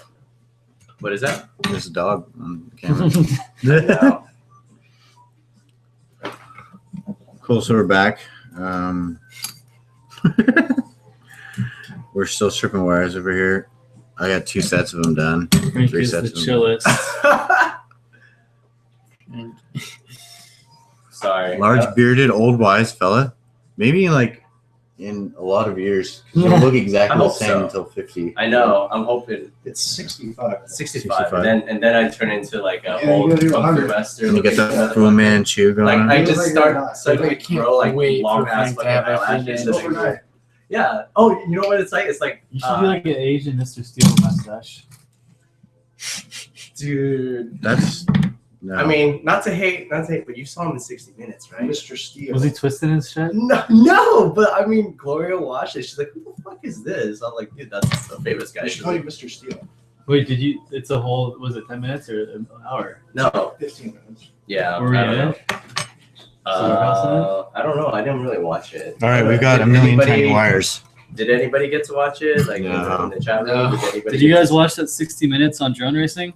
What is that? There's a dog on the camera. No. Cool, so we're back. We're still stripping wires over here. I got 2 sets of them done. Frank Three is the sets of them. chillest. Sorry. Large bearded, old wise fella. Maybe like in a lot of years. You'll look exactly I the hope same so. until 50. I know. I'm hoping It's 65. 65, and then I turn into like a Yeah, you old gotta do Kung Fu 100. master. And you get looking the Fu motherfucker. Manchu going Like on. I You look just like start you're not. suddenly I can't grow like wait long for ass Frank to fucking have a eyelashes. Fu And Manchu. then- yeah. Oh, you know what it's like? It's like You should do like an Asian Mr. Steel mustache. dude. That's no. I mean, not to hate, but you saw him in 60 Minutes, right? Mr. Steel. Was he twisting his shit? No, but I mean, Gloria watched it. She's like, "Who the fuck is this?" I'm like, "Dude, that's the famous guy." I She's should call you like, Mr. Steel. Wait, did you? It's a whole. Was it 10 minutes or an hour? no, 15 minutes. yeah, Were we I don't in know. it? Slaughterhouse in I don't know. I didn't really watch it. All right, we've got Did a million anybody- tiny wires. Did anybody get to watch it? Like No. in the chat room? No. Did anybody? Did you get guys to- watch that 60 Minutes on drone racing?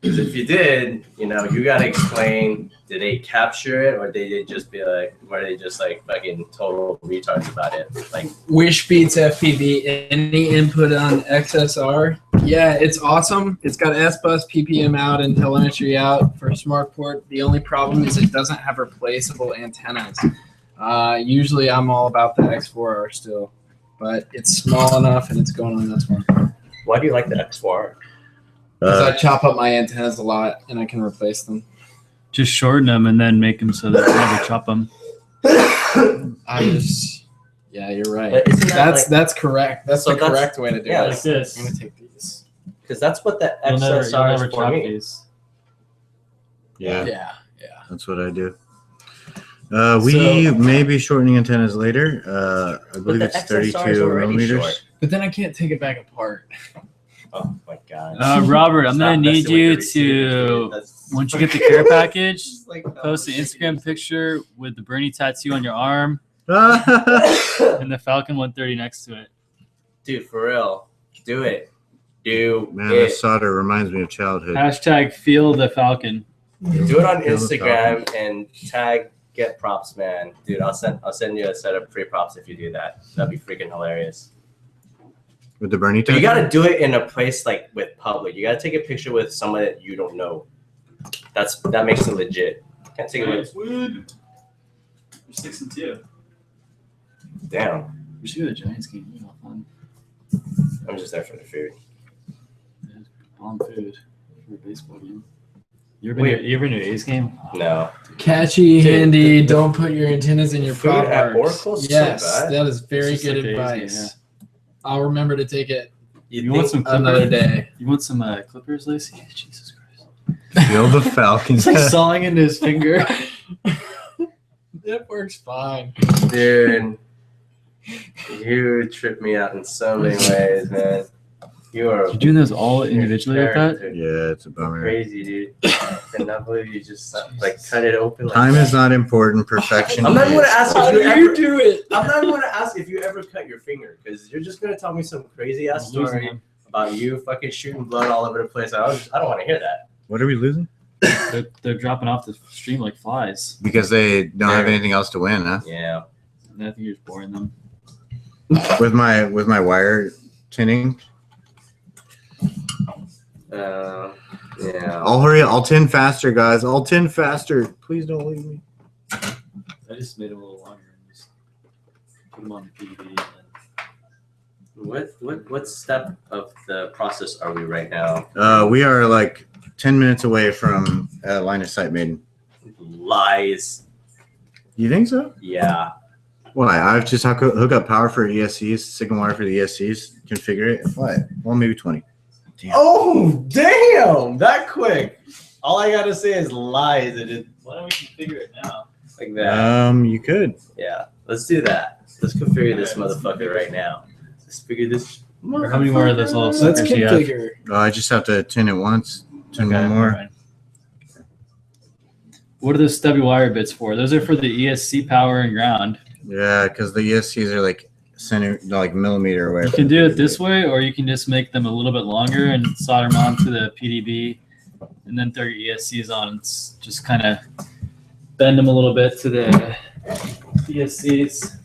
'Cause if you did, you gotta explain. Did they capture it, or did they just be like, were they just like fucking total retards about it? Like, Wish beats FPV. Any input on XSR? Yeah, it's awesome. It's got S-Bus, PPM out, and telemetry out for SmartPort. The only problem is it doesn't have replaceable antennas. Usually I'm all about the X4R still, but it's small enough and it's going on this one. why do you like the X4? Because I chop up my antennas a lot and I can replace them. Just shorten them and then make them so that you never chop them. Yeah, you're right. But isn't that That's correct. That's So the that's- correct way to do yeah, it. Like this. I'm gonna take these. Because that's what the You'll never XSR is for chop me. these. Yeah, Yeah. that's what I do. We may be shortening antennas later. I believe the it's XSR is 32 already millimeters. short. But then I can't take it back apart. Oh my god. Robert, I'm Stop gonna need messing with you the receivers, to, dude. That's- once you get the care package, Just like, post an Instagram picture with the Bernie tattoo on your arm Man, and the Falcon 130 next to it. Dude, for real. Do it. Do that it. solder reminds me of childhood. Hashtag feel the Falcon. Do it on Feel the Instagram and tag Get Props Man. Dude, I'll send you a set of free props if you do that. That'd be freaking hilarious. With the Bernie But you tattoo? gotta do it in a place like with public. You gotta take a picture with someone that you don't know. That makes it legit. Can't take it with We're 6-2. damn. We should go to the Giants game. It'd be fun. I'm just there for the food. Bomb food for a baseball game. You ever been to an A's game? No. Catchy, Dude, handy. the- Don't put your antennas in your food prop at bars. Oracle's so Yes, bad. that is very It's just good like the A's game, advice. I'll remember to take it You want some another day. You want some Clippers, Lacey? Jesus Christ! Feel the Falcons. It's like sawing into his finger. It works fine. Dude, you trip me out in so many ways, man. You are You're doing those all individually like that? character. Yeah, it's a bummer. Crazy, dude. I cannot believe you just like cut it open. Like Time that. is not important. Perfection I'm not is. going to ask How if do you you ever. do it? I'm not going to ask if you ever cut your finger because you're just going to tell me some crazy ass I'm losing story them. about you fucking shooting blood all over the place. I don't want to hear that. What are we losing? They're dropping off the stream like flies. Because they don't have anything else to win, huh? Yeah. And I think you're just boring them. With my wire tinning. Yeah. I'll hurry. I'll tin faster, guys. I'll tin faster. Please don't leave me. I just made them a little longer and just put them on the PDB. What step of the process are we right now? We are like 10 minutes away from line of sight maiden. Lies. You think so? Yeah. Why? I've just hook up power for ESCs, signal wire for the ESCs, configure it, and fly it. Well, maybe 20. Damn. Oh damn! That quick. All I gotta say is lies. Why don't we configure it now? Like that. You could. Yeah. Let's do that. Let's configure this motherfucker right now. Let's figure this. Or how many more of those little Let's suckers do you have? configure. I just have to tin it once, tin one more. alright. What are those stubby wire bits for? Those are for the ESC power and ground. Yeah, because the ESCs are like millimeter away. You can do it this way, or you can just make them a little bit longer and solder them onto the PDB, and then throw your ESCs on and just kind of bend them a little bit to the ESCs.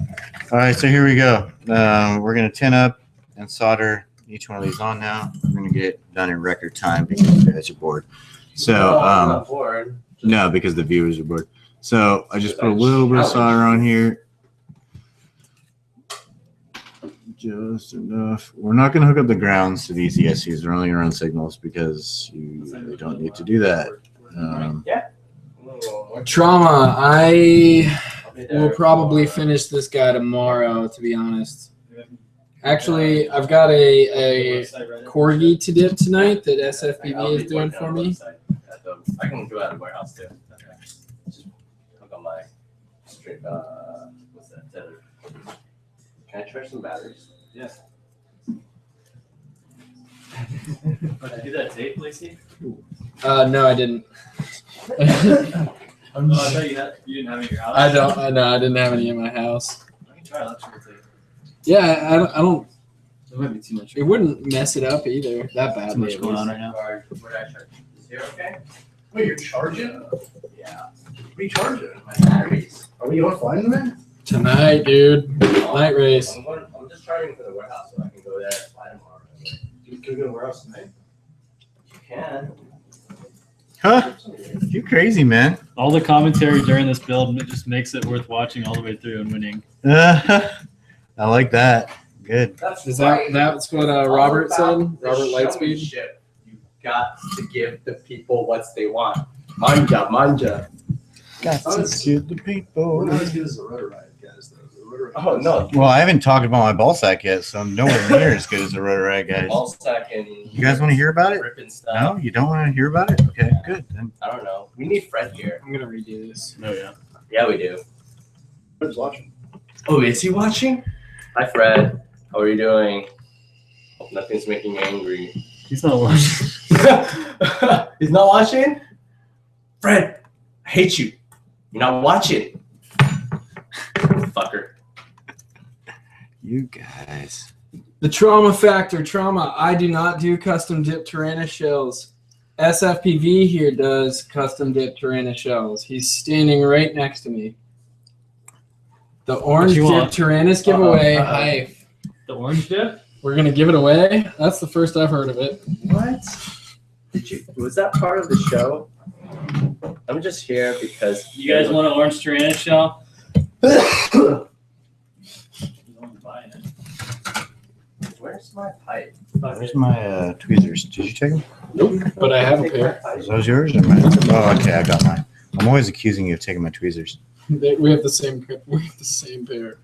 All right, so here we go. We're gonna tin up and solder each one of these on now. We're gonna get it done in record time because you guys are bored. So I'm not bored. no, because the viewers are bored. So I just put a little bit of solder on here. Just enough. We're not going to hook up the grounds to these ESCs. They're only going to run signals because you really don't need to do that. Trauma. I I'll be will there probably tomorrow. finish this guy tomorrow, to be honest. Actually, I've got a corgi to dip tonight that I'll SFPV is be doing working for on the me. website at I can do it at the warehouse too. Okay. Just hook on my straight. What's that? Tether. Can I charge some batteries? Yes. Did you do that tape, Lacey? No, I didn't. Oh, I thought you didn't have it in your house. I don't. I know. I didn't have any in my house. I can try electrical tape. Yeah, I don't. It might be too much. It wouldn't mess it up either. That Too badly. much at going least. on right now. Where did I charge? Is here okay? Wait, you're charging? Yeah. Recharging? My batteries. Are we going flying tonight? Tonight, dude. Night race. I'm just charging for the warehouse so I can go there and fly tomorrow. Can we go to warehouse tonight? You can. Huh? You crazy, man. All the commentary during this build just makes it worth watching all the way through and winning. I like that. Good. That's Is that's what Robert said? Robert Lightspeed. Showmanship. You got to give the people what they want. Manja. Got to give the people. We're not as good as the rotor ride guys, though. The rotor ride Oh no. Well, I haven't talked about my ball sack yet, so I'm nowhere near as good as the rotor rag guys. All stack and You guys want to hear about it? ripping stuff. No, you don't want to hear about it? Okay, good. Then I don't know. We need Fred here. I'm gonna redo this. Oh yeah. Yeah, we do. Fred's watching. Oh, is he watching? Hi, Fred. How are you doing? Hope nothing's making you angry. He's not watching. He's not watching? Fred, I hate you. You're not watching. Fucker. you guys. The trauma factor. Trauma. I do not do custom dip Tyrannus shells. SFPV here does custom dip Tyrannus shells. He's standing right next to me. The orange you dip want? Tyrannus giveaway. Hi. The orange dip? We're gonna give it away. That's the first I've heard of it. What? Was that part of the show? I'm just here because You guys want an orange Tyrannus shell? Where's my pipe? Where's my tweezers? Did you take them? Nope. But I have a Take my pair. pipe. Is those yours or mine? Oh, okay, I got mine. I'm always accusing you of taking my tweezers. We have the same. We have the same pair.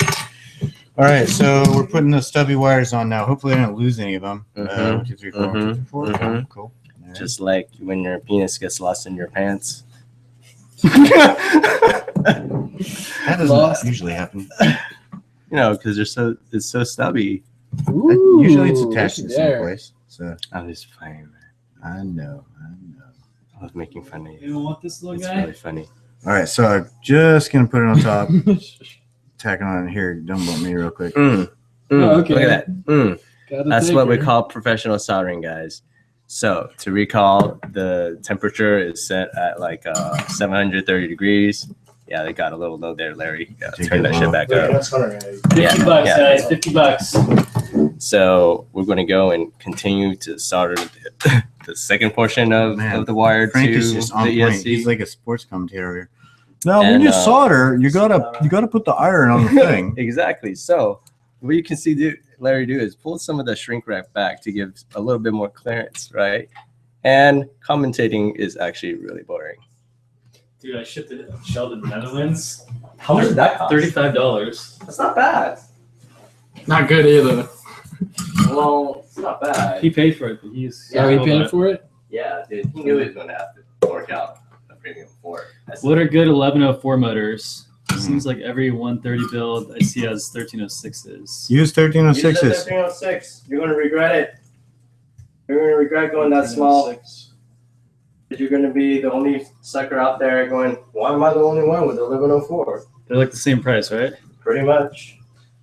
All right, so we're putting the stubby wires on now. Hopefully, I don't lose any of them. Mhm. 1, 2, 3, 4, 1, 2, 3, 4. Mhm. Cool. All right. Just like when your penis gets lost in your pants. That doesn't Lost. usually happen. You know, because it's so stubby. Usually, it's attached to looky the same there. place. So I'm just playing, man. I know. I was making fun of you. You don't want this little It's guy? really funny. All right, so I'm just gonna put it on top. Tack it on here. Don't bump me real quick. Oh, okay. Look at that. Gotta That's take what we her. call professional soldering, guys. So to recall, the temperature is set at like 730 degrees. Yeah, they got a little low there, Larry. Yeah, Take turn it that shit low. back Yeah, up. that's Hunter. 50 Yeah, bucks, yeah. guys. 50 bucks. So we're going to go and continue to solder the second portion of the wire Frank to is just on the point. ESC. He's like a sports commentator here. Now, when And, you solder, you gotta put the iron on the thing. Exactly. So what you can see Larry do is pull some of the shrink wrap back to give a little bit more clearance, right? And commentating is actually really boring. Dude, I shipped a shell to the Netherlands. How much did that cost? $35. That's not bad. Not good either. Well, it's not bad. He paid for it, but he's. Yeah, we paid for it. Yeah, dude, he knew he was going to have to work out a premium for it. What are good 1104 motors? Seems like every 130 build I see has 1306s. Use Use the 1306s. 1306. You're going to regret it. You're going to regret going that small. Because you're going to be the only sucker out there going, why am I the only one with 1104? They're like the same price, right? Pretty much.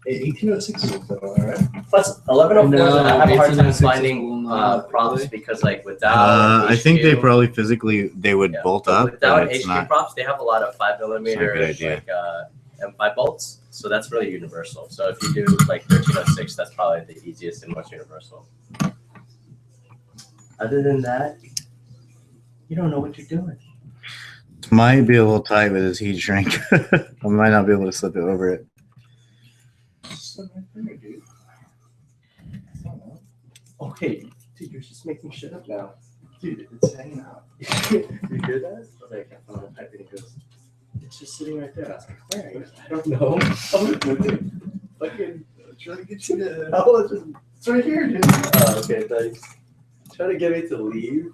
1806 is all right. Plus, 1104s, No, I have a hard time 1806 will finding not, props really. because, like, without I think they HQ probably physically would Yeah. bolt up, Without but it's HQ not. props, they have a lot of 5mm It's not a good idea. like M5 bolts. So that's really universal. So if you do like 1306, that's probably the easiest and most universal. Other than that, You don't know what you're doing. Might be a little tight with his heat shrink. I might not be able to slip it over it. Okay, dude, you're just making shit up now. Dude, it's hanging out. You hear that? I was like, I found a pipe and he goes, it's just sitting right there. I was like, where? I don't know. Fucking Trying to get you to. it's right here, dude. Oh, okay, thanks. Trying to get me to leave.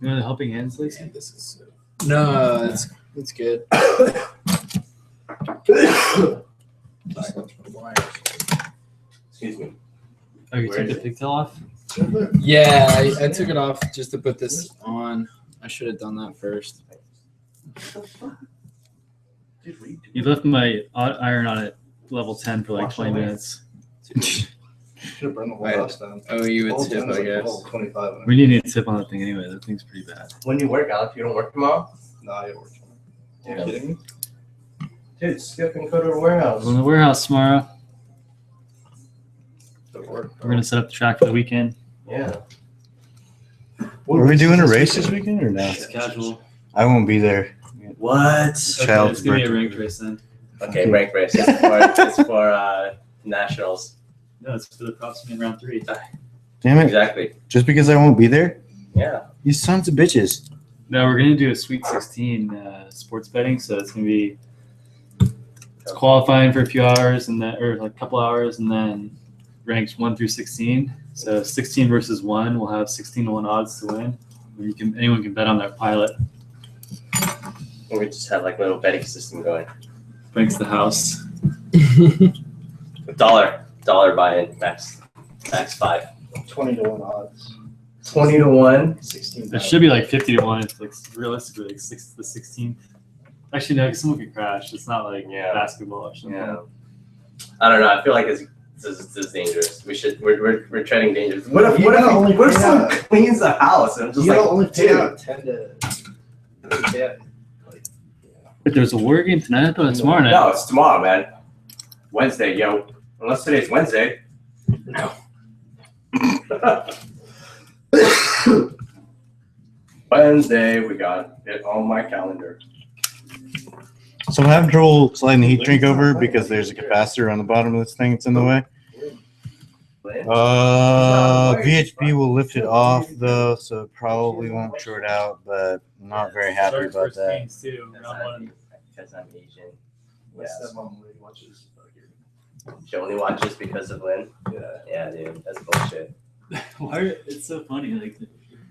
You know the helping hands, Lacey? This is no, it's good. Excuse me. Oh, you Where took is the it? pigtail off? Yeah, I took it off just to put this on. I should have done that first. Dude, what are you You doing? left my iron on at level 10 for like Wash 20 away. minutes. Should have burned the whole Right. house down. Oh, you Whole would tip, town's I like guess. level 25. We need to tip on that thing anyway. That thing's pretty bad. When you work, Alex, you don't work tomorrow? Nah, it worked. Are Yeah. you kidding me? Dude, skip and go to the warehouse. We're in the warehouse tomorrow. It worked. We're going to set up the track for the weekend. Yeah. Are we doing a race this weekend or no? It's casual. I won't be there. What? Child's it's going to be a birthday. ranked race then. Okay, rank race. It's for nationals. No, it's for the props in round 3. Damn it. Exactly. Just because I won't be there? Yeah. You sons of bitches. No, we're going to do a Sweet 16 sports betting. So it's going to be qualifying for a few hours and then, or like a couple hours, and then ranks 1 through 16. So 16 versus 1, we'll have 16-1 odds to win. Anyone can bet on their pilot. We just have like a little betting system going. Breaks the house. Dollar buy-in, max 5. 20 to 1 odds. 20 to 1. 16. It should be like 50-1. It's like realistically like the 16th. Actually, no, 'cause someone could crash. It's not like Yeah. basketball or something. Yeah. I don't know. I feel like this is dangerous. We're treading dangerous. What if someone cleans the house and just You like don't only pay dude. out 10 to. Yeah. But there's a war game tonight. I thought it's tomorrow night. No, it's tomorrow, man. Wednesday, yo. Unless today's Wednesday. No. Wednesday, we got it on my calendar. So I'm having trouble sliding the heat shrink over because there's a capacitor on the bottom of this thing. It's in the way. VHP will lift it off though, so it probably won't short out, but I'm not very happy about that. Because I'm Asian. My Yes. stepmom only watches fucking. She only watches because of Lynn. Yeah. Yeah, dude, that's bullshit. Why? It's so funny. Like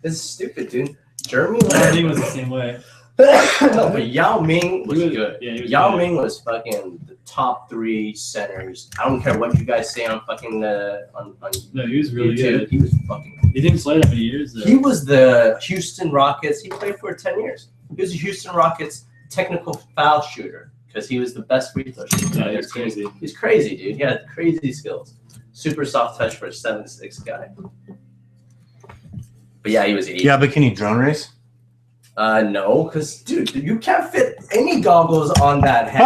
It's stupid, dude. Jeremy everything Lin. was the same way. No, but Yao Ming was good. Yeah, he was Yao good. Ming was fucking the top 3 centers. I don't care what you guys say on fucking on No, he was really YouTube. good. He was fucking. He didn't play that many years though. He was the Houston Rockets. He played for 10 years. He was the Houston Rockets technical foul shooter because he was the best free throw shooter. Yeah, on their he's team. crazy. He's crazy, dude. He had crazy skills. Super soft touch for a 7'6" guy. But yeah, he was 80. Yeah, but can you drone race? No, because dude, you can't fit any goggles on that head.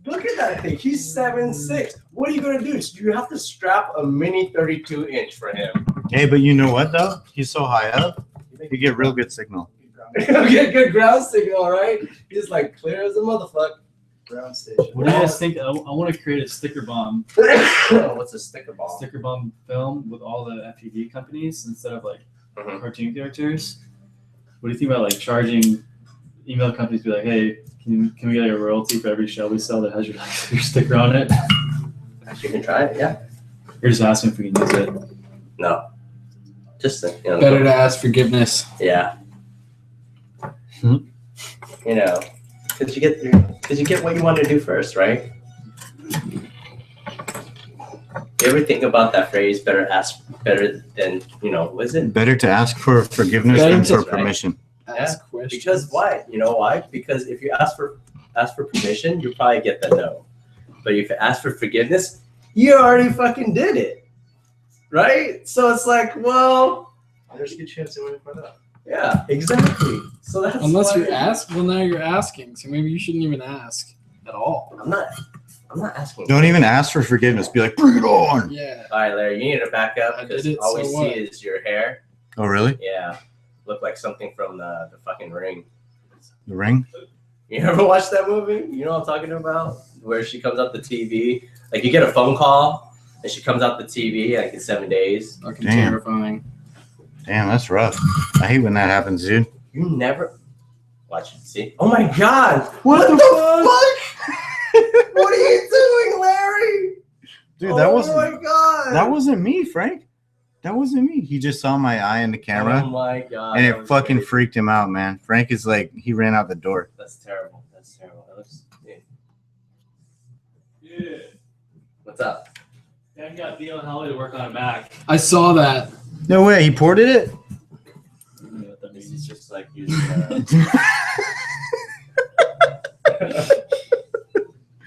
Look at that thing. He's 7'6". What are you gonna do? You have to strap a mini 32-inch for him. Hey, but you know what though? He's so high up, you get real good signal. He'll get good ground signal, right? He's like clear as a motherfucker. Ground station. What do you guys think? I want to create a sticker bomb What's a sticker ball? sticker bomb film with all the FPV companies instead of like Mhm. cartoon characters. What do you think about like charging email companies? Be like, hey, can we get like a royalty for every shell we sell that has your sticker on it? You can try it, yeah. Or just asking if we can use it. No. Just Better to ask forgiveness. yeah. Hmm. You know, because you get what you want to do first, right? You ever think about that phrase? Better than what is it? Better to ask for forgiveness Better than to- for permission. Ask questions. Because why? You know why? Because if you ask for permission, you probably get the no. But if you ask for forgiveness, you already fucking did it, right? So it's like, well, There's a good chance they wouldn't find out. yeah, exactly. So that's Unless why you ask, well, now you're asking, so maybe you shouldn't even ask at all. I'm not asking. Don't even ask for forgiveness. Be like, bring it on. Yeah. All right, Larry, you need to back up I because did it, all we so see what? is your hair. Oh, really? Yeah. looked like something from the fucking Ring. The Ring. You ever watch that movie? You know what I'm talking about? Where she comes out the TV, like you get a phone call and she comes out the TV like in 7 days. Fucking Damn. terrifying. Damn, that's rough. I hate when that happens, dude. You never watch it. See? Oh my god! What the fuck? What are you doing, Larry? Dude, that Oh my god! that wasn't me, Frank. That wasn't me. He just saw my eye in the camera, Oh my god! and that it was fucking crazy. freaked him out, man. Frank is like, he ran out the door. That's terrible. That's terrible. That looks. Yeah. What's up? I got Theo and Holly to work on a Mac. I saw that. No way, he ported it? I don't know what that This means. is just like using.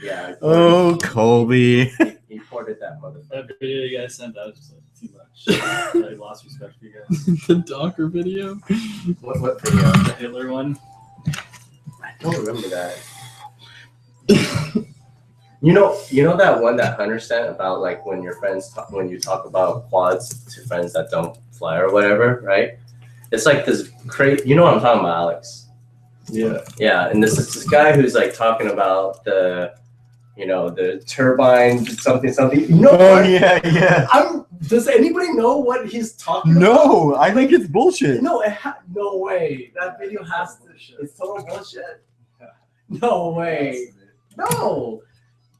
Yeah. Oh, Colby. He ported that motherfucker. That video you guys sent, that was just like too much. I lost respect for you guys. The Docker video. What video? The Hitler one. I don't remember that. You know that one that Hunter sent about like when your friends when you talk about quads to friends that don't fly or whatever, right? It's like this crazy. You know what I'm talking about, Alex? Yeah. Yeah, and this is this guy who's like talking about the turbine something. You know what? yeah. Does anybody know what he's talking about? No, I think it's bullshit. No, no way. That video has to. It's total bullshit. No way. No.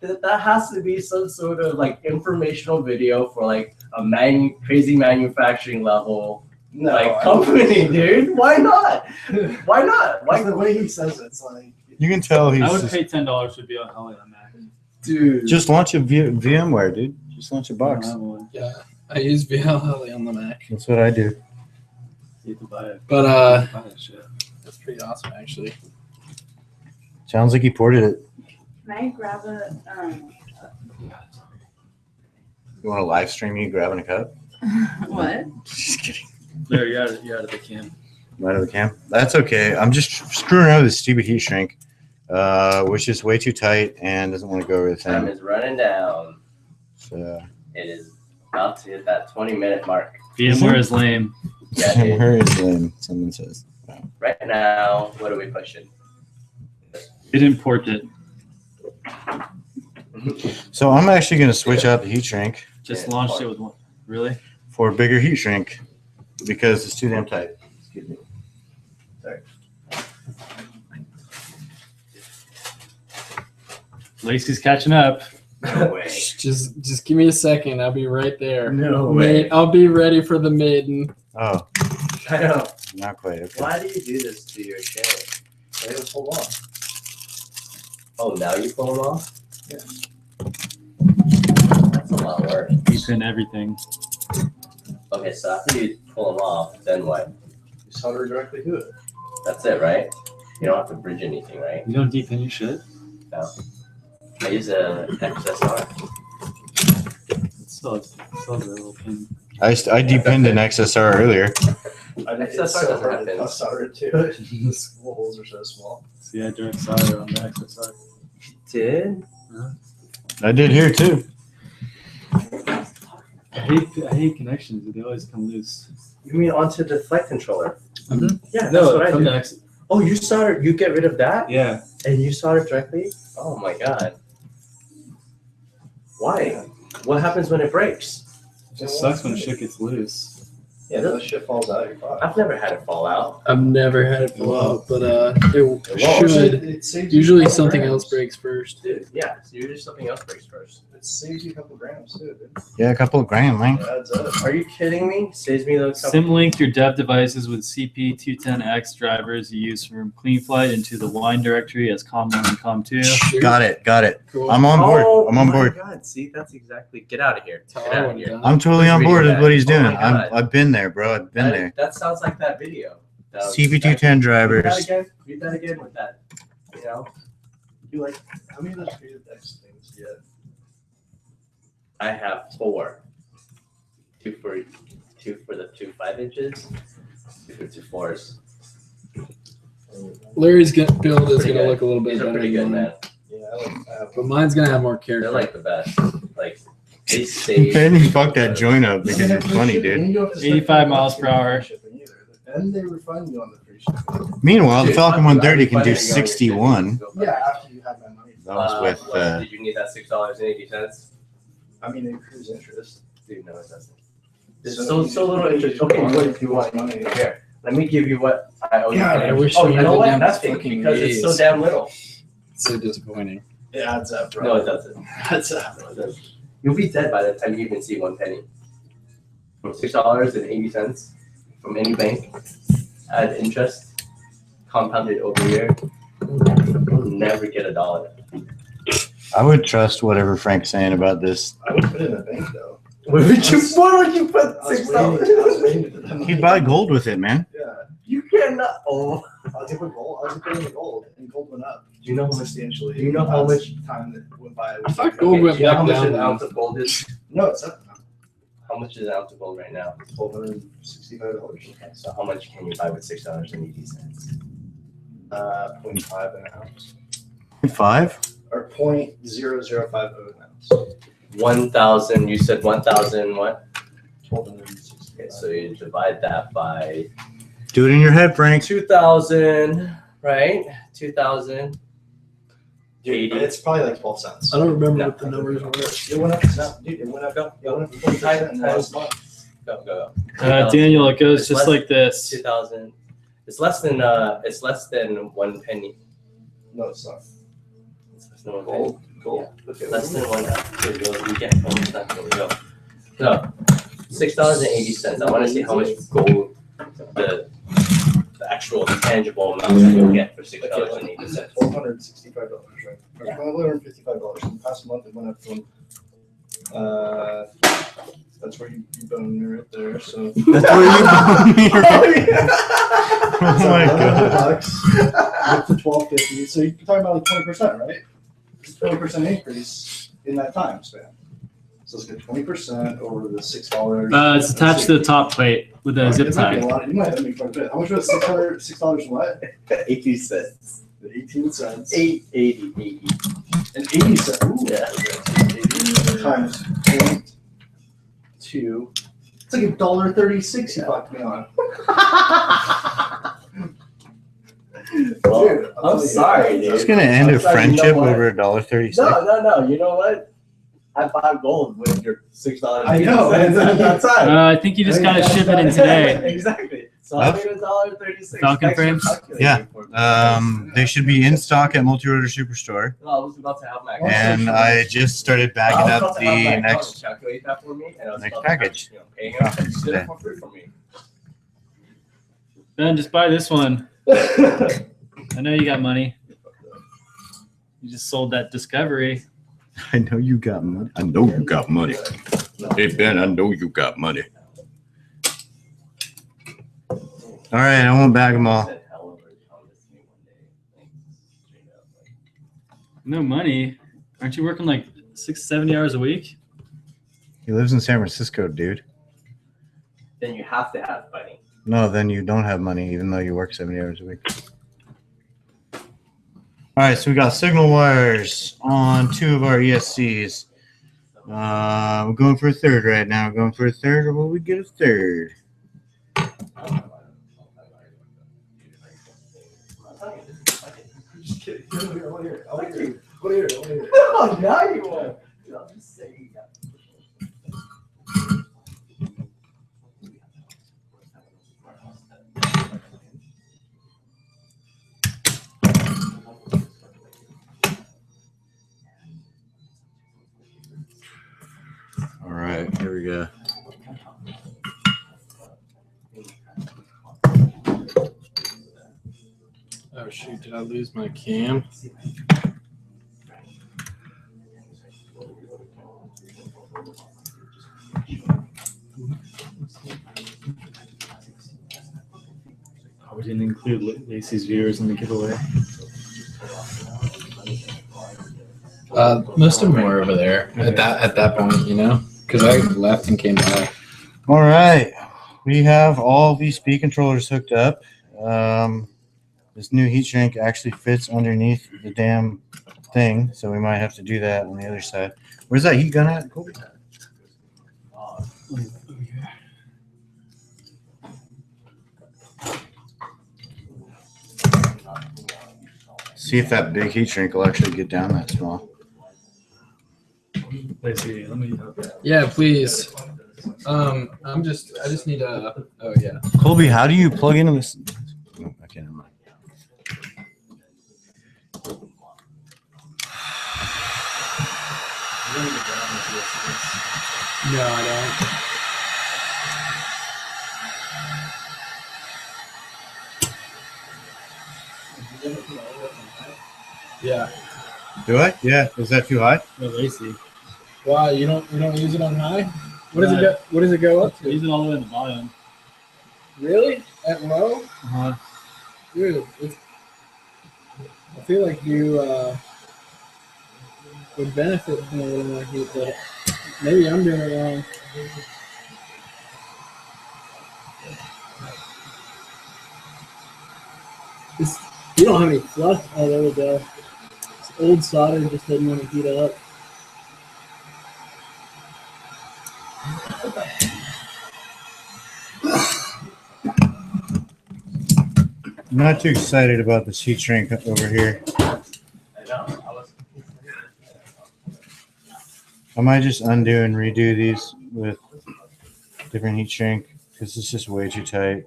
That has to be some sort of like informational video for like a crazy manufacturing level like company, dude. Why not? Why not? Why the way he says it's like You can tell he's I would just, pay $10 to be on Holly on Mac. Dude. just launch a VMware, dude. Just launch a box. I don't have one. Yeah. I use VLL on the Mac. That's what I do. You have to buy it. But Buy that shit. that's pretty awesome actually. Sounds like he ported it. Can I grab a You want to live stream you grabbing a cup? what? Just kidding. There, you're out of the cam. Right out of the cam. That's okay. I'm just screwing around with this stupid heat shrink, which is way too tight and doesn't want to go over the Time thing. is running down. So, It is about to hit that 20-minute mark. VMware is lame. Yeah, dude. where is Lynn? Someone says. Right now, what are we pushing? It imported. So I'm actually going to switch out the heat shrink Just Yeah, launched fine. it with one. Really? for a bigger heat shrink because it's too damn tight. Excuse me. Lacey's catching up. No way. Just give me a second. I'll be right there. No Wait, I'll be ready for the maiden. Oh, I know. not quite. Okay. Why do you do this to your channel? they would pull off. Oh, now you pull them off? Yeah. That's a lot of work. Deep in everything. Okay, so after you pull them off, then what? You solder directly to it. That's it, right? You don't have to bridge anything, right? You don't deep in your shit? I use a XSR. It's still a little pin. I depinned an XSR earlier. I think XSR it's so doesn't hard have to pins. solder to it. The school holes are so small. So yeah, direct solder on the XSR. Did? I did here too. I hate connections. They always come loose. You mean onto the flight controller? Mhm. Yeah, that's No, what I from do. the X. Oh, you solder, you get rid of that? Yeah. And you solder directly? Oh my god. Why? What happens when it breaks? It just sucks when shit gets loose. Yeah, that shit falls out. You're fine. I've never had it fall out. I've never had it blow out, but it won't. should. It saves you a Usually couple something grams. else breaks first. Dude, yeah, so usually something else breaks first. It saves you a couple grams too, dude. Yeah, a couple of grand, man. It adds up. Are you kidding me? Saves me those couple. Symlink your dev devices with CP210X drivers you use from CleanFlight into the wine directory as COM1 and COM2. Shoot. Got it. Cool. I'm on board. Oh I'm on my board. God, see, that's exactly. Get out of here. That's Get all I out of would've here. done. I'm totally on Who's board reading with what he's that? Oh doing. my God. I've been there, bro. I've been there. That sounds like that video. CP210 Read that drivers. again. Read that again with that. You know, You like how many of those creative X things do you have? I have 4. 2 for the 2 5-inches. 2 for 2 4s. Larry's build is Pretty gonna good. look a little bit These are better pretty than good, mine. man. Yeah, I have But mine's gonna have more They're character. like the best. Like they save. Man, you fucked that joint up because it's funny, dude. 85 miles per hour. and they refund you on the free shipping. Meanwhile, the Dude, Falcon after 130 can I do refund it, you already 61. go back. Yeah, after you have my money. That was with. What, did you need that $6.80? I mean, it accrues interest. Dude, no, it doesn't. So There's so little interest. Okay, what if you want money here? Let me give you what I owe you. God, I wish Oh, we you had know the what? damn Nothing, fucking because it's so A's. damn little. So disappointing. It adds up, bro. No, it doesn't. Adds up. No, it doesn't. You'll be dead by the time you even see 1 penny. $6.80 from any bank, add interest, compounded over a year. You'll never get $1. I would trust whatever Frank's saying about this. I would put it in a bank though. Why would you put I was $6? waiting for them. He'd buy gold with it, man. Yeah. You cannot. Oh, I was put gold. I was putting the gold, and gold went up. do you know how much? Substantially. Do you know how much? Time that went by? I thought gold went do you know back how much down. an ounce of gold is? No, it's up. How much is an ounce of gold right now? $1,265. Okay, so how much can you buy with $6.80? 0.5 an ounce, 5? or 0.0050 an ounce. 1,000. You said 1,000. What? 1,265. Okay, so you divide that by Do it in your head, Frank. 2,000, right? 2,000. Dude, it's probably like 12 cents. I don't remember No. what the numbers were. It went up. No, dude, it went up. It went up 20% in the last month. Go. Daniel, it goes It's just less- like this. 2,000. It's less than 1 penny. No, it's not. It's less than 1 penny. Gold. Okay, Less than 1. Here we go. You get almost that. Here we go. So $6.80. I want to see how much gold the actual tangible amount that you'll get for $6.80. $1,265, right? Or $1,255. In the past month, it went up from. That's where you bone me right there. So. That's where you bone me right. Oh So my $100 god. up to $12.50. So you're talking about like 20%, right? 20% increase in that time span. So let's get 20% over the $6. It's attached to the top plate with a zip It might be tie. a lot. You might have to make quite a bit. How much was $6 what? 18 cents. 18 cents. 8.80. And 80 cents. Ooh. Yeah. Times 0.2. It's like $1.36 you fucked me on. Well, Dude, I'll I'm tell you. sorry, dude. It's gonna end I'm a sorry, you know friendship what? over $1.36. No. You know what? I bought gold with your $6. I know, and at that time. I think you just gotta ship it in today. Exactly. So I paid $1.36. Falcon Thanks for frames? calculating Yeah. for me. They should be in stock at Multi-Rotor Superstore. No, I was about to have my And I just started bagging up the next. calculate that for me, and I was next about to package. Paying him to do it for free for me. Ben, just buy this one. I know you got money. You just sold that Discovery. I know you got money. I know you got money. Hey Ben, I know you got money. All right, I won't bag them all. No money. Aren't you working like 70 hours a week? He lives in San Francisco, dude. Then you have to have money. No, then you don't have money, even though you work 70 hours a week. All right, so we got signal wires on 2 of our ESCs. We're going for a third right now. Going for a third, or will we get a third? Just kidding. I want to hear it. I want to hear it. I want to hear it. I want to hear it. Oh, now you want. I'm just saying. All right, here we go. Oh shoot, did I lose my cam? Oh, we didn't include Lacey's viewers in the giveaway. Most of them were over there at that point, you know, because I left and came back. All right, we have all these speed controllers hooked up. This new heat shrink actually fits underneath the damn thing, so we might have to do that on the other side. Where's that heat gun at? Cool. See if that big heat shrink will actually get down that small. Let's see. Let me. Yeah, please. I just need a. Oh yeah. Colby, how do you plug into this? Oh, I can't. No, I don't. Yeah. Do I? Yeah. Is that too high? Oh, lazy. Why you don't use it on high? What does it go? What does it go up to? Use it all the way in the bottom. Really? At low? Uh-huh. Dude, I feel like you would benefit from a little more heat, but maybe I'm doing it wrong. You don't have any flux. Oh, there we go. This old solder just didn't want to heat up. I'm not too excited about this heat shrink over here. I might just undo and redo these with different heat shrink because it's just way too tight.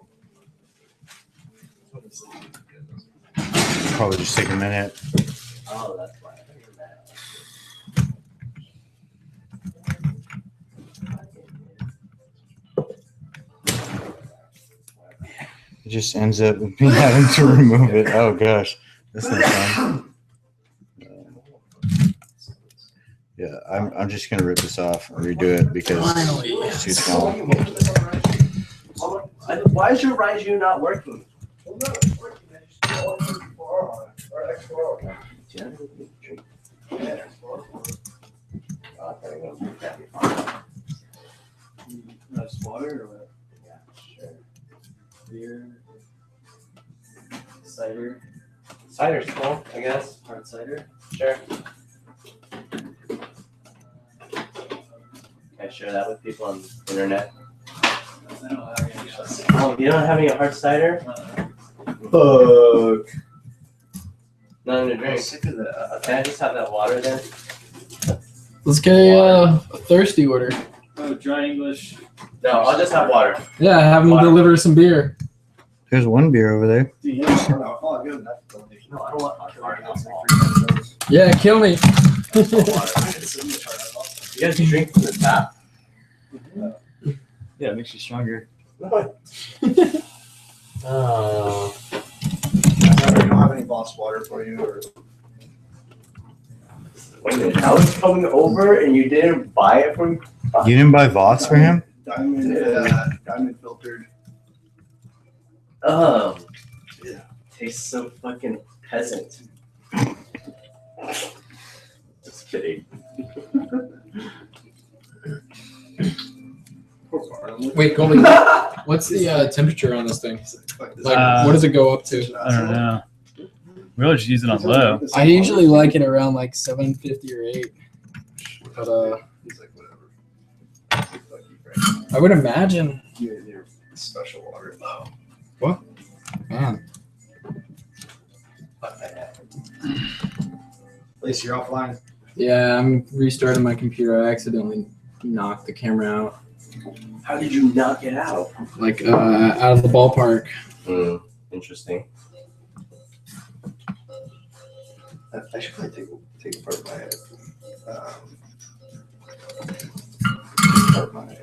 Probably just take a minute. Oh, that's why. It just ends up with me having to remove it. Oh gosh, that's not fun. Yeah, I'm just gonna rip this off and redo it because it's too small. Why is your Raiju not working? Nice water or what? Yeah, sure. Beer, cider. Cider's cool, I guess. Hard cider. Sure. Can I share that with people on the internet? Oh, you don't have any hard cider? Fuck. Nothing to drink. Can I just have that water then? Let's get a thirsty order. Oh, dry English. No, I'll just have water. Yeah, have them deliver some beer. There's one beer over there. No, I don't want hard alcohol. Yeah, kill me. You guys drink from the tap? Yeah, it makes you stronger. Oh. I don't have any boss water for you or. Wait a minute, I was coming over and you didn't buy it from me? You didn't buy Vots for him? Diamond filtered. Oh. Yeah. Tastes so fucking peasant. Just kidding. Wait, Colby, what's the temperature on this thing? Like, what does it go up to? I don't know. We'll just use it on low. I usually like it around like 750 or 8. But He's like, whatever. I would imagine, Your special water. man. At least you're offline. Yeah, I'm restarting my computer. I accidentally knocked the camera out, How did you not get out? like out of the ballpark. Interesting. I should probably take apart my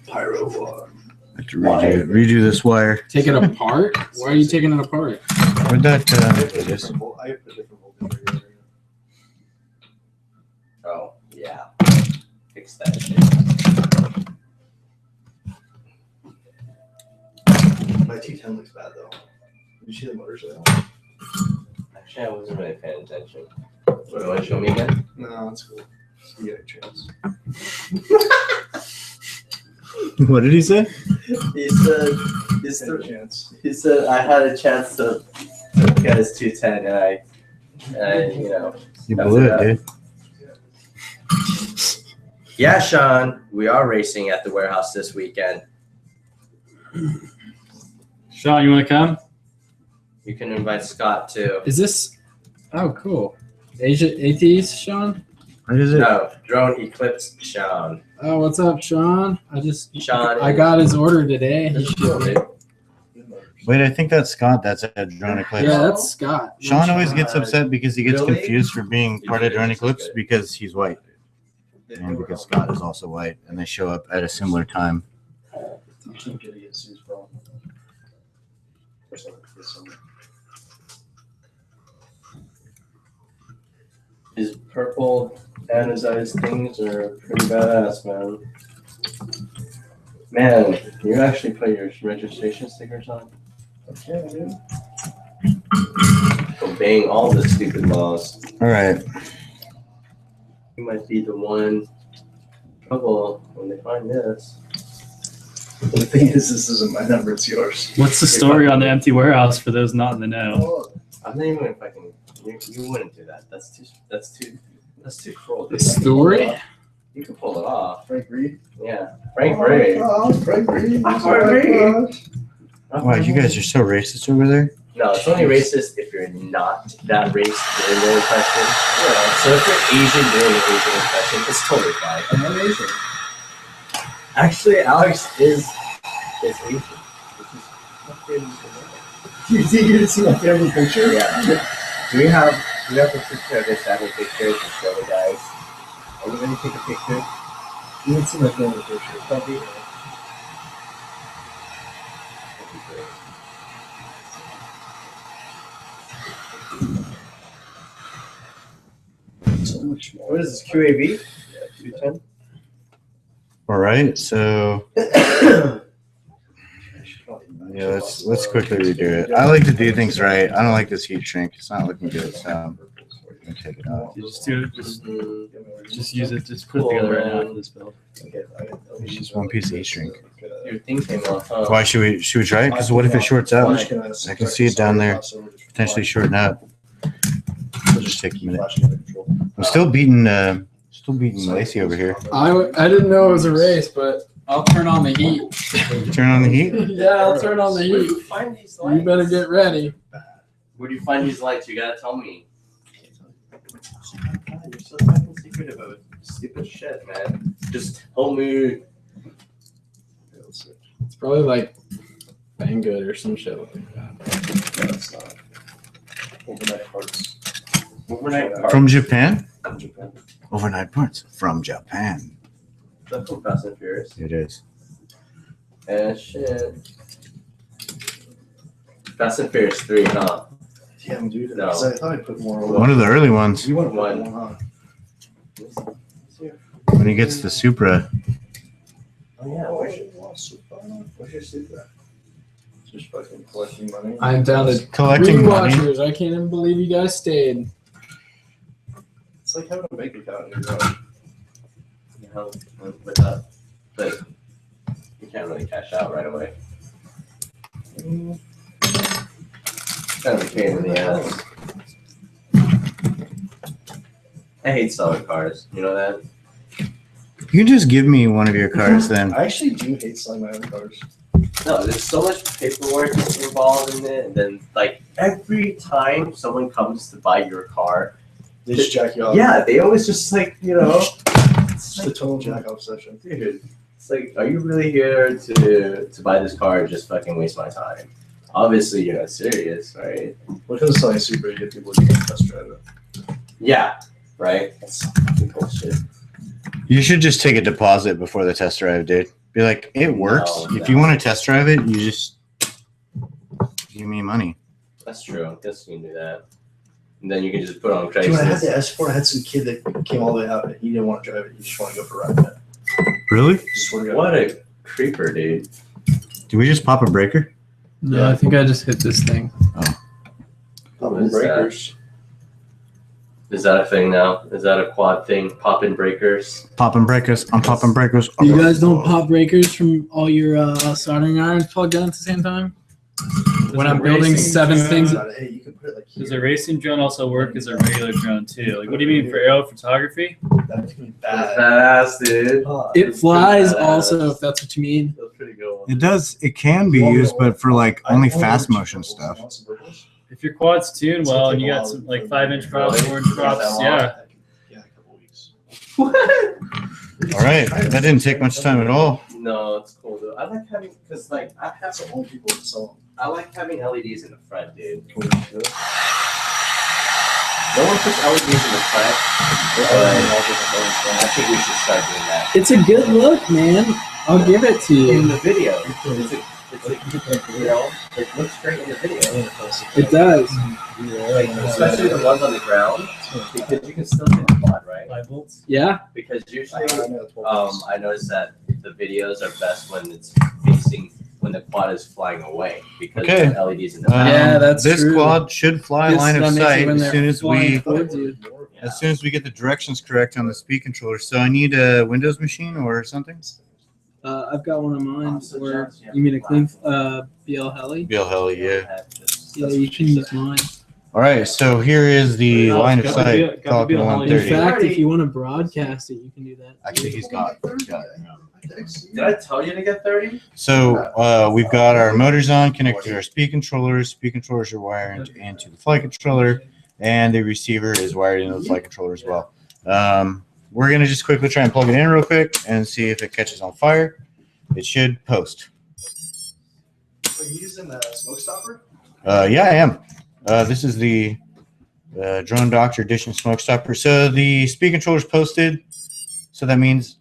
pyro. I have to redo this wire. Take it apart? Why are you taking it apart? Where'd that? I have a different voltage regulator. Oh, yeah. Fix that shit. My T10 looks bad though. Did you see the motors though? Actually, I wasn't really paying attention. What, do you want to show me again? No, it's cool. You get a chance. What did he say? He said, he said I had a chance to get his 210 and I you know. You blew it, dude. Yeah, Sean, we are racing at the warehouse this weekend. Sean, you want to come? You can invite Scott too. Is this? Oh, cool. ATs, Sean? What is it? No, Drone Eclipse Sean. Oh, what's up, Sean? Sean I got his order today. He shipped it. Wait, I think that's Scott. That's at Drone Eclipse. Yeah, that's Scott. Sean always gets upset because he gets Really? confused for being part of Drone Eclipse because he's white. And because Scott is also white, and they show up at a similar time. His purple anodized things are pretty badass, man. Man, you actually put your registration stickers on? Okay, dude. Obeying all the stupid laws. All right. You might be the one trouble when they find this. The thing is, this isn't my number, it's yours. What's the story on the empty warehouse for those not in the know? I'm not even fucking. You wouldn't do that. That's too cruel. The Dude. story? You can pull it off. Frank Reed. Yeah, Frank Ray. Oh, Frank Reed. Frank Reed. Wow, you guys are so racist over there. No, it's only racist if you're not that race doing the impression. Yeah. So if you're Asian doing an Asian impression, it's totally fine. I'm not Asian. Actually, Alex is Asian. Which is fucking. You think you didn't see my family picture? Yeah. Do we have a picture of this family picture to show the guys? Anybody take a picture? You didn't see my family picture. Probably. So much more. What is this, QAV? Yeah, 210. All right, so yeah, let's quickly redo it. I like to do things right. I don't like this heat shrink. It's not looking good. So I'm gonna take it off. You just use it. Just put it together right now for this build. It's just one piece of heat shrink. Your thing came off, huh? Why should we try it? Because what if it shorts out? I can see it down there. Potentially shorting out. It'll just take a minute. I'm still beating Lacey over here. I didn't know it was a race, but I'll turn on the heat. Turn on the heat. Yeah, I'll turn on the Where do you heat. find these lights? You better get ready. Where do you find these lights? You gotta tell me. God, you're so fucking secretive about stupid shit, man. Just tell me. It's probably like Banggood or some shit like that. No, it's not. Overnight parts. Overnight From Japan? From Japan. Overnight parts from Japan. That's from Fast and Furious. It is. And shit. Fast and Furious 3, huh? Damn, dude. No. I thought I put more. One of the early ones. You want One. one, huh? When he gets the Supra. Oh yeah, Where's your super? Just fucking collecting money. I'm down to Collecting 3 money. watchers. I can't even believe you guys stayed. It's like having a bank account in your garage. you know, with that. But you can't really cash out right away. Kind of a pain in the ass. I hate selling cars. You know that? You can just give me one of your cars then. I actually do hate selling my own cars. No, there's so much paperwork involved in it, and then like every time someone comes to buy your car, They just jack you off. yeah, they always just like It's just a total jack off session. dude, it's like, are you really here to buy this car or just fucking waste my time? Obviously, you're not serious, right? What kind of selling super you get people to test drive it? Yeah, right. That's fucking bullshit. You should just take a deposit before the test drive, dude. Be like, it works. No, If you want to test drive it, you just give me money. That's true. I guess you can do that. And then you can just put on Dude, when I had the Craigslist. S4, I had some kid that came all the way out and he didn't want to drive it. He just wanted to go for a ride in it. Really? Just wanted to go. What a creeper, dude. Do we just pop a breaker? No, I think I just hit this thing. What is that? breakers. Is that a thing now? Is that a quad thing? Popping breakers? Popping breakers. I'm popping breakers. You guys don't pop breakers from all your soldering irons plugged in at the same time? When I'm building 7 things. Hey, you can put it like here. Does a racing drone also work as a regular drone too? Like, what do you mean for aerial photography? That's gonna be That's bad. badass, dude. Huh. It flies Badass. also, if that's what you mean. That's pretty good one. It does. It can be used, but for like only fast motion stuff. If your quad's tuned well and you got some like 5-inch props, 4-inch props, yeah. Yeah, a couple weeks. What? All right, that didn't take much time at all. No, it's cool though. I like having, cause like I have That's the only people that sell I like having LEDs in the front, dude. No one puts LEDs in the front, but I think we should start doing that. It's a good look, man. I'll give it to In you. the video, you know, it looks great in the video. It does. Especially the ones on the ground, because you can still hit the quad, right? 5 volts. Yeah. Because usually, I noticed that the videos are best when it's facing, when the quad is flying away, because Okay. the LEDs in the back. Yeah, that's this true. quad should fly line of sight as soon as we Yeah. as soon as we get the directions correct on the speed controller. So I need a Windows machine or something. I've got one of mine. Where you mean a clean BL Heli? Bill Heli, yeah. Yeah, you can use mine. All right, so here is the No, line of it's gotta sight be- gotta be Falcon a Heli. In 130. fact, if you want to broadcast it, you can do that. Actually, he's got it. Did I tell you to get 30? So we've got our motors on, connected to our speed controllers. Speed controllers are wired into the flight controller, and the receiver is wired into the flight controller as well. We're gonna just quickly try and plug it in real quick and see if it catches on fire. It should post. Are you using the smoke stopper? Yeah, I am. This is the Drone Doctor Edition smoke stopper. So the speed controller's posted, so that means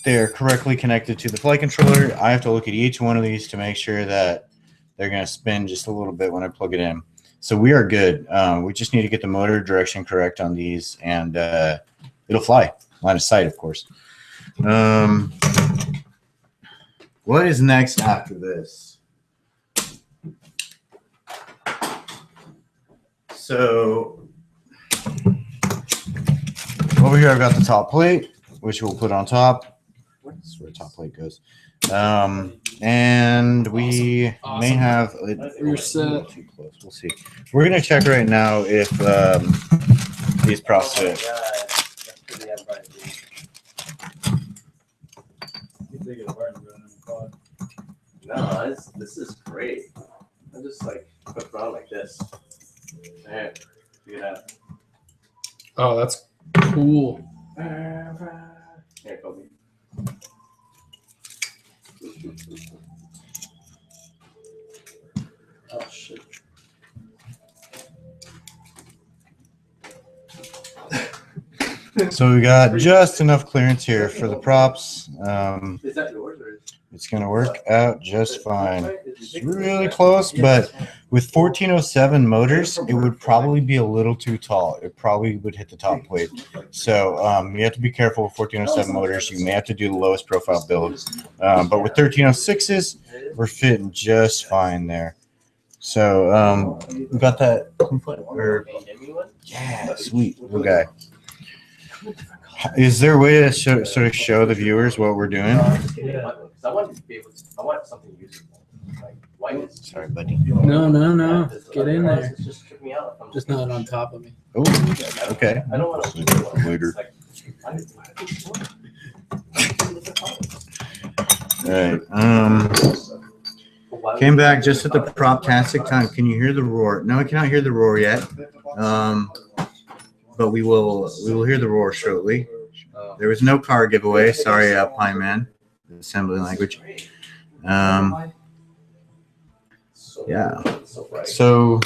they're correctly connected to the flight controller. I have to look at each one of these to make sure that they're going to spin just a little bit when I plug it in. So we are good. We just need to get the motor direction correct on these, and it'll fly. Line of sight, of course. What is next after this? So over here, I've got the top plate, which we'll put on top. That's where the top plate goes. And we may have You're set. too close. We'll see. We're gonna check right now if these props Oh my fit. God, that's pretty upright, dude. No, this is great. I just like put it on like this. There, look at that. Oh, that's cool. Here, Kobe. Oh, shit. So we got just enough clearance here for the props. Is that yours or is It's gonna work out just fine. It's really close, but with 1407 motors, it would probably be a little too tall. It probably would hit the top plate. So you have to be careful with 1407 motors. You may have to do the lowest profile build. But with 1306s, we're fitting just fine there. So we got that. Yeah, sweet. Okay. Is there a way to sort of show the viewers what we're doing? I want to be able to, I want something usable. Like white is. Sorry, buddy. No. Get in there. It's just tripping me out if I'm Just not on top of me. Oh, okay. I don't want to. Later. All right. Came back just at the prop-tastic time. Can you hear the roar? No, I cannot hear the roar yet. But we will hear the roar shortly. There was no car giveaway. Sorry, Pine Man. Assembly language. Yeah. So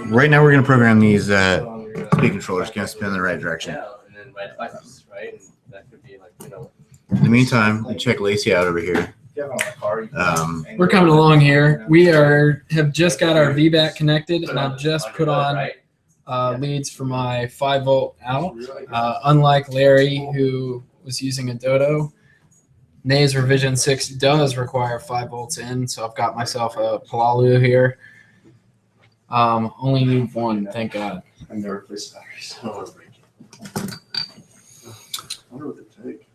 right now we're gonna program these speed controllers. Gonna spin in the right direction. Yeah, and then right buttons, right? And that could be like, you know. In the meantime, we check Lacey out over here. We're coming along here. We have just got our VBAC connected, and I've just put on leads for my 5-volt out. Unlike Larry, who was using a Dodo, Nay's Revision 6 does require 5 volts in, so I've got myself a Palalu here. Only need one, thank God. I never replaced batteries. I don't want to break it. I wonder what they take.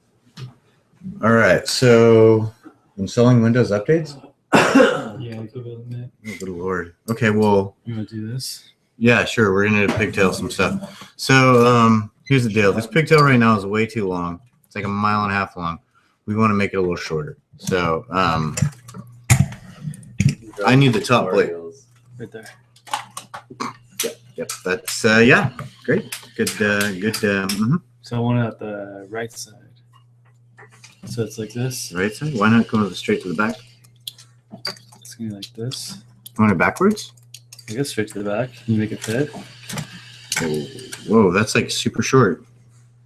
All right. So installing Windows updates. Yeah, give it a minute. Oh, good lord. Okay. Well. You want to do this? Yeah, sure. We're gonna pigtail some stuff. So here's the deal. This pigtail right now is way too long. It's like 1.5 miles long. we want to make it a little shorter. So I need the top plate. Right there. Yep, that's yeah, great, good. Mhm. So I want it at the right side. So it's like this. Right side. Why not go straight to the back? It's gonna be like this. You want it backwards? I guess straight to the back. Can you make it fit? Whoa, that's like super short.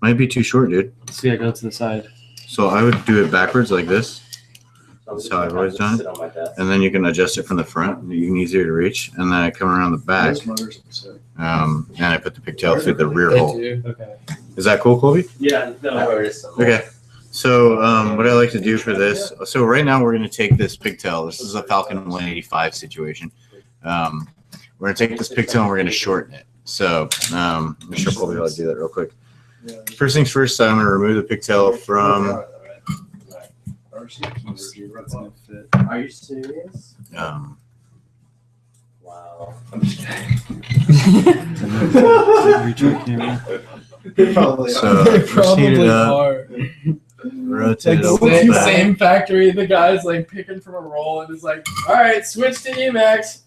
Might be too short, dude. So yeah, go to the side. So I would do it backwards like this. That's how I've always done it. Sit on my desk. And then you can adjust it from the front. You can easier to reach. And then I come around the back. Those motors are sick. And I put the pigtail through the rear They hole. do. Okay. Is that cool, Colby? Yeah. Okay. So what I like to do for this, so right now we're going to take this pigtail. This is a Falcon 185 situation. We're going to take this pigtail and we're going to shorten it. So I'm sure Colby will do that real quick. First things first, I'm going to remove the pigtail from. Are you serious? Wow. Retro camera. Probably. So They just heat it probably up, are. rotate it Like over same, the back. same factory, the guy's like picking from a roll and is like, all right, switch to Emacs.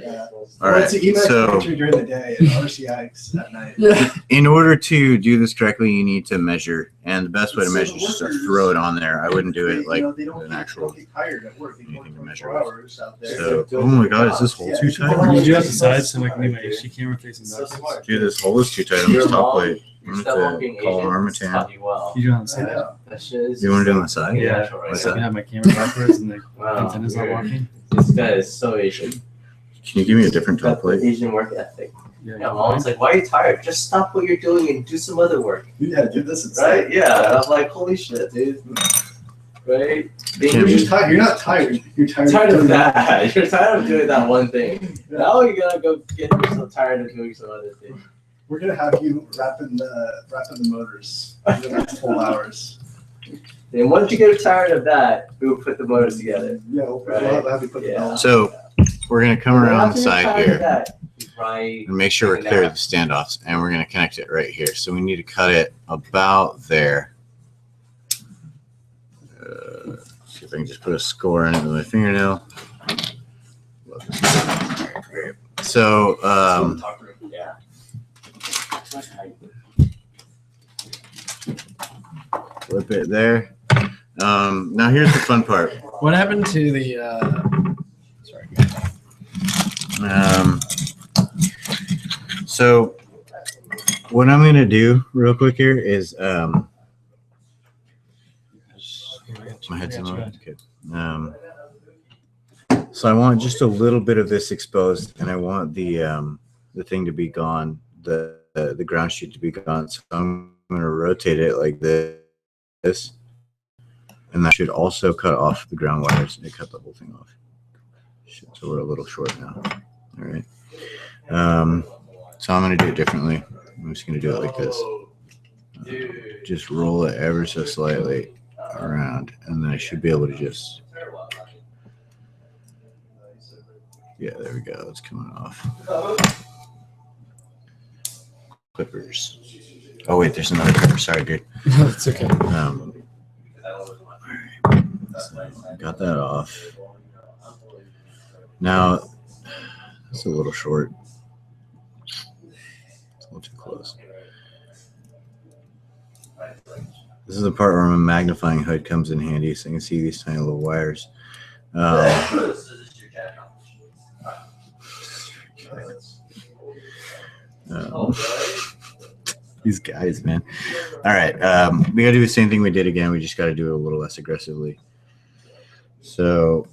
Yeah. All right, It's an email so factory during the day and RCX at night. Yeah. in order to do this correctly, you need to measure, and the best way to measure is just to throw it on there. I wouldn't do it like They don't an get- actual. don't get tired at work. They anything work to 24 measure. hours out there. So, oh my God, is this hole too Can tight? you do have the side so I can do my HD camera facing So backwards? smart. Dude, this hole is too tight on Your this top mom, plate. Your I'm stepmom gonna being call Asian Armatan. taught you well. You do it on the I side. know. That shit is. You want to do it on the side? Yeah. natural right What's So I that? can have my camera backwards and the Wow. antenna's not walking. This guy is so Asian. Can you give me a different top Got the plate? Asian work ethic. Yeah. Yeah, mom's like, why are you tired? Just stop what you're doing and do some other work. Yeah, dude, this is Right? Yeah. And I'm like, holy shit, dude. Right? You're just tired. You're not tired. You're tired. Tired of doing that. You're tired of doing that one thing. Now you gotta go get yourself tired of doing some other thing. We're gonna have you wrapping the motors for the next 12 hours. Then once you get tired of that, we'll put the motors together. Yeah, we'll have you put the Yeah. bells. So we're gonna come around the After you're side tired of here that, right. and make sure we're clear of the standoffs, and we're gonna connect it right here. So we need to cut it about there. See if I can just put a score in it with my fingernail. So Yeah. flip it there. Now here's the fun part. What happened to the? Sorry. So what I'm gonna do real quick here is my head's in on. Okay. So I want just a little bit of this exposed, and I want the thing to be gone, the ground sheet to be gone. So I'm gonna rotate it like this, and that should also cut off the ground wires. It cut the whole thing off. Shit, so we're a little short now. All right. So I'm gonna do it differently. I'm just gonna do it like this. Just roll it ever so slightly around, and then I should be able to just. Yeah, there we go. It's coming off. Clippers. Oh wait, there's another clipper. Sorry, dude. It's okay. All right. So, got that off. Now, it's a little short. It's a little too close. This is the part where my magnifying hood comes in handy, so you can see these tiny little wires. These guys, man. All right, we gotta do the same thing we did again. We just gotta do it a little less aggressively. So,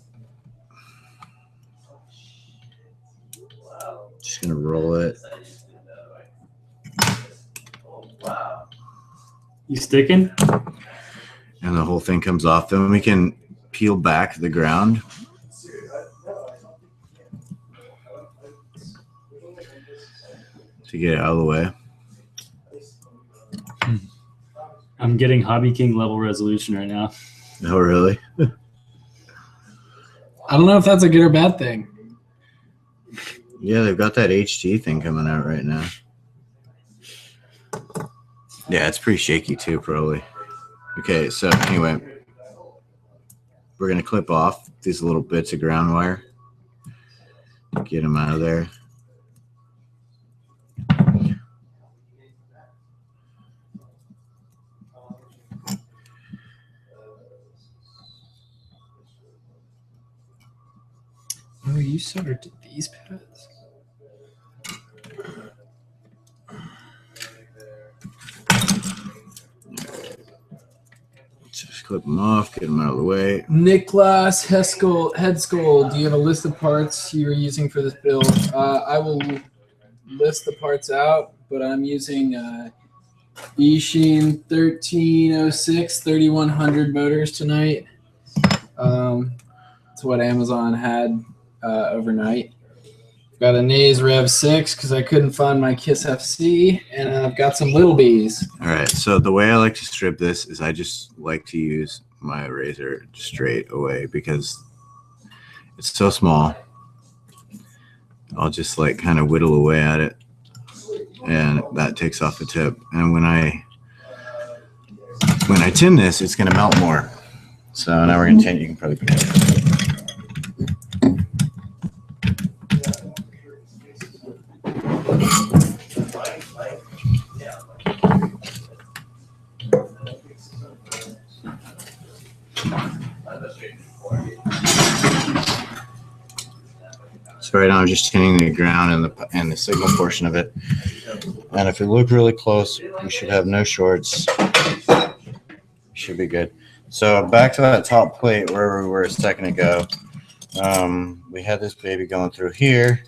just gonna roll it. You sticking? And the whole thing comes off. Then we can peel back the ground. To get it out of the way. I'm getting Hobby King level resolution right now. Oh, really? I don't know if that's a good or bad thing. Yeah, they've got that HD thing coming out right now. Yeah, it's pretty shaky too, probably. Okay, so anyway, we're gonna clip off these little bits of ground wire. Get them out of there. Oh, you soldered to these pads? Just clip them off, get them out of the way. Niklas Headskull, do you have a list of parts you're using for this build? I will list the parts out, but I'm using Eachine 1306 3100 motors tonight. That's what Amazon had overnight. Got a Naze Rev 6 because I couldn't find my Kiss FC, and I've got some Little Bees. All right, so the way I like to strip this is I just like to use my razor straight away because it's so small. I'll just like kind of whittle away at it, and that takes off the tip. And when I tin this, it's gonna melt more. So now we're gonna tin. You can probably put it. So right now I'm just tinning the ground and the signal portion of it. And if you look really close, we should have no shorts. Should be good. So back to that top plate where we were a second ago. We had this baby going through here,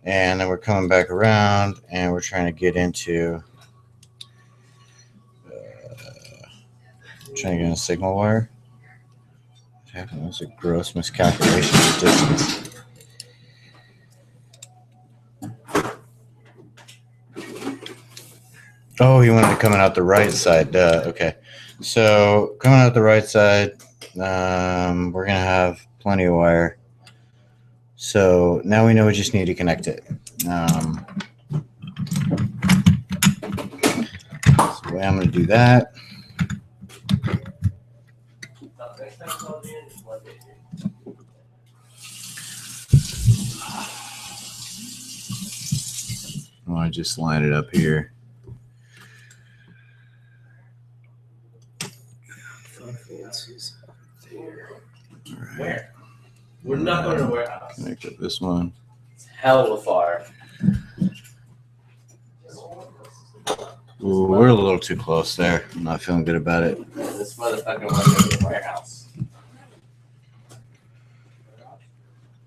and then we're coming back around, and we're trying to get into trying to get in a signal wire. What happened? That was a gross miscalculation of distance. Oh, you wanted it coming out the right side. Okay. So coming out the right side, we're going to have plenty of wire. So now we know we just need to connect it. So the way I'm going to do that. I just line it up here. Where? We're not going to the warehouse. Connect up this one. Hell of a far. Ooh, we're a little too close there. I'm not feeling good about it. This motherfucker wants to go to the warehouse.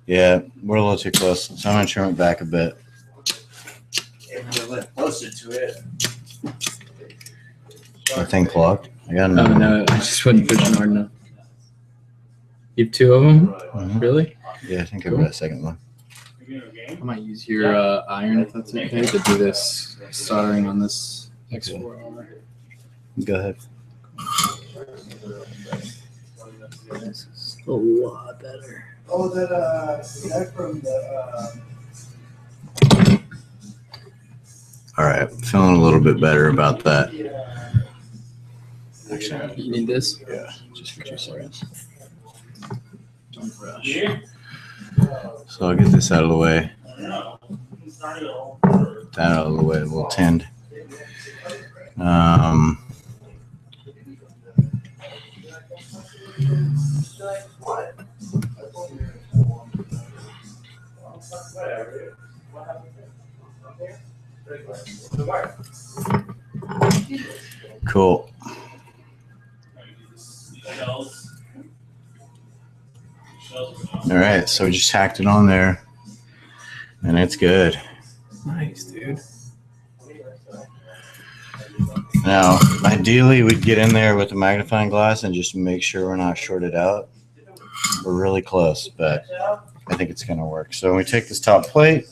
Yeah, we're a little too close. So I'm going to trim it back a bit. If we live closer to it. I think clogged. I got Oh, another one. no, I just wasn't pushing hard enough. You have two of them? Mhm. Really? Yeah, I think I've got a second one. I might use your iron if that's okay to do this soldering on this X4R. Go ahead. This is a lot better. Oh, that guy from the All right, feeling a little bit better about that. Actually, you need this? Yeah, just for 2 seconds. Don't rush. So I'll get this out of the way. That out of the way, a little tinned. Cool. All right, so we just hacked it on there, and it's good. Nice, dude. Now, ideally, we'd get in there with a magnifying glass and just make sure we're not shorted out. We're really close, but I think it's going to work. So when we take this top plate,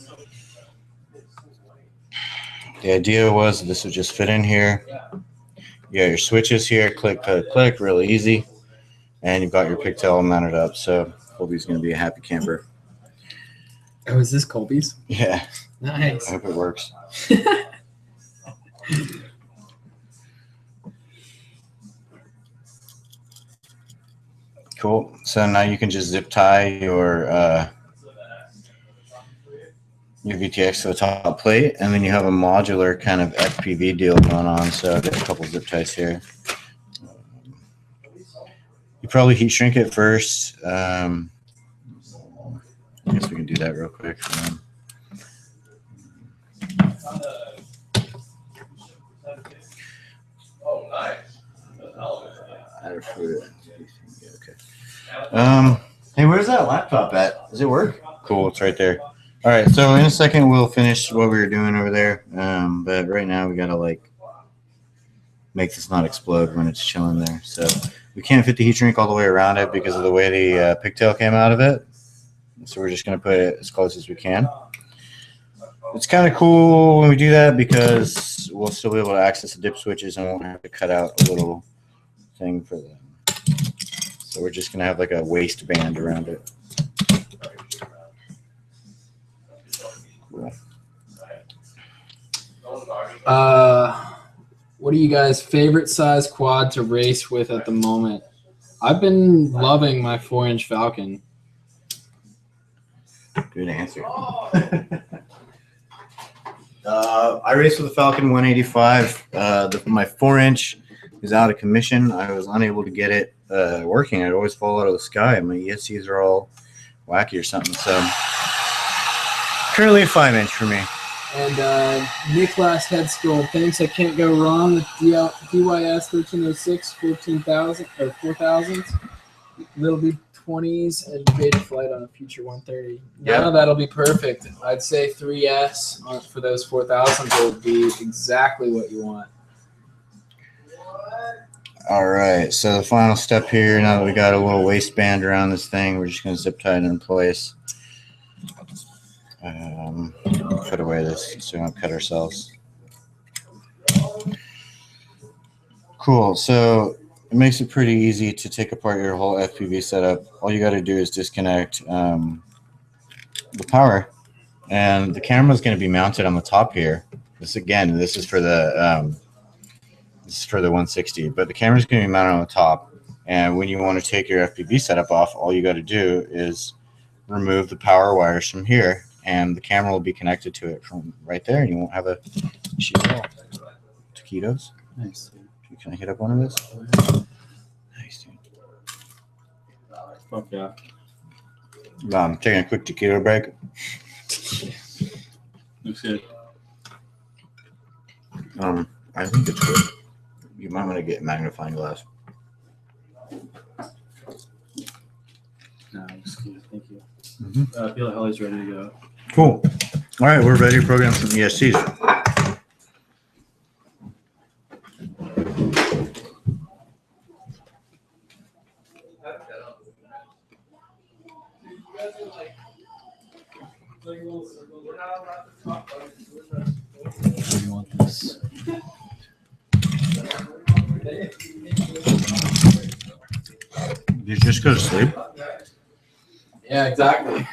the idea was this would just fit in here. You got your switches here, click, click, click, really easy. And you've got your pigtail mounted up. So Colby's going to be a happy camper. Oh, is this Colby's? Yeah, Nice. I hope it works. Cool. So now you can just zip tie your VTX to the top plate, and then you have a modular kind of FPV deal going on. So I've got a couple zip ties here. You probably heat shrink it first. I guess we can do that real quick. Oh, nice. Okay. Hey, where's that laptop at? Does it work? Cool, it's right there. All right, so in a second we'll finish what we were doing over there. But right now we gotta like make this not explode when it's chilling there. So we can't fit the heat shrink all the way around it because of the way the pigtail came out of it. So we're just gonna put it as close as we can. It's kind of cool when we do that because we'll still be able to access the dip switches and won't have to cut out a little thing for them. So we're just gonna have like a waistband around it. Cool. What are you guys' favorite size quad to race with at the moment? I've been loving my 4-inch Falcon. Good answer. I raced with the Falcon 185. My 4-inch is out of commission. I was unable to get it working. I'd always fall out of the sky. My ESCs are all wacky or something. So currently a 5-inch for me. And Nicholas Head Skull thinks I can't go wrong with DYS 1306 14,000 or 4,000. Little B20s and beta flight on a future 130. Yeah, that'll be perfect. I'd say 3S for those 4,000 will be exactly what you want. All right, so the final step here, now that we got a little waistband around this thing, we're just going to zip tie it in place. Put away this so we don't cut ourselves. Cool, so it makes it pretty easy to take apart your whole FPV setup. All you got to do is disconnect the power, and the camera is going to be mounted on the top here. This is for the 160, but the camera is going to be mounted on the top. And when you want to take your FPV setup off, all you got to do is remove the power wires from here, and the camera will be connected to it from right there, and you won't have a issue at all. Taquitos. Nice. Can I hit up one of those? Nice, dude. Fuck yeah. Taking a quick taquito break. Looks good. I think it's good. You might want to get a magnifying glass. No, looks good. Thank you. Mm-hmm. I feel like Holly's ready to go. Cool. All right, we're ready to program some ESCs. Do you want this? Did you just go to sleep? Yeah, exactly.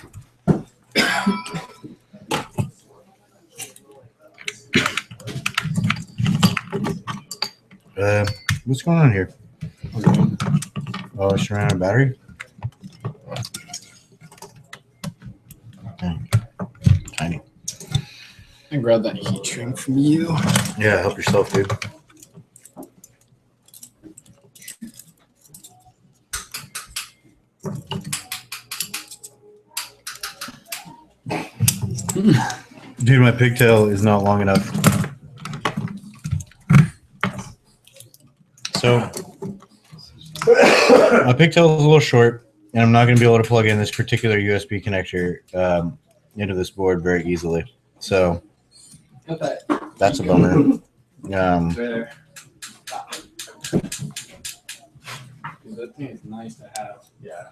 What's going on here? Oh, it's running out of battery? Dang. Tiny. I can grab that heat shrink from you. Yeah, help yourself, dude. Dude, my pigtail is not long enough. So, my pigtail is a little short, and I'm not going to be able to plug in this particular USB connector into this board very easily. So, that's a bummer. Right there. That thing is nice to have. Yeah.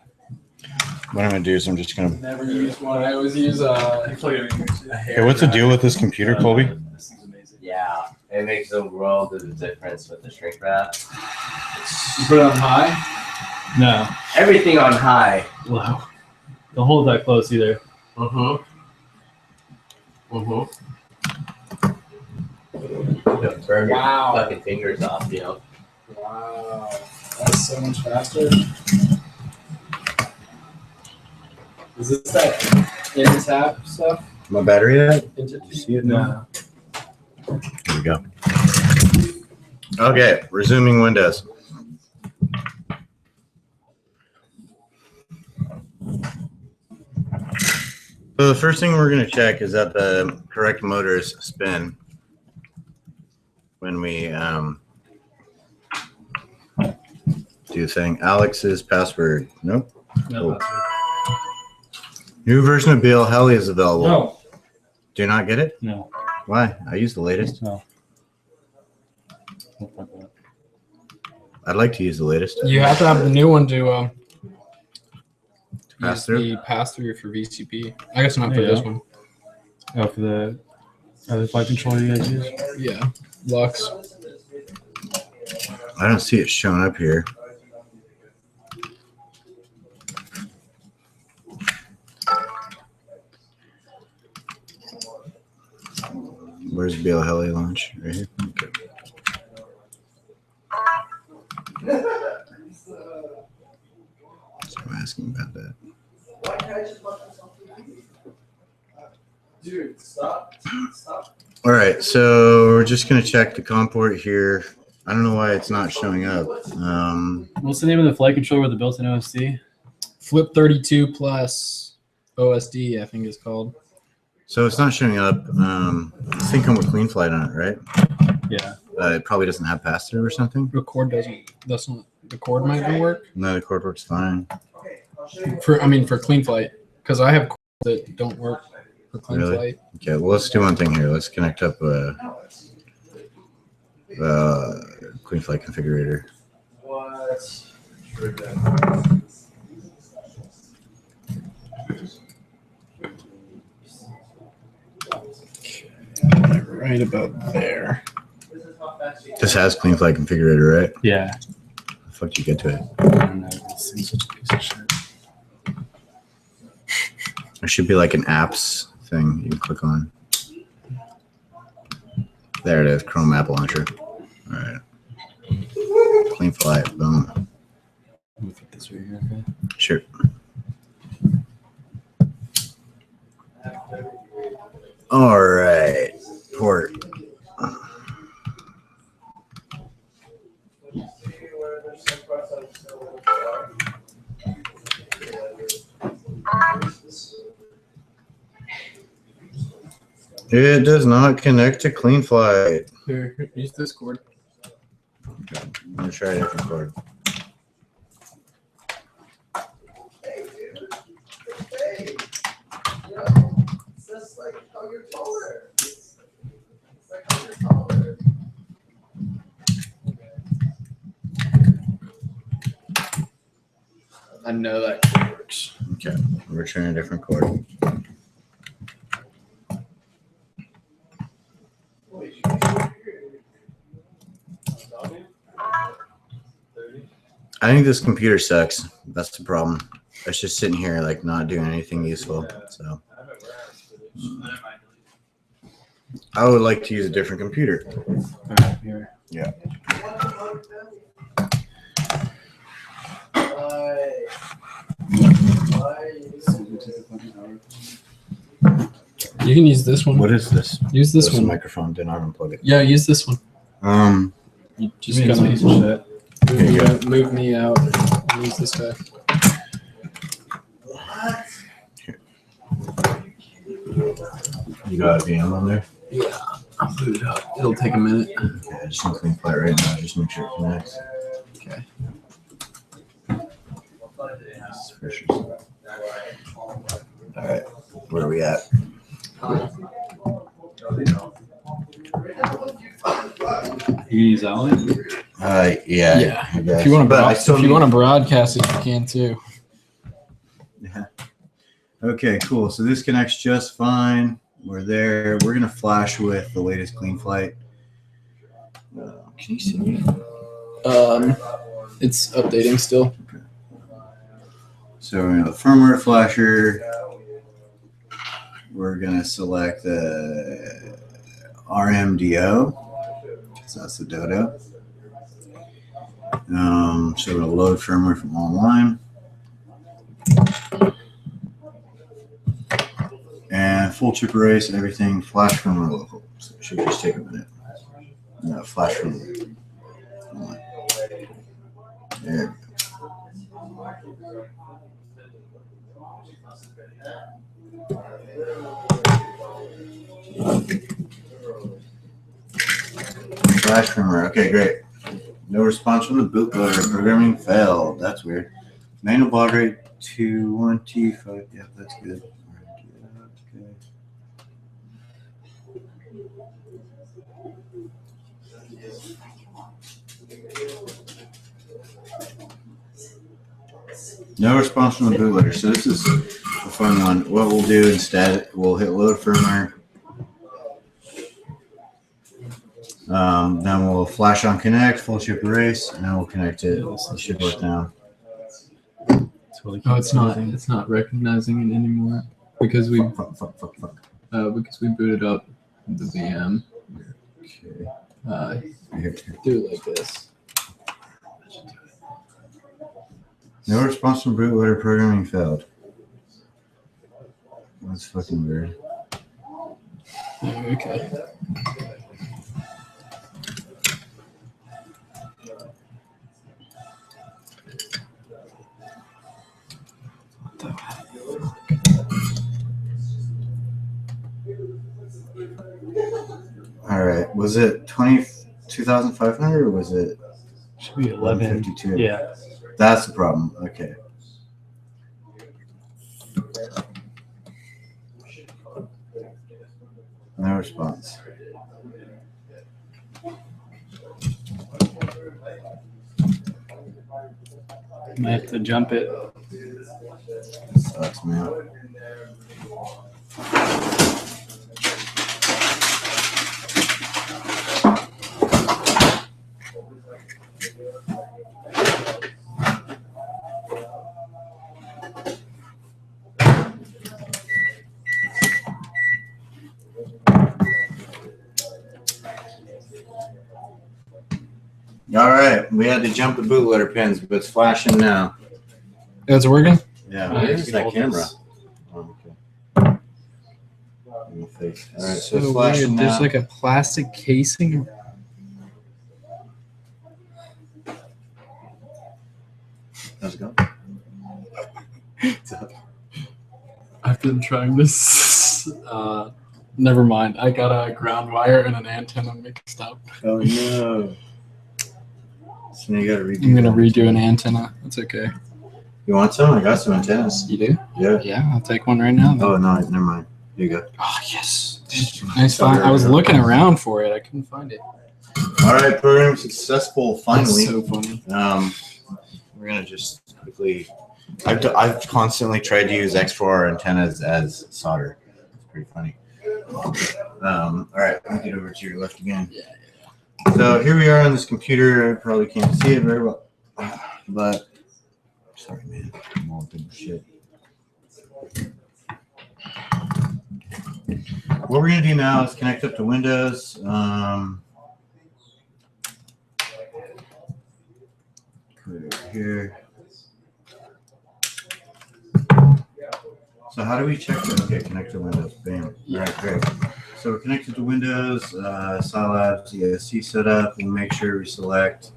What I'm going to do is I'm just going to... Never use one. I always use Okay, what's the deal with this computer, Colby? This thing's amazing. Yeah, it makes a world of a difference with the shrink wrap. You put it on high? No. Everything on high. Wow. Don't hold that close either. Mm-hmm. You'll burn your Wow. fucking fingers off, you know. Wow. That's so much faster. Is this that in tap stuff? My battery yet? Into You see it now? Here we go. Okay, resuming Windows. So the first thing we're going to check is that the correct motors spin when we do the thing. Alex's password. Nope. No, New version of BL Heli is available. no, Do you not get it? no. Why? I use the latest. No. I'd like to use the latest. You have to have the new one to Pass use through? the pass through for VCP. I guess not for There you this go. one. Oh, for the other flight controller you guys use? Yeah, Lux. I don't see it showing up here. Where's BL Heli launch? Right here. Okay. So I'm asking about that. Why can't I just watch myself? Dude, stop. Stop. All right, so we're just gonna check the COM port here. I don't know why it's not showing up. What's the name of the flight controller with the built-in OSD? Flip 32 plus OSD, I think it's called. So it's not showing up. This thing come with Clean Flight on it, right? Yeah. It probably doesn't have pass through or something. Record doesn't. That's not. The cord might not work. No, the cord works fine. For Clean Flight, because I have cords that don't work for Clean Really? Flight. Okay, well, let's do one thing here. Let's connect up Clean Flight configurator. What? Right about there. This has Clean Flight configurator, right? Yeah. How the fuck do you get to it? I don't know. This thing's such a piece of shit. There should be like an apps thing you can click on. There it is, Chrome app launcher. All right. Clean Flight, boom. Let me put this right here. Okay. Sure. All right, port. It does not connect to Clean Flight. Here, use this cord. I'm gonna try a different cord. Hey, dude. Hey. You know, it's just like how you're taller. It's like how you're taller. I know that cord works. Okay, we're trying a different cord. I think this computer sucks. That's the problem. It's just sitting here, like, not doing anything useful. So, I would like to use a different computer. All right, here. You can use this one. What is this? Use this This one. microphone did not unplug it. Yeah, use this one. You just Give me this kind piece of shit. of move me out. And use this guy. You got a VM on there? Yeah, I'll boot it up. It'll take a minute. Okay, I just want to Clean Flight right now. Just make sure it connects. Okay. All right, where are we at? You can use that one? Yeah. Yeah. I guess. If you want to, But I still need- broadcast it, you can too. Yeah. Okay, cool. So this connects just fine. We're there. We're gonna flash with the latest Clean Flight. Can you see me? It's updating still. So we're gonna have a firmware flasher. We're gonna select the RMDO, because that's the Dodo. So we're gonna load firmware from online. full chip erase and everything. Flash firmware local. So it should just take a minute. No, flash firmware. There. Flash firmware. Okay, great. No response from the bootloader. Programming failed. That's weird. Manual baud rate 215. Yeah, that's good. Okay. No response from the bootloader. So this is a fun one. What we'll do instead, we'll hit load firmware. Then we'll flash on connect, full chip erase, and then we'll connect it. It should work now. Oh, it's not. It's not recognizing it anymore because we Fuck. because we booted up the VM. Okay. Here. Do it like this. No response from bootloader. Programming failed. That's fucking weird. Okay. All right. Was it 22,500 or was it Should be 11. 1152? Yeah. That's the problem. Okay. No response. Might have to jump it. Sucks, man. All right, we had to jump the bootloader pins, but it's flashing now. It's working. Yeah, Nice. where's that camera? Oh, okay. In the face. All right, so it's flashing weird. now. There's like a plastic casing. How's it going? I've been trying this. Never mind. I got a ground wire and an antenna mixed up. Oh no. So now you gotta redo. I'm gonna that. redo an antenna. That's okay. You want some? I got some antennas. You do? Yeah. Yeah, I'll take one right now. Then. Oh no, never mind. Here you go. Oh yes. Nice find. I was looking around for it. I couldn't find it. All right, program successful. Finally. That's so funny. We're gonna just quickly. I've constantly tried to use X4R antennas as solder. It's pretty funny. All right, I'll get over to your left again. Yeah. So here we are on this computer. I probably can't see it very well, but sorry, man. I'm all big shit. What we're gonna do now is connect up to Windows. Put it here. So how do we check that? Okay, connect to Windows. Bam. All right, great. So we're connected to Windows, Scilab, ESC setup. We'll make sure we select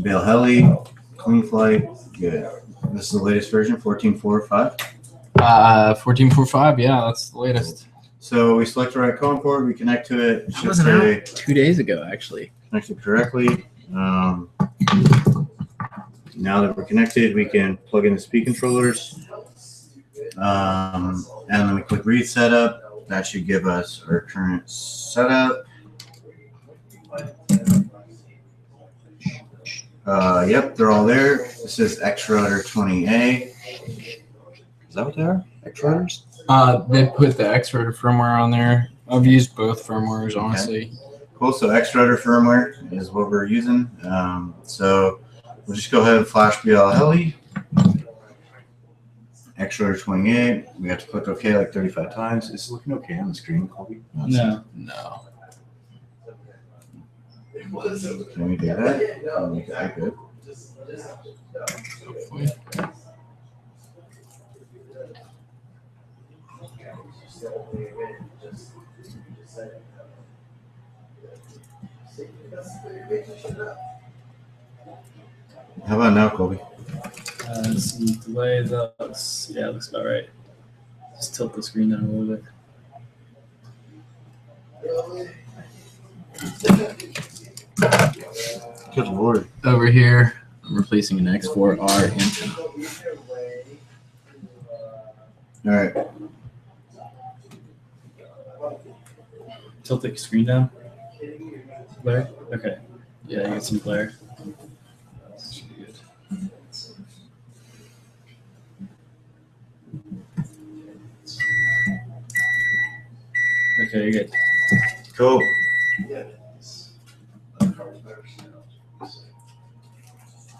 Bail Heli, Clean Flight. Good. This is the latest version, 14.4.5. 14.4.5. Yeah, that's the latest. So we select the right COM port, we connect to it. It That should wasn't say out 2 days ago, actually. connected correctly. Now that we're connected, we can plug in the speed controllers. And then we click read setup. That should give us our current setup. Yep, they're all there. This is X-Router 20A. Is that what they are? X-Routers? They put the X-Router firmware on there. I've used both firmwares, honestly. Cool. So X-Router firmware is what we're using. So we'll just go ahead and flash BL Heli. X-Router 28. We have to click OK like 35 times. Is it looking okay on the screen, Colby? No. No. Can we do that? I'll make that good. the only way to just say, see, that's the making shit up. How about now, Colby? Let's see, delay looks, yeah, looks about right. Just tilt the screen down a little bit. Really? Good lord. Over here, I'm replacing an X4R antenna. All right. Tilt the screen down. Glare? Okay. Yeah, you get some glare. That should be good. Okay, you're good. Cool.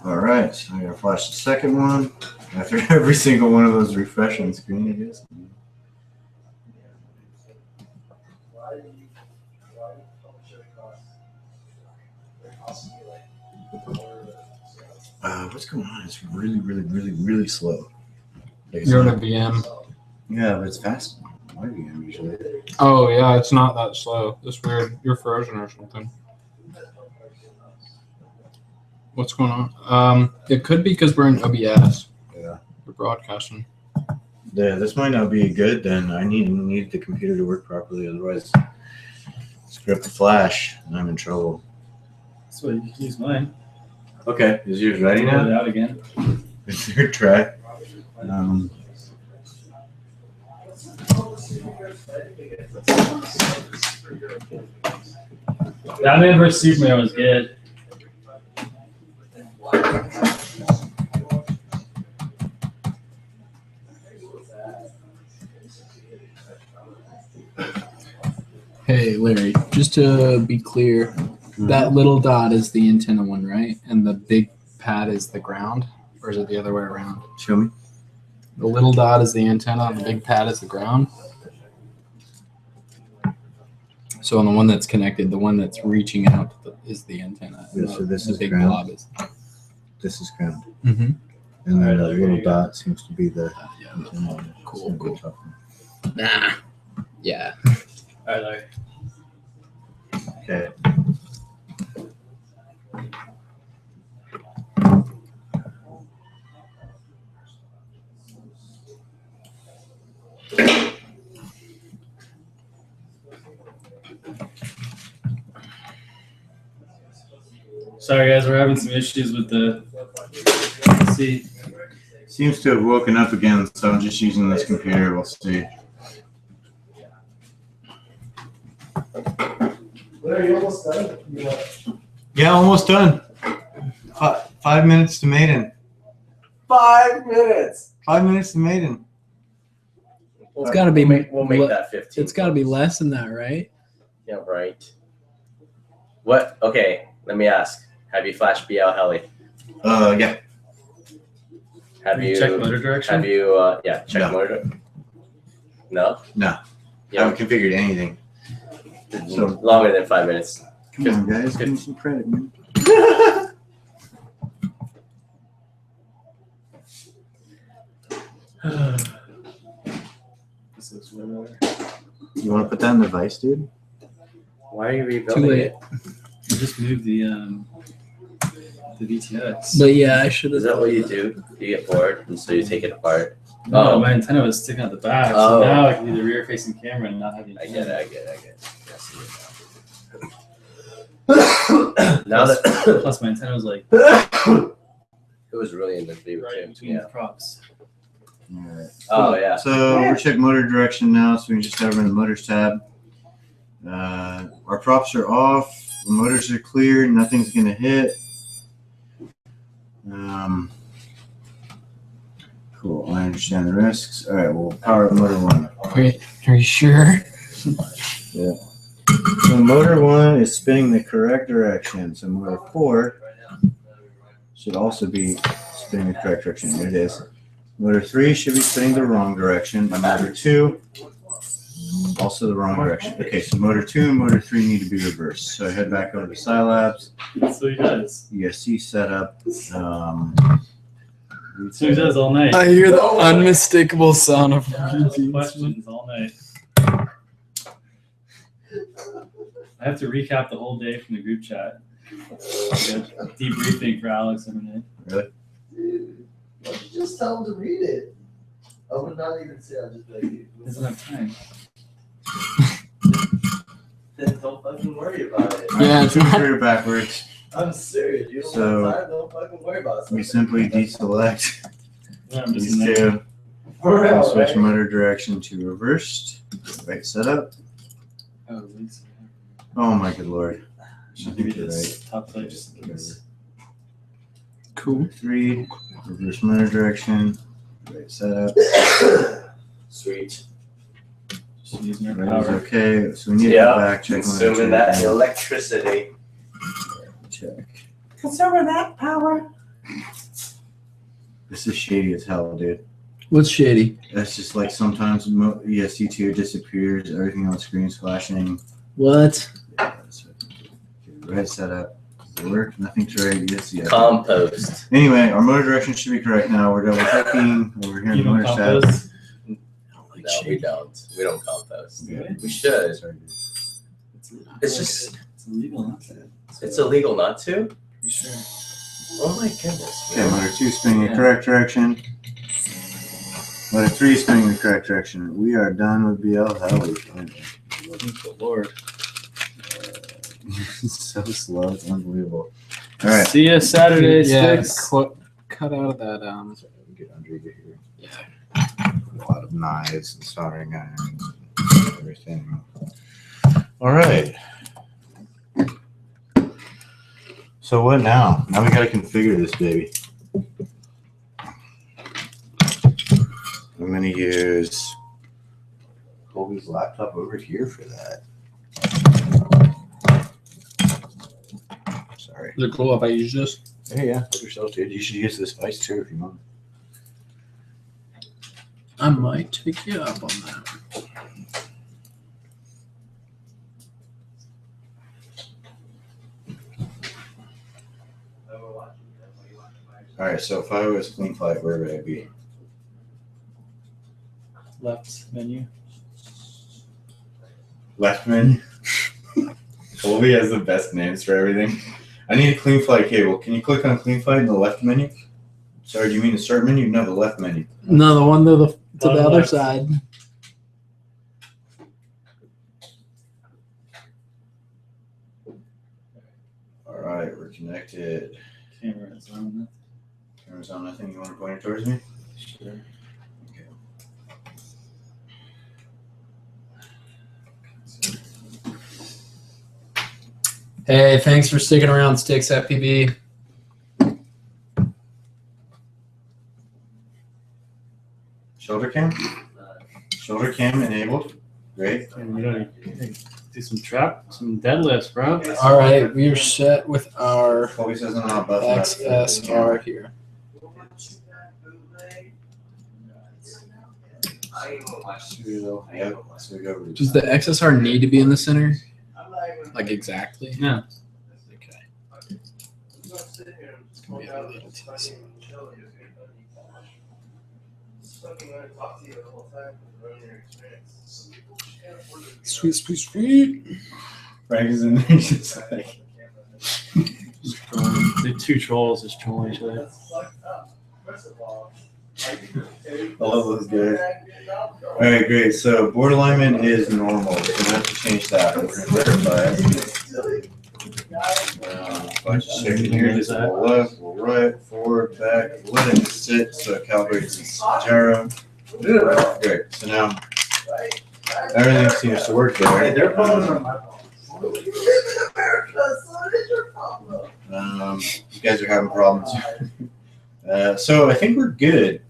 All right. So I'm gonna flash the second one after every single one of those refreshing screen, I guess. What's going on? It's really slow. You're on a VM. Yeah, but it's fast. My VM usually. Oh yeah, it's not that slow. It's weird. You're frozen or something. What's going on? It could be because we're in OBS. Yeah. We're broadcasting. Yeah, this might not be good. Then I need the computer to work properly. Otherwise, screw up the flash, and I'm in trouble. So you can use mine. Okay, is yours ready Pull it now? out again. It's your try. Batman vs Superman was good. Hey Larry, just to be clear, that little dot is the antenna one, right? And the big pad is the ground, or is it the other way around? Show me. The little dot is the antenna, and the big pad is the ground. So on the one that's connected, the one that's reaching out is the antenna. Yeah, so this the is big ground. blob is. This is ground, Mm-hmm. and then Alright, the there little you go. dot seems to be the. Yeah. antenna. Cool, It's gonna be cool. tough. Nah. Yeah. All right, Larry. Okay. Sorry guys, we're having some issues with the. See, Seems to have woken up again, so I'm just using this computer. We'll see. Larry, you almost done? You know, Yeah, almost done. 5 minutes to maiden. 5 minutes. 5 minutes to maiden. It's gotta be- We'll make that 15. It's got to be less than that, right? Yeah, right. What? Okay, let me ask. Have you flashed BL Heli? Yeah. Have you check motor direction? Have you? Yeah, check No. motor. No. No. I Yeah, haven't configured anything. So- longer than 5 minutes. Come on, guys. Give me some credit, man. This looks way better. You want to put that in the vice, dude? Why are you Too rebuilding late. it? You just moved the VTX. But yeah, I should Is have. that what you do? You get bored, and so you take it apart. No, Oh. my antenna was sticking out the back, Oh. so now I can do the rear-facing camera and not have the I antenna. get it. I get it. Now that Plus, my antenna was like it was really in the video right too. between Yeah. the props. Alright. Oh yeah. So we're check motor direction now, so we can just have her in the motors tab. Our props are off. The motors are clear. Nothing's gonna hit. Cool. I understand the risks. All right. We'll power up motor one. Wait, are you sure? So motor one is spinning the correct direction. So motor 4 should also be spinning the correct direction. There it is. Motor 3 should be spinning the wrong direction. And motor 2 also the wrong direction. Okay, so motor 2 and motor 3 need to be reversed. So I head back over to Scilabs, That's what he does. ESC setup. That's what he does all night. I hear the unmistakable sound of Questions all night. I have to recap the whole day from the group chat. Good. Debriefing for Alex in a minute. Dude, why don't you just tell him to read it? I would not even say. I'll just be like, dude, Doesn't have time. then don't fucking worry about it. Yeah, it's not. Put it backwards. I'm serious. You don't So, have time. Don't fucking worry about it. We simply deselect Yeah, I'm just these in there. two. For And real, switch right? motor direction to reversed. Right setup. Oh, Lisa. Oh my good lord. Should give you this top plate. Cool. 3, reverse motor direction. Right setup. Sweet. Just using our That is power. okay. So we need to Yeah, go back, check consuming that electricity. Check. Consuming that power. This is shady as hell, dude. What's shady? That's just like sometimes ESC2 disappears, everything on the screen is flashing. What? Yeah, that's it. Okay, right setup. Does it work? Nothing to right. Yes, yeah. Compost. Anyway, our motor direction should be correct now. We're double checking over here in You the know motor stat. compost? No, we don't. We don't compost. Yeah. We should. Sorry. It's just, It's illegal not to. it's illegal not to? Pretty sure. Oh my goodness. Okay, motor 2 spinning Yeah. the correct direction. Motor 3 spinning the correct direction. We are done with BL. How we finally. Thank the Lord. It's so slow. It's unbelievable. All right. See ya Saturday, Yeah, Sticks. cut out of that. Get under here. Yeah. A lot of knives and soldering irons and everything. All right. So what now? Now we got to configure this baby. I'm going to use Colby's laptop over here for that. Sorry. Is it cool if I use this? Hey, yeah, help yourself, dude. You should use this vice too if you want. I might take you up on that. All right, so if I was clean flight, where would I be? Left menu. Left menu. Colby has the best names for everything. I need a clean flight cable. Can you click on clean flight in the left menu? Sorry, do you mean the start menu? No, the left menu. No, the one to the Bottom other left. side. All right, we're connected. Camera is on. Camera's on. Nothing. You want to point it towards me? Sure. Okay. Hey, thanks for sticking around, Sticks FPV. Shoulder cam. Shoulder cam enabled. Great. And we gotta do some deadlifts, bro. All right, we are set with our Colby says I'm not buffing up. XSR here. Yep. So we go. Does the XSR need to be in the center? Like exactly? Yeah. Okay. Gonna be a little test. Sweet, sweet, sweet. Frank is in there just like. The two trolls just trolling each other. I love those guys. All right, great. So board alignment is normal. We're gonna have to change that. We're gonna verify it. Bunch of checking here. Just go left, go right, forward, back. Let it sit so it calibrates its gyro. Great. So now everything seems to work there. They're phones are my phone. We live in America, so it is your problem. You guys are having problems. So I think we're good.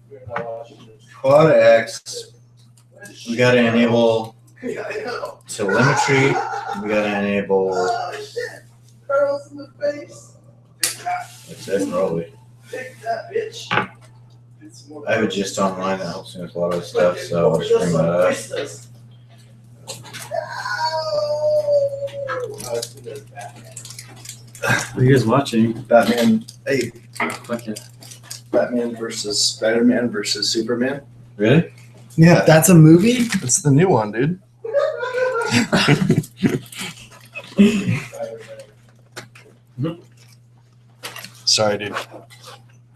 Quad X. We got to enable Yeah, I know. telemetry. We got to enable. Oh shit! Pearls in the face. That's it, probably. Take that, bitch. I have a gist online that helps me with a lot of stuff, so I'll just bring that up. What are you guys watching? Batman, hey, Fuck yeah. Batman versus Spider-Man versus Superman. Really? Yeah, That's a movie? it's the new one, dude. Sorry, dude. I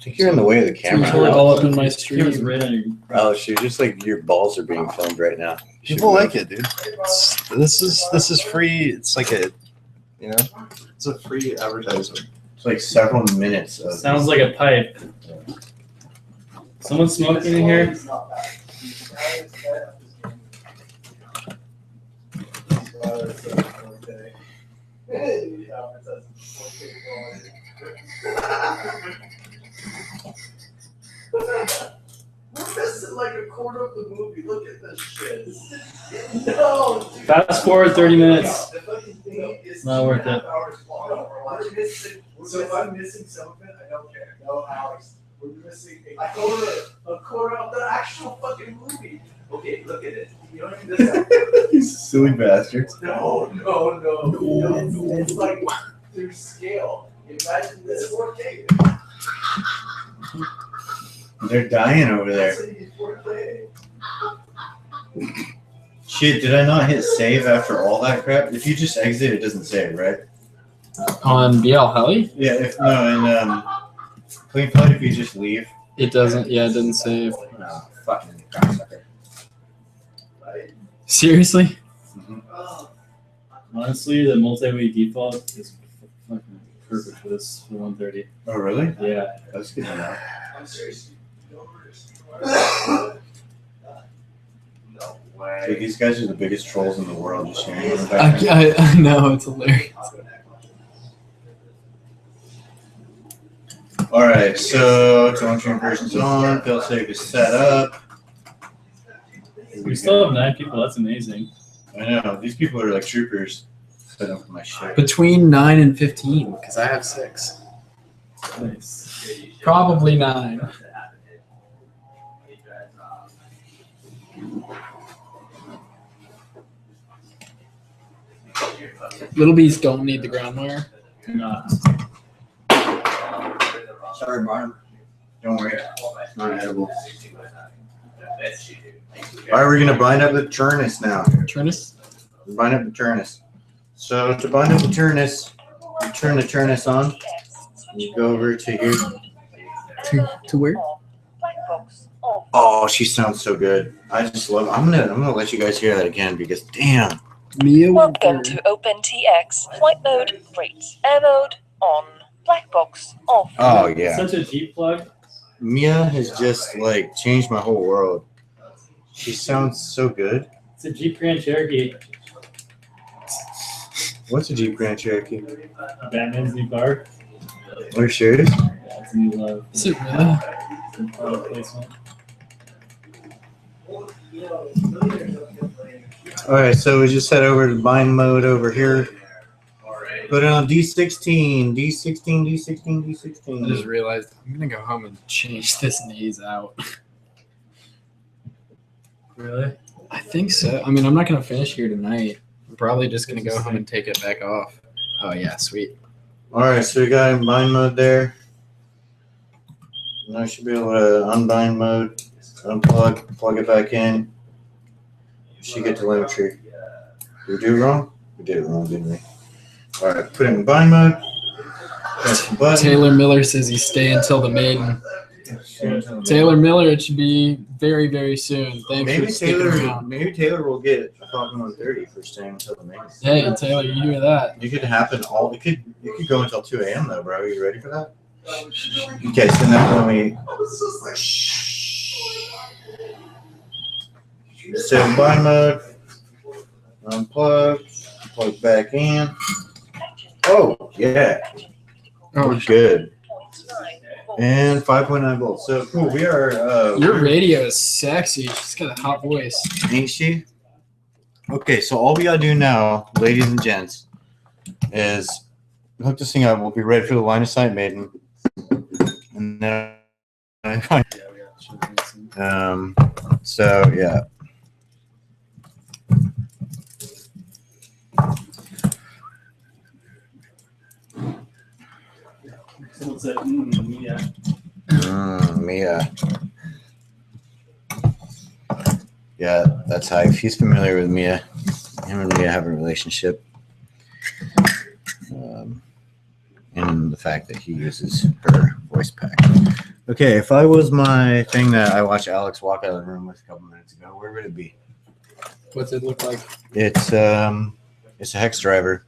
think you're in the way of the camera. Totally all up in my Camera's stream. right on your. Oh, shoot, just like your balls are being filmed right now. People like it, dude. This is free. It's like a, you know, it's a free advertisement. It's like several minutes of. Sounds like a pipe. Someone smoking in here? We're missing like a quarter of the movie. Look at this shit. No, dude. Fast forward 30 minutes. The fucking thing is Not worth 2.5 it. hours long. We're missing. So if I'm missing some of it, I don't care. No hours. We're missing a quarter of the actual fucking movie. Okay, look at it. You don't need this. You silly bastards. No. It's like through scale. Imagine this 4K. They're dying over there. That's a 4K. Shit, did I not hit save after all that crap? If you just exit, it doesn't save, right? On BL Heli, Yeah, if no, and Clean Flood, if you just leave. it doesn't. Yeah, it didn't save. No, fucking cocksucker. Seriously? Honestly, the multi-way default is fucking perfect for this for 130. Oh, really? Yeah. That's good to know. I'm serious. Dude, these guys are the biggest trolls in the world. Just hearing them back there. I know, it's hilarious. All right, so telemetry version's on. Failsafe is set up. We still have 9 people. That's amazing. I know these people are like troopers. Set up for my shit. Between 9 and 15, because I have 6. Nice. Probably 9. Little bees don't need the ground wire. Not. Sorry, Barnum. Don't worry, it's not edible. All right, we're gonna bind up the Turnus now. Turnus? Bind up the Turnus. So to bind up the Turnus, you turn the Turnus on. And you go over to here. To where? Oh, she sounds so good. I just love. I'm gonna let you guys hear that again because damn. Mia Welcome to OpenTX. Flight mode, rates. Air mode, on. Black box, off. Oh yeah. Such a Jeep plug. Mia has just like changed my whole world. She sounds so good. It's a Jeep Grand Cherokee. What's a Jeep Grand Cherokee? Batman's new car. Are you serious? Yeah, it's a new love. Is it really? Product placement. All right, so we just head over to bind mode over here. Put it on D16, D16, D16, I just D16. realized I'm gonna go home and change this knees out. Really? I think so. I mean, I'm not gonna finish here tonight. I'm probably just gonna go home and take it back off. Oh yeah, sweet. All right, so we got in bind mode there. Now I should be able to unbind mode, unplug, plug it back in. Should get telemetry. Did we do it wrong? We did it wrong, didn't we? All right, put it in bind mode. Press the button. Taylor Miller says he's staying until the maiden. Taylor Miller, it should be very, very soon. Thanks Maybe for sticking around. Taylor will get a Falcon 130 for staying until the main. Hey, Taylor, you hear that? It could happen it could go until 2 a.m. though, bro. Are you ready for that? Okay, so now when we so bind mode, unplug, plug back in. Oh yeah, we're good. And 5.9 volts. So cool. We are. Your radio is sexy. She's got a hot voice. Ain't she? Okay, so all we gotta do now, ladies and gents, is hook this thing up. We'll be ready for the line of sight, maiden. And then, so yeah. What's that? Yeah. Mia. Yeah, that's hype. He's familiar with Mia. him and me have a relationship. And the fact that he uses her voice pack. Okay, if I was my thing that I watched Alex walk out of the room with a couple minutes ago, where would it be? What's it look like? It's a hex driver.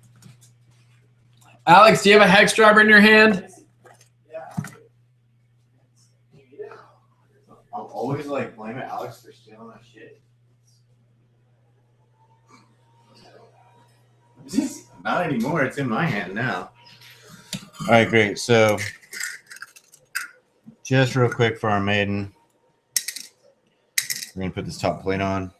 Alex, do you have a hex driver in your hand? I'm always like blaming Alex for stealing my shit. Not anymore. It's in my hand now. All right, great. So, just real quick for our maiden, we're gonna put this top plate on.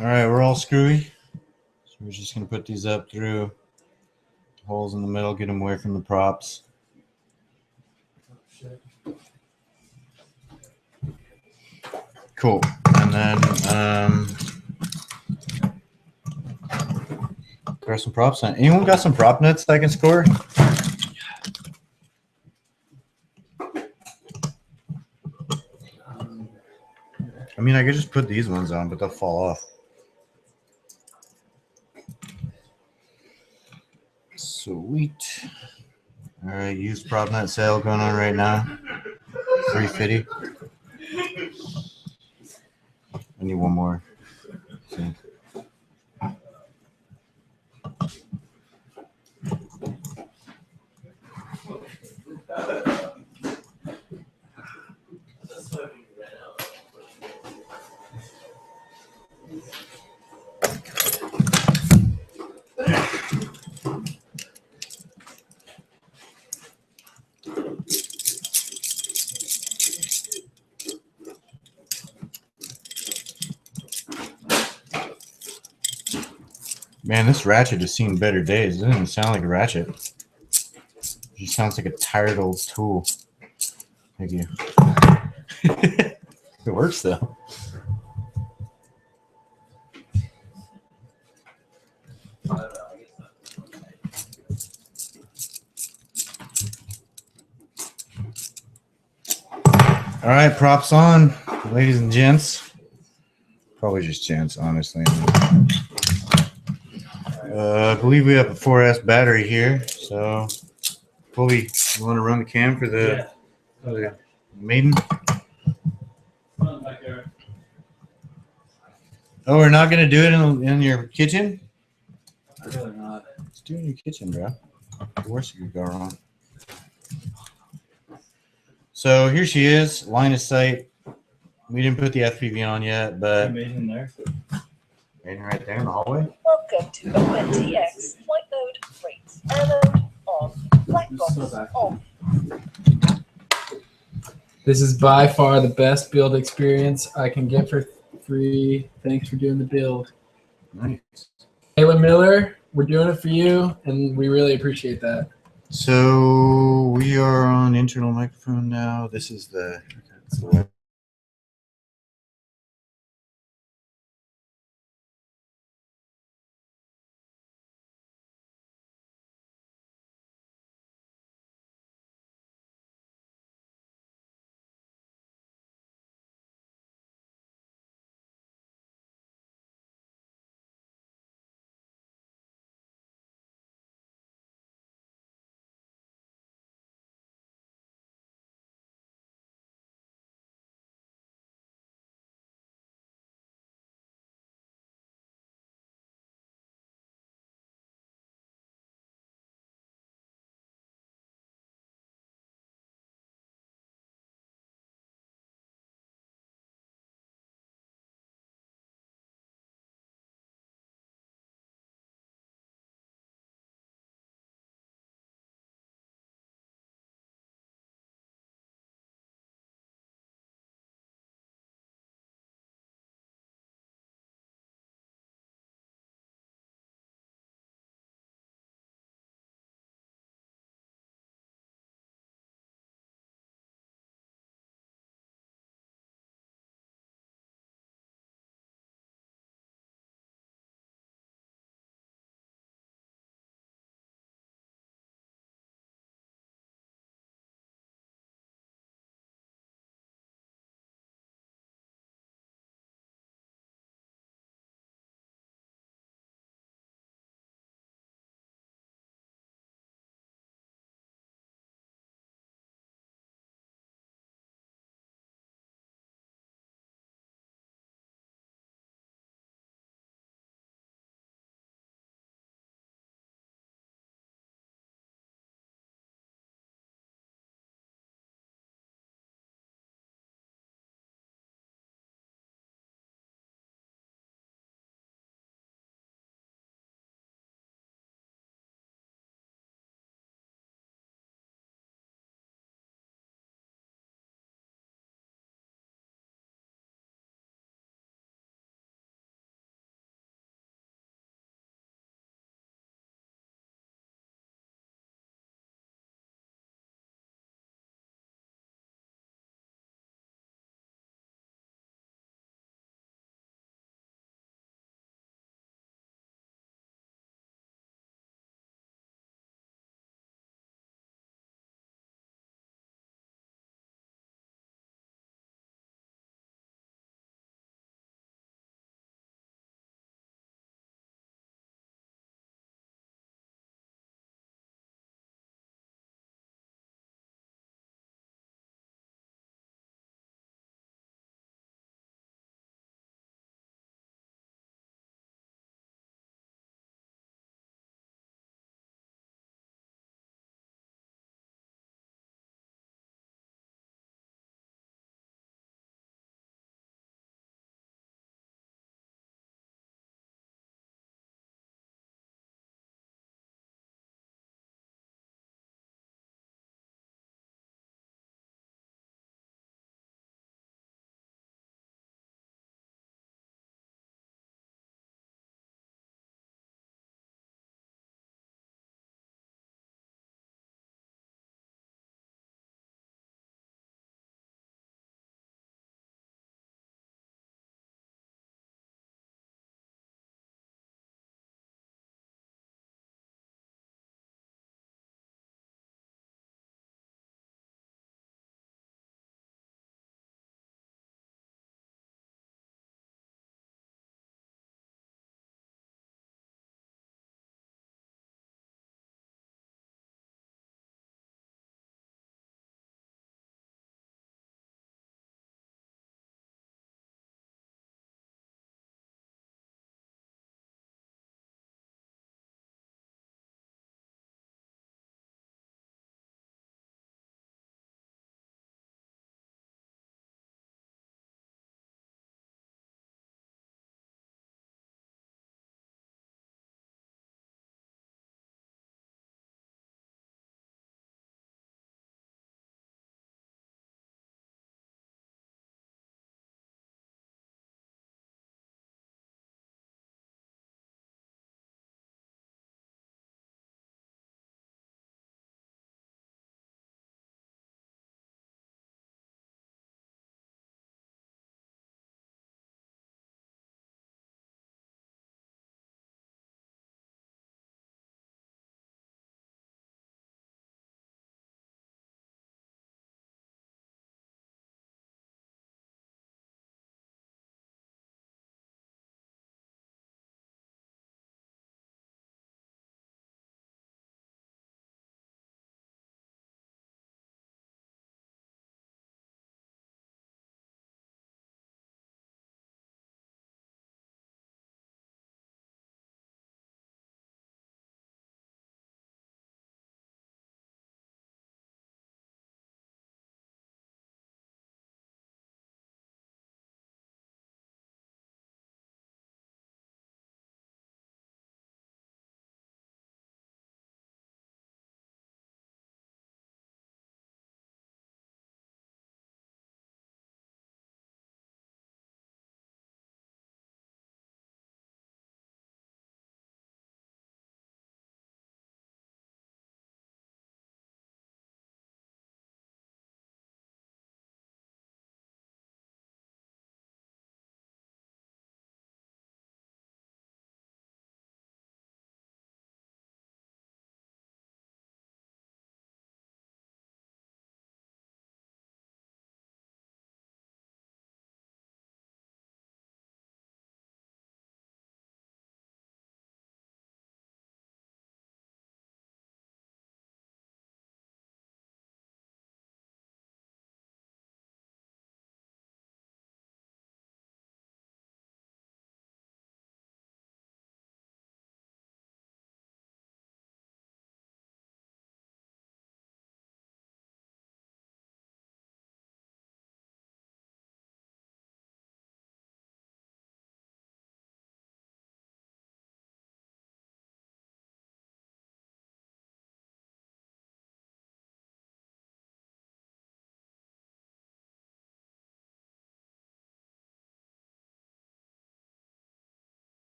All right, we're all screwy. So we're just going to put these up through holes in the middle, get them away from the props. Cool. And then throw some props on. Anyone got some prop nuts that I can score? I mean, I could just put these ones on, but they'll fall off. Sweet. All right, used prop nut sale going on right now. $3.50. I need one more. See. Man, this ratchet has seen better days. It doesn't even sound like a ratchet. It just sounds like a tired old tool. Thank you. It works though. All right, props on, ladies and gents. Probably just gents, honestly. I believe we have a 4S battery here. So, Colby, you want to run the cam for the maiden? Oh, we're not going to do it in your kitchen? Really not. Let's do it in your kitchen, bro. The worst could go wrong. So here she is, line of sight. We didn't put the FPV on yet, but in there. right there in the hallway. Welcome to ONTX flight mode rates. Ammo on. Black box on. This is by far the best build experience I can get for free. Thanks for doing the build. Nice. Taylor Miller, we're doing it for you, and we really appreciate that. So we are on internal microphone now. This is the